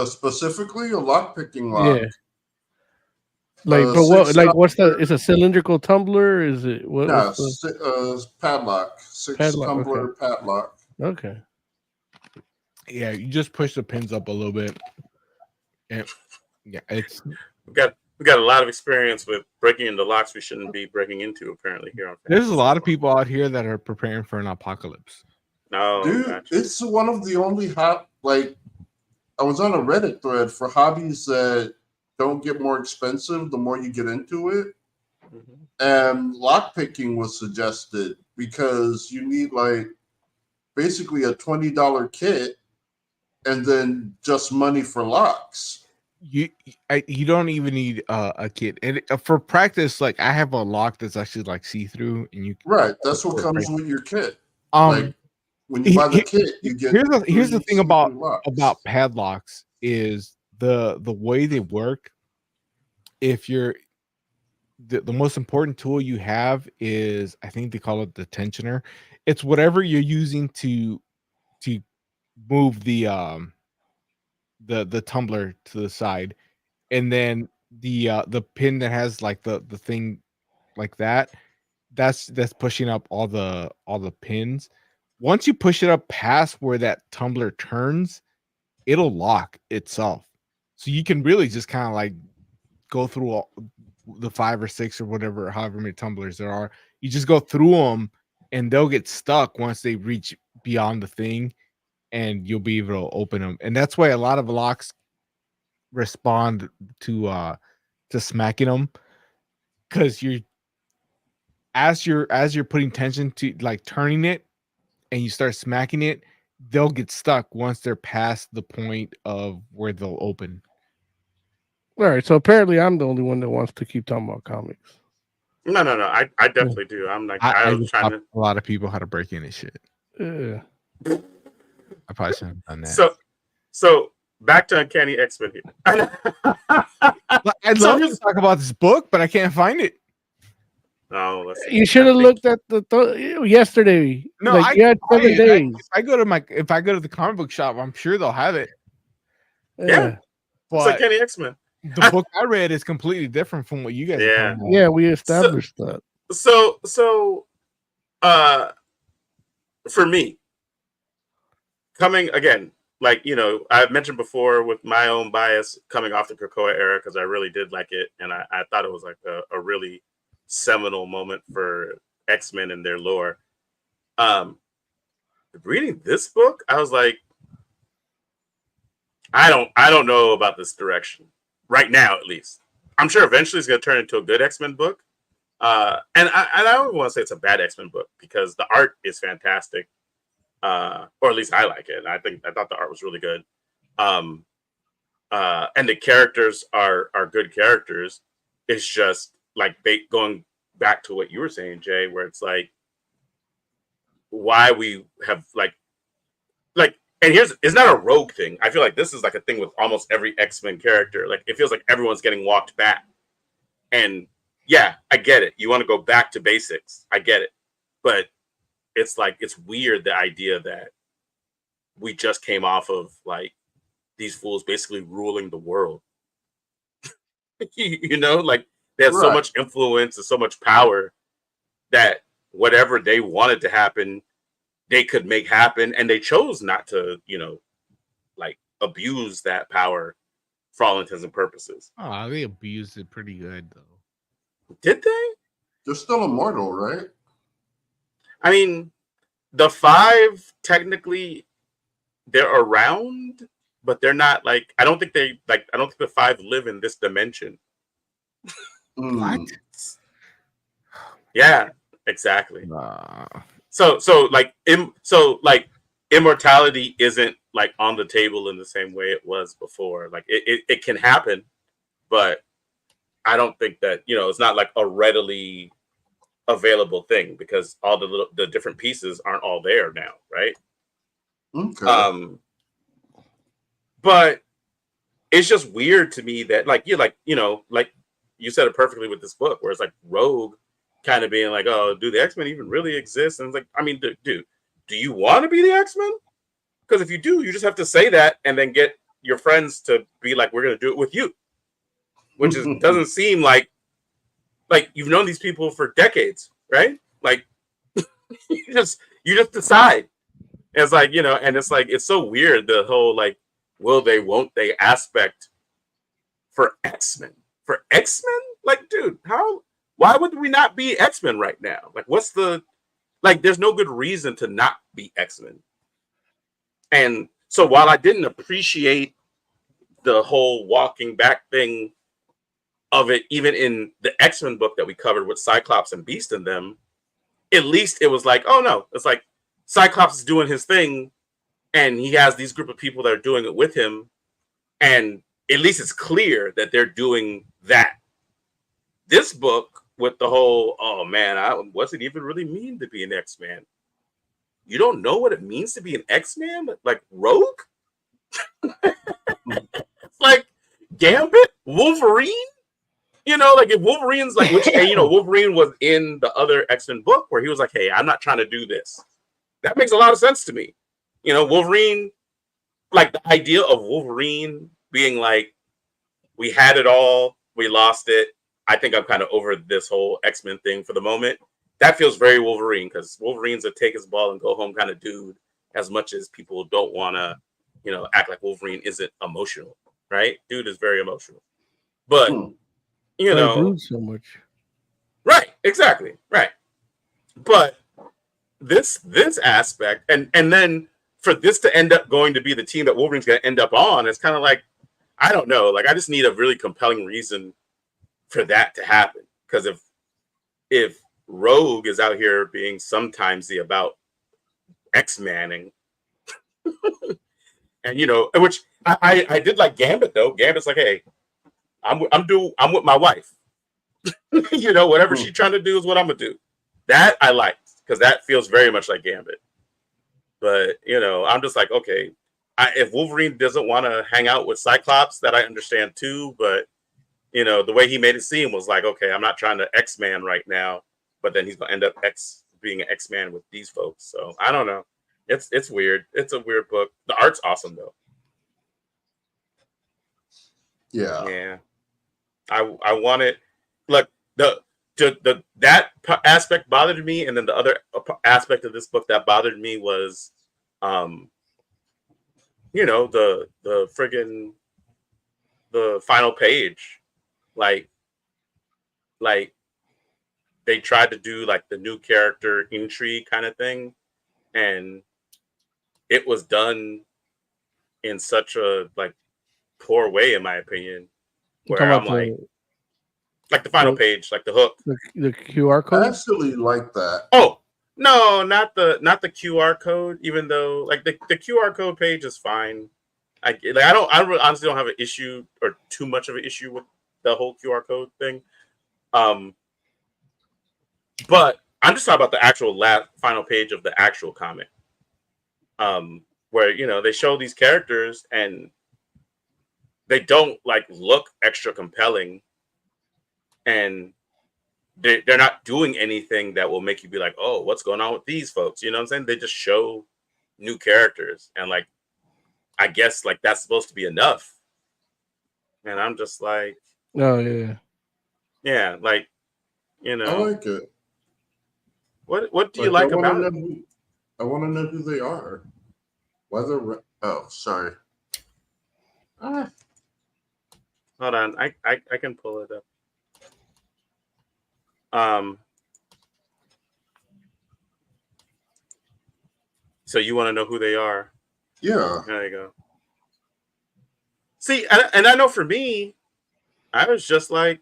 Specifically, a lock picking lock. Yeah. What's the? Is a cylindrical tumbler? Is it what? No, padlock. Tumbler padlock. Okay. Yeah, you just push the pins up a little bit. And yeah, it's we got a lot of experience with breaking into locks we shouldn't be breaking into. Apparently, here on there's a lot of people out here that are preparing for an apocalypse. No, dude, it's one of the only I was on a Reddit thread for hobbies that don't get more expensive the more you get into it. Mm-hmm. And lockpicking was suggested because you need basically a $20 kit and then just money for locks. You don't even need a kit. And for practice, I have a lock that's actually see-through, and you right. That's what comes with your kit. When you buy the kit, you get. Here's the thing about padlocks is the way they work. If you're the most important tool you have is, I think they call it the tensioner. It's whatever you're using to move the tumbler to the side, and then the pin that has the thing like that's pushing up all the pins. Once you push it up past where that tumbler turns, it'll lock itself. So you can really just kind of go through all the 5 or 6 or whatever, however many tumblers there are. You just go through them and they'll get stuck once they reach beyond the thing. and you'll be able to open them. And that's why a lot of locks respond to smacking them, because as you're putting tension to like turning it and you start smacking it, they'll get stuck once they're past the point of where they'll open. All right, so apparently I'm the only one that wants to keep talking about comics. No. I definitely do. I'm like, I was trying to. A lot of people how to break in and shit. Yeah. I probably shouldn't have done that. So back to Uncanny X-Men here. I'd love to talk about this book, but I can't find it. No, you should have looked at yesterday. No, like, you had 7 days. If I go to the comic book shop, I'm sure they'll have it. Yeah. But it's Uncanny X-Men. The book I read is completely different from what you guys are talking about. Yeah, we established that. So for me, coming again, like, you know, I've mentioned before with my own bias coming off the Krakoa era, because I really did like it, and I thought it was like a really seminal moment for X-Men and their lore. Reading this book, I was like, I don't know about this direction right now, at least. I'm sure eventually it's going to turn into a good X-Men book. And I don't want to say it's a bad X-Men book, because the art is fantastic. Or at least I like it. I thought the art was really good. And the characters are good characters. It's just like going back to what you were saying, Jay, where it's like, why we have like, and it's not a rogue thing. I feel like this is like a thing with almost every X-Men character. Like, it feels like everyone's getting walked back. And yeah, I get it. You want to go back to basics. I get it. But it's like, it's weird, the idea that we just came off of like these fools basically ruling the world. You know, like they had so much influence and so much power that whatever they wanted to happen, they could make happen, and they chose not to, you know, like abuse that power for all intents and purposes. Oh, they abused it pretty good though. Did they? They're still immortal, right? I mean, the 5 technically they're around, but they're not like, I don't think the 5 live in this dimension. What? Yeah, exactly. So immortality isn't like on the table in the same way it was before. Like it can happen, but I don't think that, you know, it's not like a readily available thing, because all the different pieces aren't all there now, right? Okay. But it's just weird to me that like you said it perfectly with this book, where it's like Rogue kind of being like, oh, do the X-Men even really exist? And it's like, I mean, do you want to be the X-Men? Because if you do, you just have to say that and then get your friends to be like, we're going to do it with you. Which doesn't seem like you've known these people for decades, right? Like you just decide. And it's like, you know, and it's like, it's so weird, the whole like, will they, won't they aspect for X-Men. For X-Men? Like, dude, why would we not be X-Men right now? Like, what's the, like, there's no good reason to not be X-Men. And so while I didn't appreciate the whole walking back thing of it, even in the X-Men book that we covered with Cyclops and Beast in them, at least it was like, oh no, it's like Cyclops is doing his thing and he has these group of people that are doing it with him. And at least it's clear that they're doing that. This book with the whole, oh man, what's it even really mean to be an X-Man? You don't know what it means to be an X-Man? Like Rogue? It's like Gambit? Wolverine? You know, like if Wolverine's like, which, and, you know, Wolverine was in the other X-Men book where he was like, hey, I'm not trying to do this. That makes a lot of sense to me. You know, Wolverine, like the idea of Wolverine being like, we had it all, we lost it. I think I'm kind of over this whole X-Men thing for the moment. That feels very Wolverine, because Wolverine's a take his ball and go home kind of dude, as much as people don't want to, you know, act like Wolverine isn't emotional, right? Dude is very emotional. But, you know, so much. Right, exactly, right. But this aspect, and then for this to end up going to be the team that Wolverine's going to end up on, it's kind of like, I don't know. Like, I just need a really compelling reason for that to happen. Because if Rogue is out here being sometimes about X-Manning, and which I did like Gambit though. Gambit's like, hey, I'm with my wife. Whatever she's trying to do is what I'm gonna do. That I liked because that feels very much like Gambit. But I'm just like, okay, if Wolverine doesn't want to hang out with Cyclops, that I understand too. But the way he made it seem was like, okay, I'm not trying to X-Man right now, but then he's gonna end up being an X-Man with these folks. So I don't know. It's weird. It's a weird book. The art's awesome though. Yeah. I want it. Look, that aspect bothered me, and then the other aspect of this book that bothered me was, the friggin' the final page, like they tried to do like the new character intrigue kind of thing, and it was done in such a like poor way, in my opinion. Where I'm like the final page, like the hook, the QR code. I actually like that. Oh no, not the QR code. Even though like the QR code page is fine. I honestly don't have an issue or too much of an issue with the whole QR code thing. But I'm just talking about the actual final page of the actual comic. Where they show these characters and they don't like look extra compelling, and they're not doing anything that will make you be like, oh, what's going on with these folks? You know what I'm saying? They just show new characters, and like, I guess like that's supposed to be enough. And I'm just like, oh yeah, like, I like it. What do you like about it? I want to know who they are. Whether sorry. Hold on, I can pull it up. So you want to know who they are? Yeah. There you go. See, and I know for me, I was just like,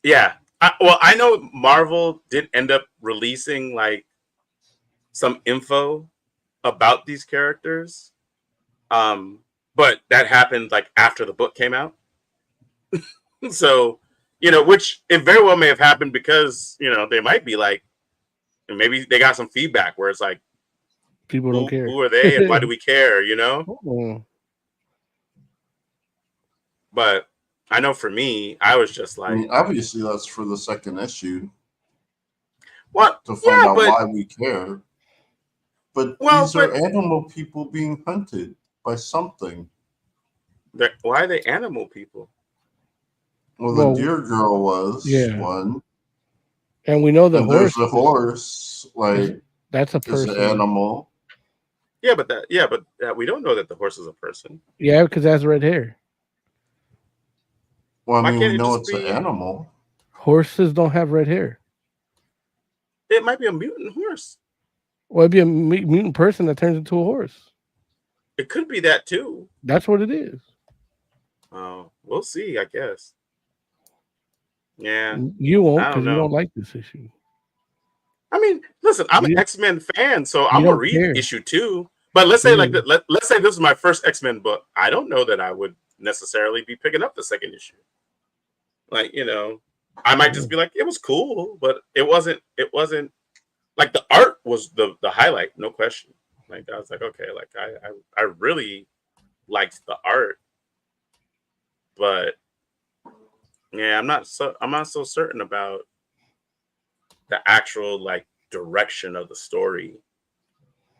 yeah. I know Marvel did end up releasing like some info about these characters, but that happened like after the book came out. So, which it very well may have happened because they might be like, and maybe they got some feedback where it's like, people don't care. Who are they, and why do we care? Oh. But I know for me, I was just like, obviously that's for the second issue. What? To find out why we care. But these are animal people being hunted by something. Why are they animal people? Well, the deer girl was one. And we know the horse. There's a horse, like that's a person. Is an animal. Yeah, but we don't know that the horse is a person. Yeah, because it has red hair. Well, I mean, we know it's an animal. Horses don't have red hair. It might be a mutant horse. Well, it'd be a mutant person that turns into a horse. It could be that too. That's what it is. Oh, we'll see, I guess. Yeah. You won't because you don't like this issue. I mean, listen, I'm an X-Men fan, so I'm gonna read issue 2. But let's say let's say this is my first X-Men book. I don't know that I would necessarily be picking up the second issue. Like, I might just be like, it was cool, but it wasn't like the art was the highlight, no question. Like I was like, okay, like I really liked the art, but yeah, I'm not so certain about the actual like direction of the story.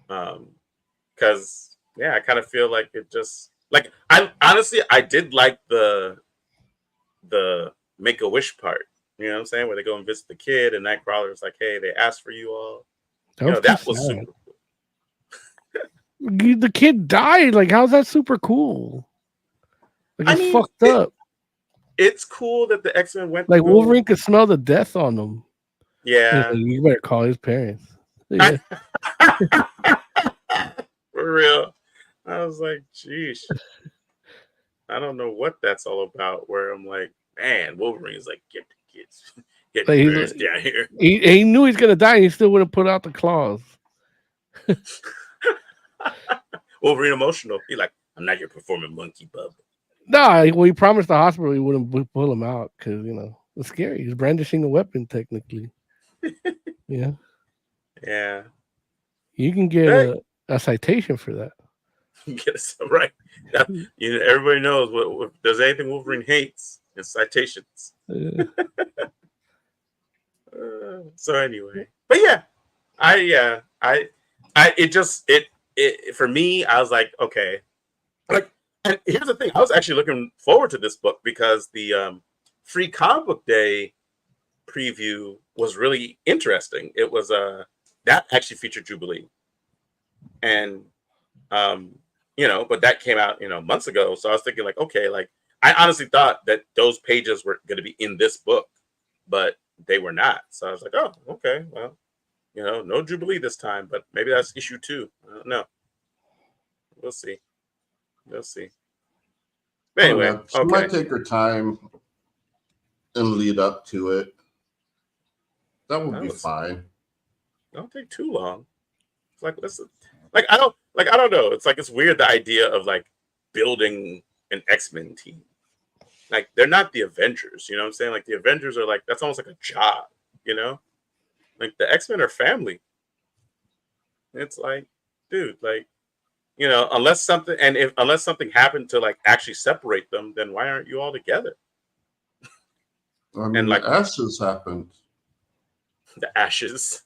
Because I kind of feel like it just like I honestly did like the Make-A-Wish part. You know what I'm saying? Where they go and visit the kid, and Nightcrawler's like, "Hey, they asked for you all." That was super cool. The kid died. Like, how's that super cool? Like, it's fucked up. It's cool that the X-Men went. Like, Wolverine could smell the death on them. Yeah. You better call his parents. Yeah. For real. I was like, geez. I don't know what that's all about. Where I'm like, man, Wolverine's like, get the kids, get the parents down here. He knew he's gonna die, and he still wouldn't put out the claws. Wolverine emotional. He like, I'm not your performing monkey, bub. No, well, he promised the hospital he wouldn't pull him out because it's scary. He's brandishing a weapon technically. Yeah. Yeah. You can get a citation for that. Get us right. Everybody knows what there's anything Wolverine hates. It's citations. Yeah. So anyway, but yeah, it for me, I was like, okay, like, and here's the thing, I was actually looking forward to this book because the Free Comic Book Day preview was really interesting. It was that actually featured Jubilee, and but that came out months ago. So I was thinking like, okay, like I honestly thought that those pages were going to be in this book, but they were not. So I was like, oh, okay, well, no Jubilee this time, but maybe that's issue 2. I don't know. We'll see. But anyway, she might take her time and lead up to it. That would be fine. Don't take too long. It's like, listen, I don't know. It's like, it's weird, the idea of like building an X-Men team. Like, they're not the Avengers, you know what I'm saying? Like, the Avengers are like, that's almost like a job, Like, the X-Men are family. It's like, dude, like, unless something happened to like actually separate them, then why aren't you all together? I mean, like, the ashes happened. The ashes.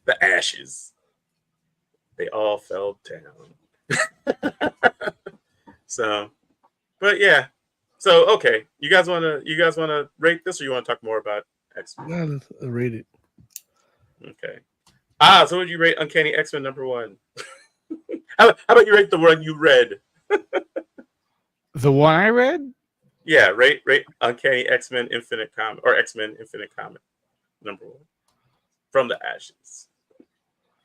The ashes. They all fell down. So, but yeah. So, okay. You guys wanna rate this, or you want to talk more about X-Men? No, let's rate it. Okay. So would you rate Uncanny X-Men #1? How about you rate the one you read? The one I read? Yeah, rate Uncanny X-Men Infinite Comic, or X-Men Infinite Comic #1 from the ashes.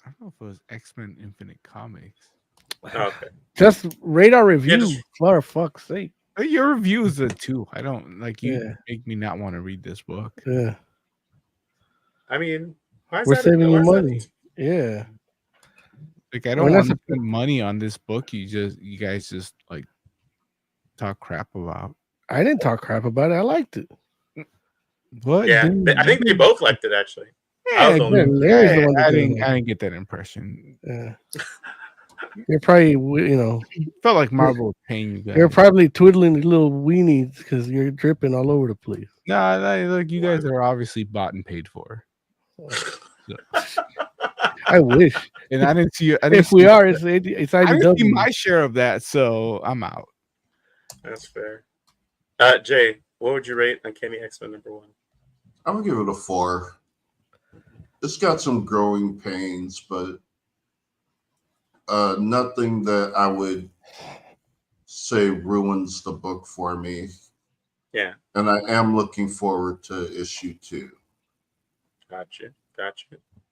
I don't know if it was X-Men Infinite Comics. Okay. Just rate our review, for fuck's sake. Your review is a 2. I don't like you. Make me not want to read this book. Yeah. I mean, we're saving you money. Yeah. Like, I don't want to spend money on this book. You guys just like talk crap about. I didn't talk crap about it. I liked it. What? Yeah, I think they both liked it actually. Yeah, I didn't get that impression. Yeah. You're probably, felt like Marvel was paying you guys. You're probably twiddling your little weenies because you're dripping all over the place. No, look, you guys are obviously bought and paid for. I wish. And I didn't see. If we are, it's IDW. I didn't see my share of that, so I'm out. That's fair. Jay, what would you rate Uncanny X-Men #1? I'm gonna give it a 4. It's got some growing pains, but nothing that I would say ruins the book for me. Yeah. And I am looking forward to issue 2. Gotcha.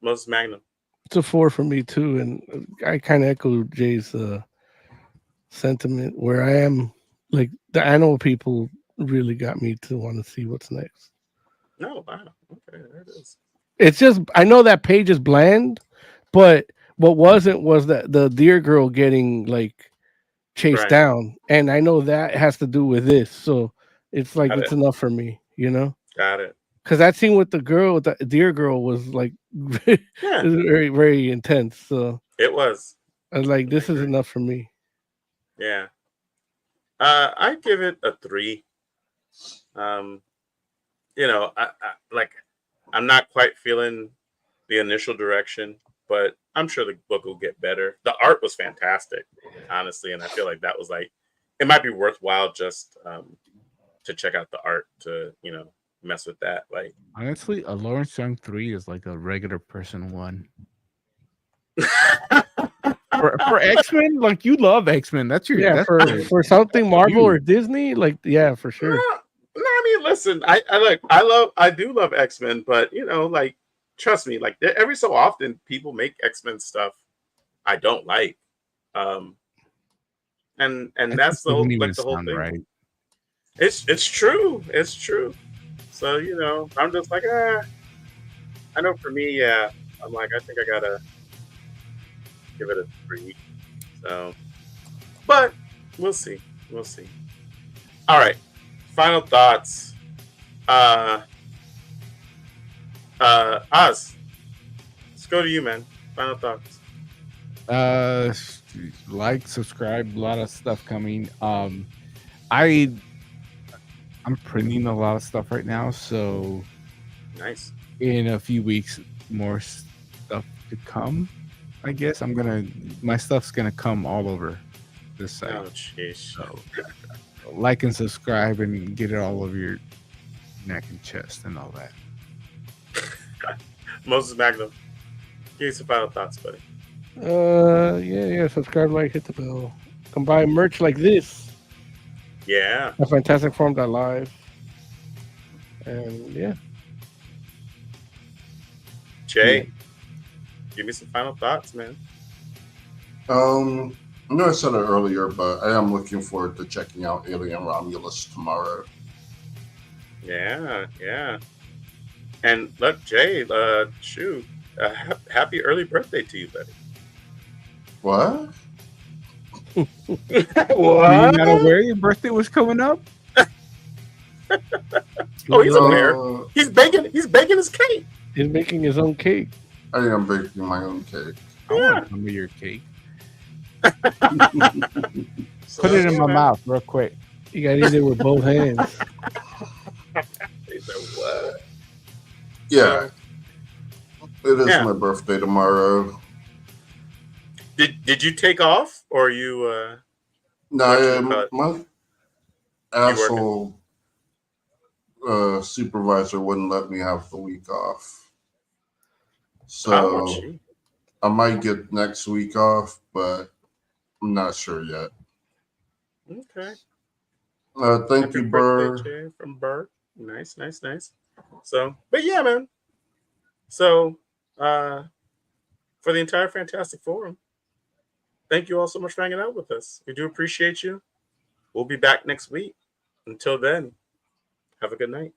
Most Magnum. It's a 4 for me too, and I kind of echo Jay's sentiment where I am like the animal people really got me to want to see what's next. No, wow. Okay, there it is. It's just I know that page is bland, but what wasn't was that the deer girl getting like chased down, and I know that has to do with this, so it's like it's enough for me, Got it. Because that scene with the deer girl was like very, very intense. So it was. I was like, this is enough for me. Yeah. I give it a 3. I'm not quite feeling the initial direction, but I'm sure the book will get better. The art was fantastic, honestly, and I feel like that was like, it might be worthwhile just to check out the art to, mess with that. Like, honestly, a Lawrence Young 3 is like a regular person 1. for X-Men, like, you love X-Men. That's your for something Marvel or Disney, like, yeah, for sure. No, I mean, listen, I do love X-Men, but like, trust me, like every so often people make X-Men stuff I don't like. And that's the Doesn't whole even the whole sound thing. right. It's true. It's true. So, I'm just like, I know for me, yeah, I'm like, I think I gotta give it a 3. So, but we'll see. We'll see. All right. Final thoughts. Oz, let's go to you, man. Final thoughts. Like, subscribe, a lot of stuff coming. I'm printing a lot of stuff right now, so Nice. in a few weeks more stuff to come. I guess my stuff's gonna come all over this site. Oh, jeez. So like and subscribe and get it all over your neck and chest and all that. Moses Magnum, give me some final thoughts, buddy. Yeah. Subscribe, like, hit the bell. Come buy merch like this. Yeah. At fantasticforum.live. And yeah. Jay, give me some final thoughts, man. I know I said it earlier, but I am looking forward to checking out Alien Romulus tomorrow. Yeah. And look, Jay, happy early birthday to you, buddy. What? What? Were you not aware your birthday was coming up? Oh, he's aware. He's baking his cake. He's making his own cake. I am baking my own cake. I want some of your cake. Put it in my mouth real quick. You gotta eat it with both hands. He said, what? Yeah. It is my birthday tomorrow. Did you take off, or you? No, my asshole supervisor wouldn't let me have the week off. So I might get next week off, but I'm not sure yet. Okay. Thank you, Burr. Jay, from Burr. Nice. So, but yeah, man. So, for the entire Fantastic Forum, thank you all so much for hanging out with us. We do appreciate you. We'll be back next week. Until then, have a good night.